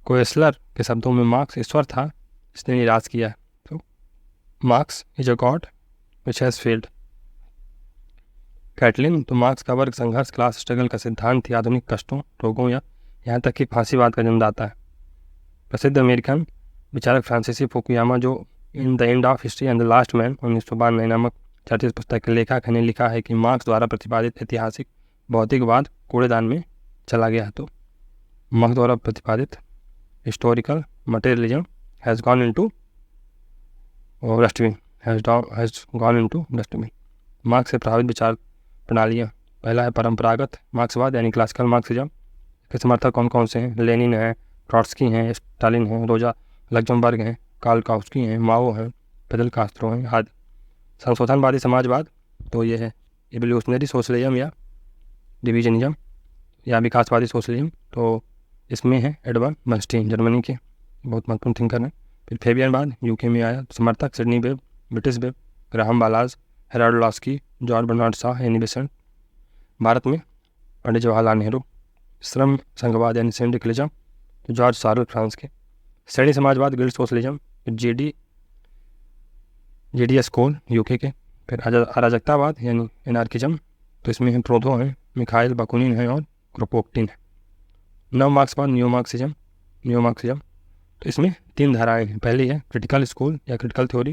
कोएस्लर के शब्दों में मार्क्स ईश्वर था, इसने निराश किया है। तो Marx is a god which has failed. Catlin: तो मार्क्स का वर्ग संघर्ष, क्लास स्ट्रगल का सिद्धांत ही आधुनिक कष्टों, रोगों या यहाँ तक कि फांसीवाद का जन्मदाता है। प्रसिद्ध अमेरिकन विचारक फ्रांसीसी फुकुयामा, जो in the end of history and the last man 1992 नामक चर्चित पुस्तक के लेखक ने लिखा है कि मार्क्स द्वारा प्रतिपादित ऐतिहासिक भौतिकवाद कूड़ेदान में चला गया। तो मार्क्स द्वारा प्रतिपादित historical materialism has gone into dustbin. Marks से प्रभावित विचार प्रणालियाँ: पहला है परंपरागत मार्क्सवाद यानी क्लासिकल मार्क्सिज्म। इसके समर्थक कौन कौन से हैं? लेनिन हैं, ट्रॉट्स्की हैं, स्टालिन हैं, रोजा लग्जमबर्ग हैं, काल्काउस्की हैं, माओ हैं, फिदेल कास्त्रो हैं आदि। संशोधनवादी समाजवाद, तो ये है इवोल्यूशनरी सोशलिज्म या डिविजनिज्म या विकासवादी सोशलिज्म, तो इसमें है एडवर्ड बर्नस्टीन, जर्मनी के बहुत महत्वपूर्ण थिंकर हैं। फिर फेबियनवाद, यूके में आया, समर्थक Sidney Webb, British Webb, Graham Wallas, Harold Laski, George Bernard Shaw, Annie Besant. Bharat में पंडित जवाहरलाल नेहरू। श्रम संघवाद यानी सिंडिकलिज्म तो जॉर्ज सारोल फ्रांस के। श्रेणी समाजवाद गिल्ड सोशलिज्म जेडी स्कोल यूके के। फिर अराजकतावाद यानी एनार्किज्म तो इसमें है प्रोथो हैं, मिखाइल बाकुनिन है और क्रोपोक्टिन है। नव मार्क्सवाद न्यू मार्क्सिज्म तो इसमें 3 धाराएं हैं। पहली है क्रिटिकल स्कूल या क्रिटिकल थ्योरी,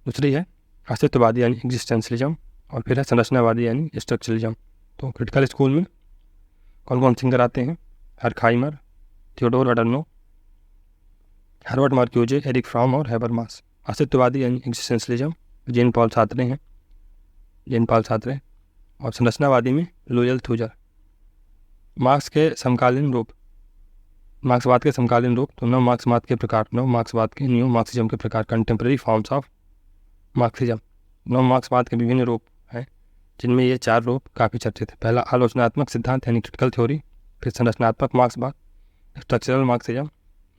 दूसरी है अस्तित्ववादी यानी एग्जिस्टेंशलिज्म और फिर है संरचनावादी यानी स्ट्रक्चरलिज्म। तो क्रिटिकल स्कूल में कौन कौन सिंगर आते हैं? हरखाइमर, Theodore अडर्नो, Herbert Marcuse, Erich from और हैबरमास। अस्तित्ववादी यानी एग्जिस्टेंशलिज्म जेन पॉल सार्त्रे और संरचनावादी में लुयल थ्यूजर। मार्क्सवाद के समकालीन रूप तो नव मार्क्सवाद के न्यू मार्क्सिज्म के प्रकार, कंटेम्प्रेरी फॉर्म्स ऑफ मार्क्सिज्म। नव मार्क्सवाद के विभिन्न रूप हैं जिनमें ये 4 रूप काफ़ी चर्चित है। पहला आलोचनात्मक सिद्धांत यानी क्रिटिकल थ्योरी, फिर संरचनात्मक मार्क्सवाद स्ट्रक्चरल मार्क्सिज्म,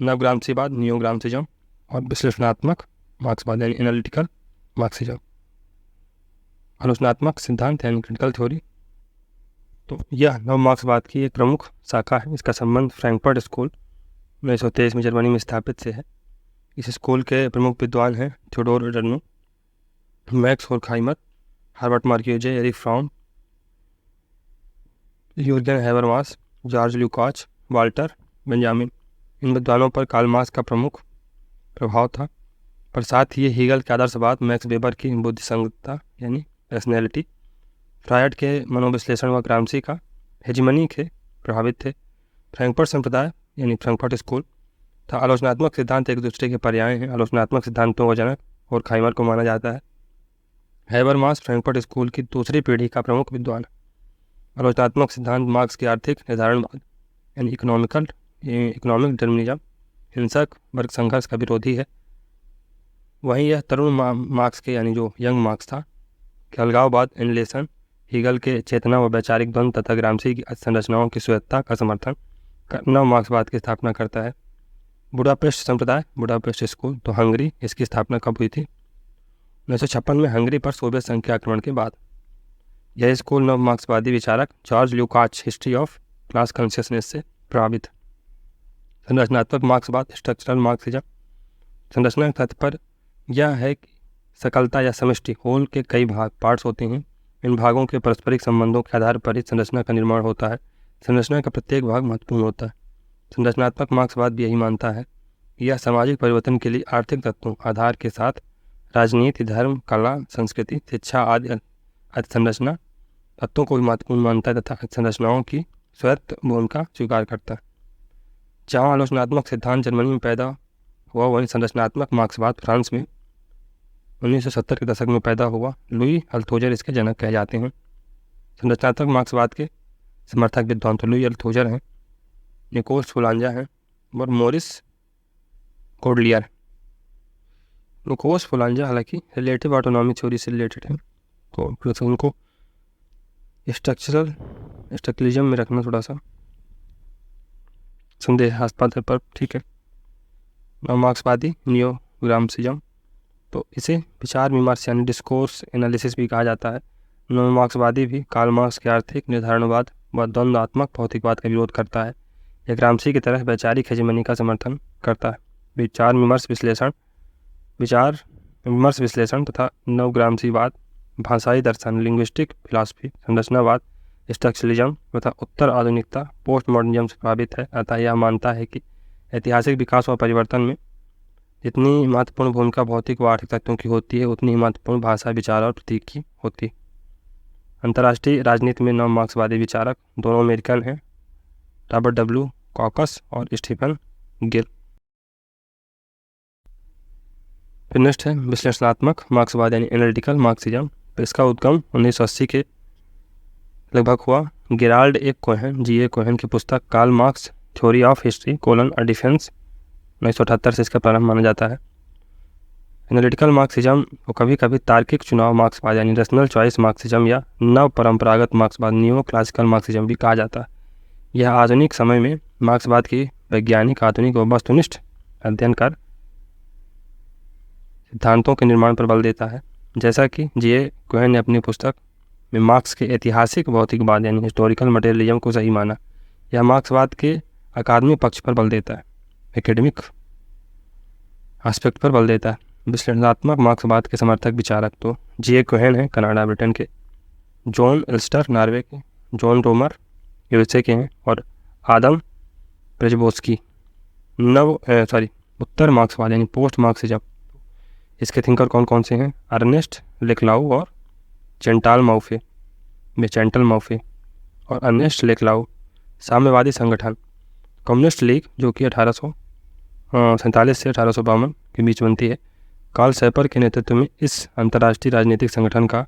नवग्रामसीवाद न्यू ग्रामसिज्म और विश्लेषणात्मक मार्क्सवाद यानी एनालिटिकल मार्क्सिज्म। आलोचनात्मक सिद्धांत यानी क्रिटिकल थ्योरी तो यह नव मार्क्सवाद की एक प्रमुख शाखा है। इसका संबंध फ्रैंकफर्ट स्कूल 1923 में जर्मनी में स्थापित से है। इस स्कूल के प्रमुख विद्वान हैं Theodor Adorno, Max Horkheimer, Herbert Marcuse, Erich Fromm, Jurgen Habermas, George Lukacs, Walter Benjamin. इन विद्वानों पर कार्ल मार्क्स का प्रमुख प्रभाव था, पर साथ ही हेगल के आदर्शवाद, मैक्स वेबर की बुद्धिसंगतता यानी रैशनैलिटी, फ्रायड के मनोविश्लेषण व ग्रामसी का हेजिमनी के प्रभावित थे। फ्रैंकफर्ट संप्रदाय यानी फ्रैंकफर्ट स्कूल था। आलोचनात्मक सिद्धांत एक दूसरे के पर्याय हैं। आलोचनात्मक सिद्धांतों का जनक और खाइमर को माना जाता है। हैबरमास फ्रैंकफर्ट स्कूल की दूसरी पीढ़ी का प्रमुख विद्वान। आलोचनात्मक सिद्धांत मार्क्स के आर्थिक निर्धारणवाद यानी इकोनॉमिक डिटर्मिनिज्म हिंसक वर्ग संघर्ष का विरोधी है। वहीं यह तरुण मार्क्स के यानी जो यंग मार्क्स था के अलगाववाद एनलेसन, हीगल के चेतना व वैचारिक द्वंद्व तथा ग्रामसी की संरचनाओं की स्वेच्छा का समर्थन कर नव मार्क्सवाद की स्थापना करता है। बुडापेस्ट संप्रदाय बुडापेस्ट स्कूल तो हंगरी, इसकी स्थापना कब हुई थी? 1956 में हंगरी पर सोवियत संघ के आक्रमण के बाद। यह स्कूल नव मार्क्सवादी विचारक George Lukacs history of class consciousness से प्रभावित। संरचनात्मक मार्क्सवाद स्ट्रक्चरल मार्क्सिज्म संरचना का तात्पर्य यह है कि सकलता या समष्टि होल के कई भाग पार्ट्स होते हैं। इन भागों के पारस्परिक संबंधों के आधार पर ही संरचना का निर्माण होता है। संरचना का प्रत्येक भाग महत्वपूर्ण होता है। संरचनात्मक मार्क्सवाद भी यही मानता है। यह सामाजिक परिवर्तन के लिए आर्थिक तत्वों आधार के साथ राजनीति, धर्म, कला, संस्कृति, शिक्षा आदि संरचना तत्वों को भी महत्वपूर्ण मानता है तथा संरचनाओं की स्वायत्त भूमिका स्वीकार करता है। जहाँ आलोचनात्मक सिद्धांत जर्मनी में पैदा हुआ, वहीं संरचनात्मक मार्क्सवाद फ्रांस में 1970 के दशक में पैदा हुआ। लुई अल्थोजर इसके जनक कहे जाते हैं। संरचनात्मक मार्क्सवाद के समर्थक विद्वान तो लुई अल्थोजर हैं, निकोल्स फुलांजा हैं और मोरिस कोडलियर। निकोल्स फुलांजा हालांकि रिलेटिव ऑटोनॉमी थ्योरी से रिलेटेड है, तो उनको स्ट्रक्चरलिज्म में रखना थोड़ा सा संदेहास्पद है, पर ठीक है। मार्क्सवादी नियो ग्रामसिज्म तो इसे विचार विमर्श यानी डिस्कोर्स एनालिसिस भी कहा जाता है। नव मार्क्सवादी भी कार्ल मार्क्स के आर्थिक निर्धारणवाद व द्वंद्वात्मक भौतिकवाद का विरोध करता है। यह ग्रामसी की तरह वैचारिक हेजेमनी का समर्थन करता है। विचार विमर्श विश्लेषण तथा नवग्रामसीवाद, भाषाई दर्शन लिंग्विस्टिक फिलॉसफी, संरचनावाद स्ट्रक्चरलिज्म तथा उत्तर आधुनिकता पोस्ट मॉडर्निज्म से प्रभावित है। अतः यह मानता है कि ऐतिहासिक विकास व परिवर्तन में जितनी महत्वपूर्ण भूमिका भौतिक व आर्थिक तत्वों की होती है, उतनी ही महत्वपूर्ण भाषा, विचार और प्रतीक की होती है। अंतर्राष्ट्रीय राजनीति में नव मार्क्सवादी विचारक दोनों अमेरिकन हैं, रॉबर्ट डब्ल्यू कॉकस और स्टीफन गिल। फिर नेक्स्ट है विश्लेषणात्मक मार्क्सवाद यानी एनालिटिकल मार्क्सिज्म। इसका उद्गम 1980 के लगभग हुआ। गेराल्ड ए कोहेन की पुस्तक Karl Marx theory of history a defence 1978 से इसका प्रारंभ माना जाता है। एनालिटिकल मार्क्सिज्म को कभी कभी तार्किक चुनाव मार्क्सवाद यानी रैशनल चॉइस मार्क्सिज्म या नव परंपरागत मार्क्सवाद न्यू क्लासिकल मार्क्सिज्म भी कहा जाता है। यह आधुनिक समय में मार्क्सवाद की वैज्ञानिक, आधुनिक व वस्तुनिष्ठ अध्ययन कर सिद्धांतों के निर्माण पर बल देता है। जैसा कि J.A. कोहेन ने अपनी पुस्तक में मार्क्स के ऐतिहासिक भौतिकवाद यानी हिस्टोरिकल मटेरियलिज्म को सही माना। यह मार्क्सवाद के अकादमिक पक्ष पर बल देता है, एकेडमिक एस्पेक्ट पर बल देता है। विश्लेषणात्मक मार्क्सवाद के समर्थक विचारक तो J. कोहेन है, कनाडा ब्रिटेन के, जॉन एल्स्टर नॉर्वे के, जॉन रोमर USA के हैं, और आदम प्रेजबोस्की उत्तर मार्क्सवाद यानी पोस्ट मार्क्सिज्म। इसके थिंकर कौन कौन से हैं? अर्नेस्ट लेक्लाउ और चैंटल माउफे और अर्नेस्ट लेक्लाउ। साम्यवादी संगठन कम्युनिस्ट लीग, जो कि 1847 से 1852 के बीच बनती है। कार्ल शैपर के नेतृत्व में इस अंतर्राष्ट्रीय राजनीतिक संगठन का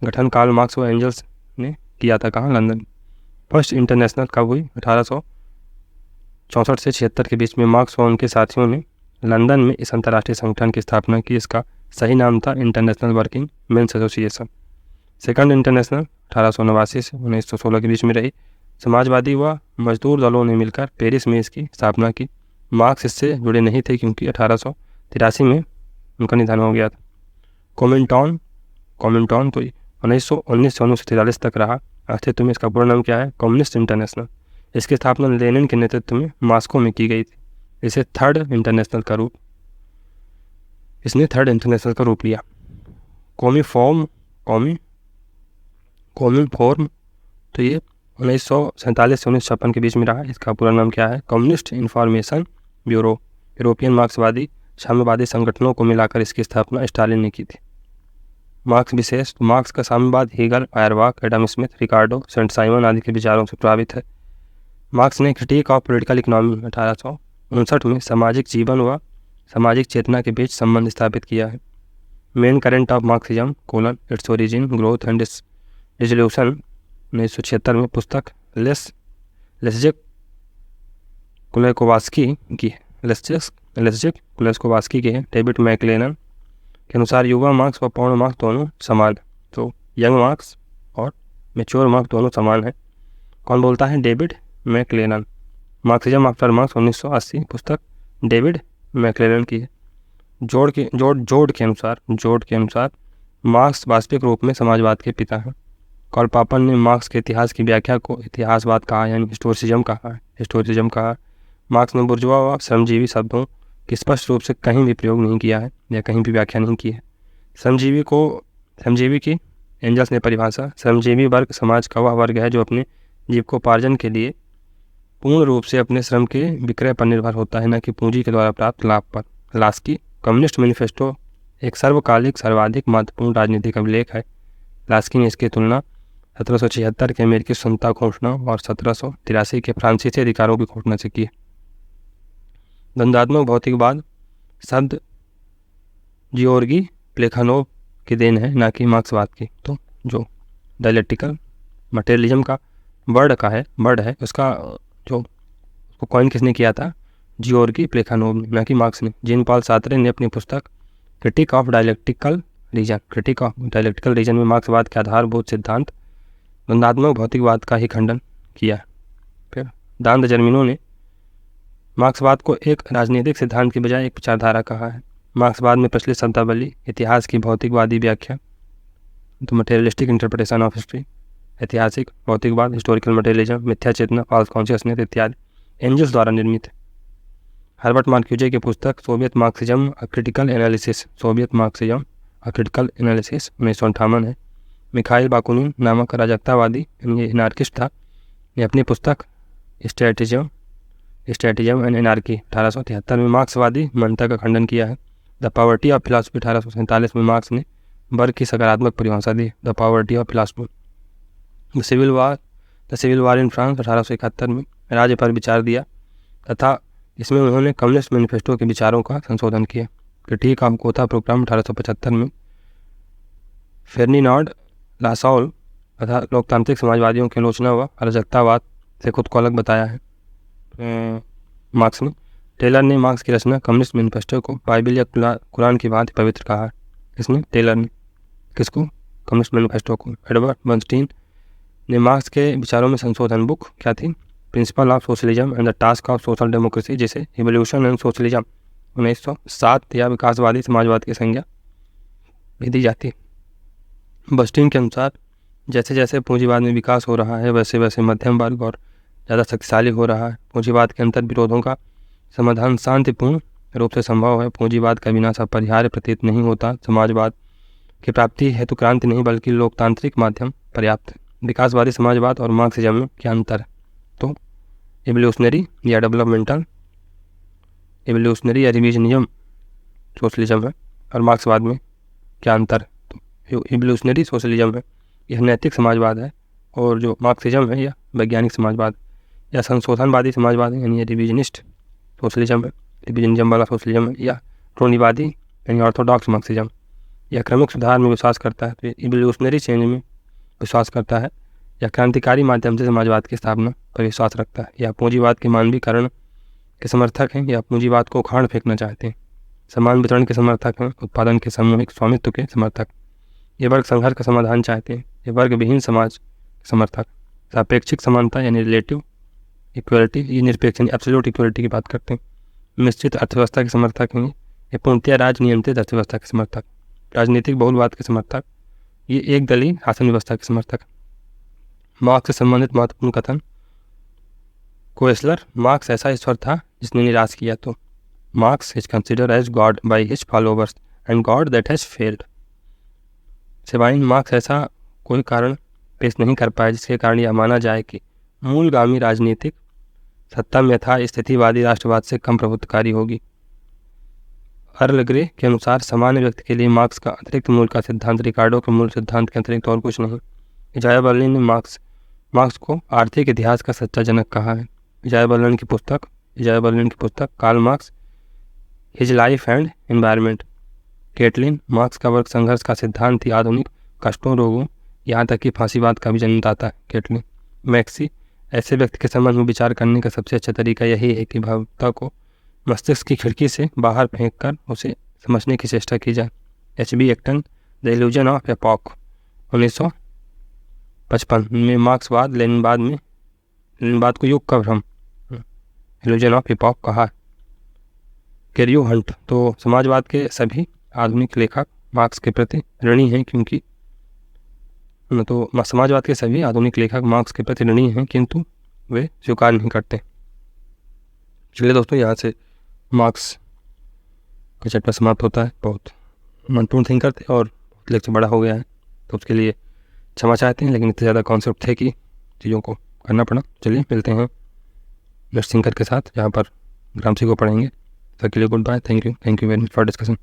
गठन कार्ल मार्क्स व एंजल्स ने किया था। कहाँ? लंदन। फर्स्ट इंटरनेशनल कब हुई? 1864 से 76 के बीच में मार्क्स व उनके साथियों ने लंदन में इस अंतर्राष्ट्रीय संगठन की स्थापना की। इसका सही नाम था international working men's association. Second international 1889 से 1916 के बीच में रही। समाजवादी व मजदूर दलों ने मिलकर पेरिस में इसकी स्थापना की। मार्क्स इससे जुड़े नहीं थे क्योंकि 1883 में उनका निधन हो गया था। कॉमिंटॉन तो 1919 से 1943 तक रहा अस्तित्व में। इसका पूरा नाम क्या है? Communist international. इसकी स्थापना लेनिन के नेतृत्व में मॉस्को में की गई थी। इसने थर्ड इंटरनेशनल का रूप लिया। कॉमी फॉर्म तो ये 1947 से 1956 के बीच में रहा। इसका पूरा नाम क्या है? Communist information bureau. यूरोपियन मार्क्सवादी साम्यवादी संगठनों को मिलाकर इसकी स्थापना स्टालिन ने की थी। मार्क्स विशेष, मार्क्स का साम्यवाद हीगल, फायरबाख, एडम स्मिथ, रिकार्डो, सेंट साइमन आदि के विचारों से प्रभावित है। मार्क्स ने क्रिटिक ऑफ पॉलिटिकल इकोनॉमी 1859 में सामाजिक जीवन व सामाजिक चेतना के बीच संबंध स्थापित किया है। Main current of Marxism its origin, growth and dissolution 1976 में पुस्तक लेस्जेक कुलेस्कोवास्की की है। डेविड मैकलेनन के अनुसार युवा मार्क्स व पौर्ण मार्क्स दोनों समान है। तो यंग मार्क्स और मैच्योर मार्क्स दोनों समान है। कौन बोलता है? डेविड मैकलेनन। मार्क्सिज्म आफ्टर मार्क्स 1980 पुस्तक डेविड मैकलेनन की है। जोड़ के अनुसार मार्क्स वास्तविक रूप में समाजवाद के पिता हैं। कार्ल पॉपर ने मार्क्स के इतिहास की व्याख्या को इतिहासवाद कहा यानी हिस्टोरिसिज्म कहा। मार्क्स ने बुर्जुआ व श्रमजीवी शब्दों की स्पष्ट रूप से कहीं भी प्रयोग नहीं किया है या कहीं भी व्याख्या नहीं की है। श्रमजीवी की एंजल्स ने परिभाषा, श्रमजीवी वर्ग समाज का वह वर्ग है जो अपने जीविकोपार्जन के लिए पूर्ण रूप से अपने श्रम के विक्रय पर निर्भर होता है, न कि पूंजी के द्वारा प्राप्त लाभ पर। लास्की कम्युनिस्ट मैनिफेस्टो एक सर्वकालिक सर्वाधिक महत्वपूर्ण राजनीतिक अभिलेख है। लास्की ने इसकी तुलना 1776 के अमेरिकी स्वतंत्रता घोषणा और 1783 के फ्रांसीसी अधिकारों की घोषणा से की। द्वंद्वात्मक भौतिकवाद शब्द जियोर्गी प्लेखानोव की देन है, ना कि मार्क्सवाद की। तो जो डायलेक्टिकल मटेरियलिज्म का वर्ड है उसका उसको कॉइन किसने किया था? जियोर्गी प्लेखानोव ने, ना कि मार्क्स ने। जीन पॉल सार्त्रे ने अपनी पुस्तक क्रिटिक ऑफ डायलेक्टिकल रीजन में मार्क्सवाद के आधारभूत सिद्धांत द्वंद्वात्मक भौतिकवाद का ही खंडन किया। फिर दान जर्मिनो ने मार्क्सवाद को एक राजनीतिक सिद्धांत की बजाय एक विचारधारा कहा है। मार्क्सवाद में प्रचलित शब्दावली इतिहास की भौतिकवादी व्याख्या, तो मटेरियलिस्टिक इंटरप्रिटेशन ऑफ हिस्ट्री, ऐतिहासिक भौतिकवाद, हिस्टोरिकल मटेरियलिज्म, मिथ्या चेतना, फॉल्स कॉन्शियसनेस इत्यादि एंजल्स द्वारा निर्मित है। हर्बर्ट मार्क्यूजे की पुस्तक Soviet Marxism a critical analysis 1958 है। मिखाइल बाकुनिन नामक अराजकतावादी एनार्किस्ट था, ने अपनी पुस्तक स्ट्रेटिज्म एंड एनार्की 1873 में मार्क्सवादी मान्यता का खंडन किया है। द पॉवर्टी ऑफ फिलॉसफी 1847 में मार्क्स ने वर्ग की सकारात्मक परिभाषा दी, the poverty of philosophy. The civil war in France 1871 में राज्य पर विचार दिया तथा इसमें उन्होंने कम्युनिस्ट मैनिफेस्टो के विचारों का संशोधन किया। क्रिटिक ऑफ गोथा प्रोग्राम 1875 में फेर्डिनांड लासाउल तथा लोकतांत्रिक समाजवादियों की आलोचना व अराजकतावाद से खुद को अलग बताया है मार्क्स ने। टेलर ने मार्क्स की रचना कम्युनिस्ट मैनिफेस्टो को बाइबल या कुरान की भांति पवित्र कहा है। इसने टेलर ने किसको? कम्युनिस्ट मैनिफेस्टो को। एडवर्ड बर्नस्टीन ने मार्क्स के विचारों में संशोधन बुक क्या थी? Principle of socialism and the task of social democracy, जिसे इवोल्यूशन एंड सोशलिज्म 1907 या विकासवादी समाजवाद की संज्ञा भी दी जाती है। बर्नस्टीन के अनुसार जैसे जैसे पूंजीवाद में विकास हो रहा है वैसे वैसे मध्यम वर्ग और ज़्यादा शक्तिशाली हो रहा है। पूंजीवाद के अंतर विरोधों का समाधान शांतिपूर्ण रूप से संभव है। पूंजीवाद का विनाश अपरिहार्य प्रतीत नहीं होता। समाजवाद की प्राप्ति हेतु क्रांति नहीं बल्कि लोकतांत्रिक माध्यम पर्याप्त। विकासवादी समाजवाद और मार्क्सिज्म में क्या अंतर है? तो एवोल्यूशनरी या डेवलपमेंटल, एवोल्यूशनरी या रिविजनिज्म सोशलिज्म है। और मार्क्सवाद में क्या अंतर है? तो एवोल्यूशनरी सोशलिज्म है, यह नैतिक समाजवाद है। और जो मार्क्सिज्म है यह वैज्ञानिक समाजवाद या संशोधनवादी समाजवाद है, यानी ये रिविजनिस्ट सोशलिज्म है, रिविजनिज्म वाला सोशलिज्म है। या ट्रोनीवादी यानी ऑर्थोडॉक्स मार्क्सिज्म, यह क्रमिक सुधार में विश्वास करता है, तो इवोल्यूशनरी चेंज में विश्वास करता है। या क्रांतिकारी माध्यम से समाजवाद की स्थापना पर विश्वास रखता है। या पूंजीवाद के मानवीकरण के समर्थक हैं या पूंजीवाद को उखाड़ फेंकना चाहते हैं। समान वितरण के समर्थक हैं, उत्पादन के सामूहिक स्वामित्व के समर्थक। ये वर्ग संघर्ष का समाधान चाहते हैं। ये वर्ग विहीन समाज के समर्थक। सापेक्षिक समानता यानी रिलेटिव इक्वलिटी, ये निरपेक्ष यानी एब्सोल्यूट इक्वलिटी की बात करते हैं। मिश्रित अर्थव्यवस्था के समर्थक हैं। ये पूर्णतया राज नियंत्रित अर्थव्यवस्था के समर्थक। राजनीतिक बहुलवाद के समर्थक। ये एक दलीय शासन व्यवस्था के समर्थक। मार्क्स से संबंधित महत्वपूर्ण कथन। कोएस्लर, मार्क्स ऐसा ईश्वर था जिसने निराश किया, तो Marx is considered as god by his followers and god that has failed. Sabine, Marx ऐसा कोई कारण पेश नहीं कर पाया जिसके कारण यह माना जाए कि मूलगामी राजनीतिक सत्ता में था स्थितिवादी राष्ट्रवाद से कम प्रभुत्वकारी होगी। अर्ल ग्रे के अनुसार सामान्य व्यक्ति के लिए मार्क्स का अतिरिक्त मूल का सिद्धांत रिकार्डो के मूल सिद्धांत के अतिरिक्त और कुछ नहीं। इजाया बर्लिन ने मार्क्स को आर्थिक इतिहास का सच्चा जनक कहा है। इजाया बर्लिन की पुस्तक Karl Marx, his life and environment. Catlin, Marx का वर्ग संघर्ष का सिद्धांत ही आधुनिक कष्टों, रोगों, यहाँ तक कि फांसीवाद का भी जन्मदाता है। केटलिन। मैक्सी, ऐसे व्यक्ति के संबंध में विचार करने का सबसे अच्छा तरीका यही है कि भव्यता को मस्तिष्क की खिड़की से बाहर फेंककर उसे समझने की चेष्टा की जाए। H.B. Acton, the illusion of epoch, 1955 में। मार्क्सवाद लेनिनवाद को युग का भ्रम, इल्यूजन ऑफ एपॉक कहा। कैरियो हंट, तो समाजवाद के सभी आधुनिक लेखक मार्क्स के प्रति ऋणी हैं क्योंकि किंतु वे स्वीकार नहीं करते। चलिए दोस्तों, यहाँ से मार्क्स का चैप्टर समाप्त होता है। बहुत महत्वपूर्ण थिंकर थे और लेक्चर बड़ा हो गया है, तो उसके लिए क्षमा चाहते हैं, लेकिन इतने ज़्यादा कॉन्सेप्ट थे कि चीज़ों को करना पड़ा। चलिए मिलते हैं नेक्स्ट थिंकर के साथ, जहाँ पर ग्रामसी को पढ़ेंगे। सबके लिए good bye. Thank you very much for discussion.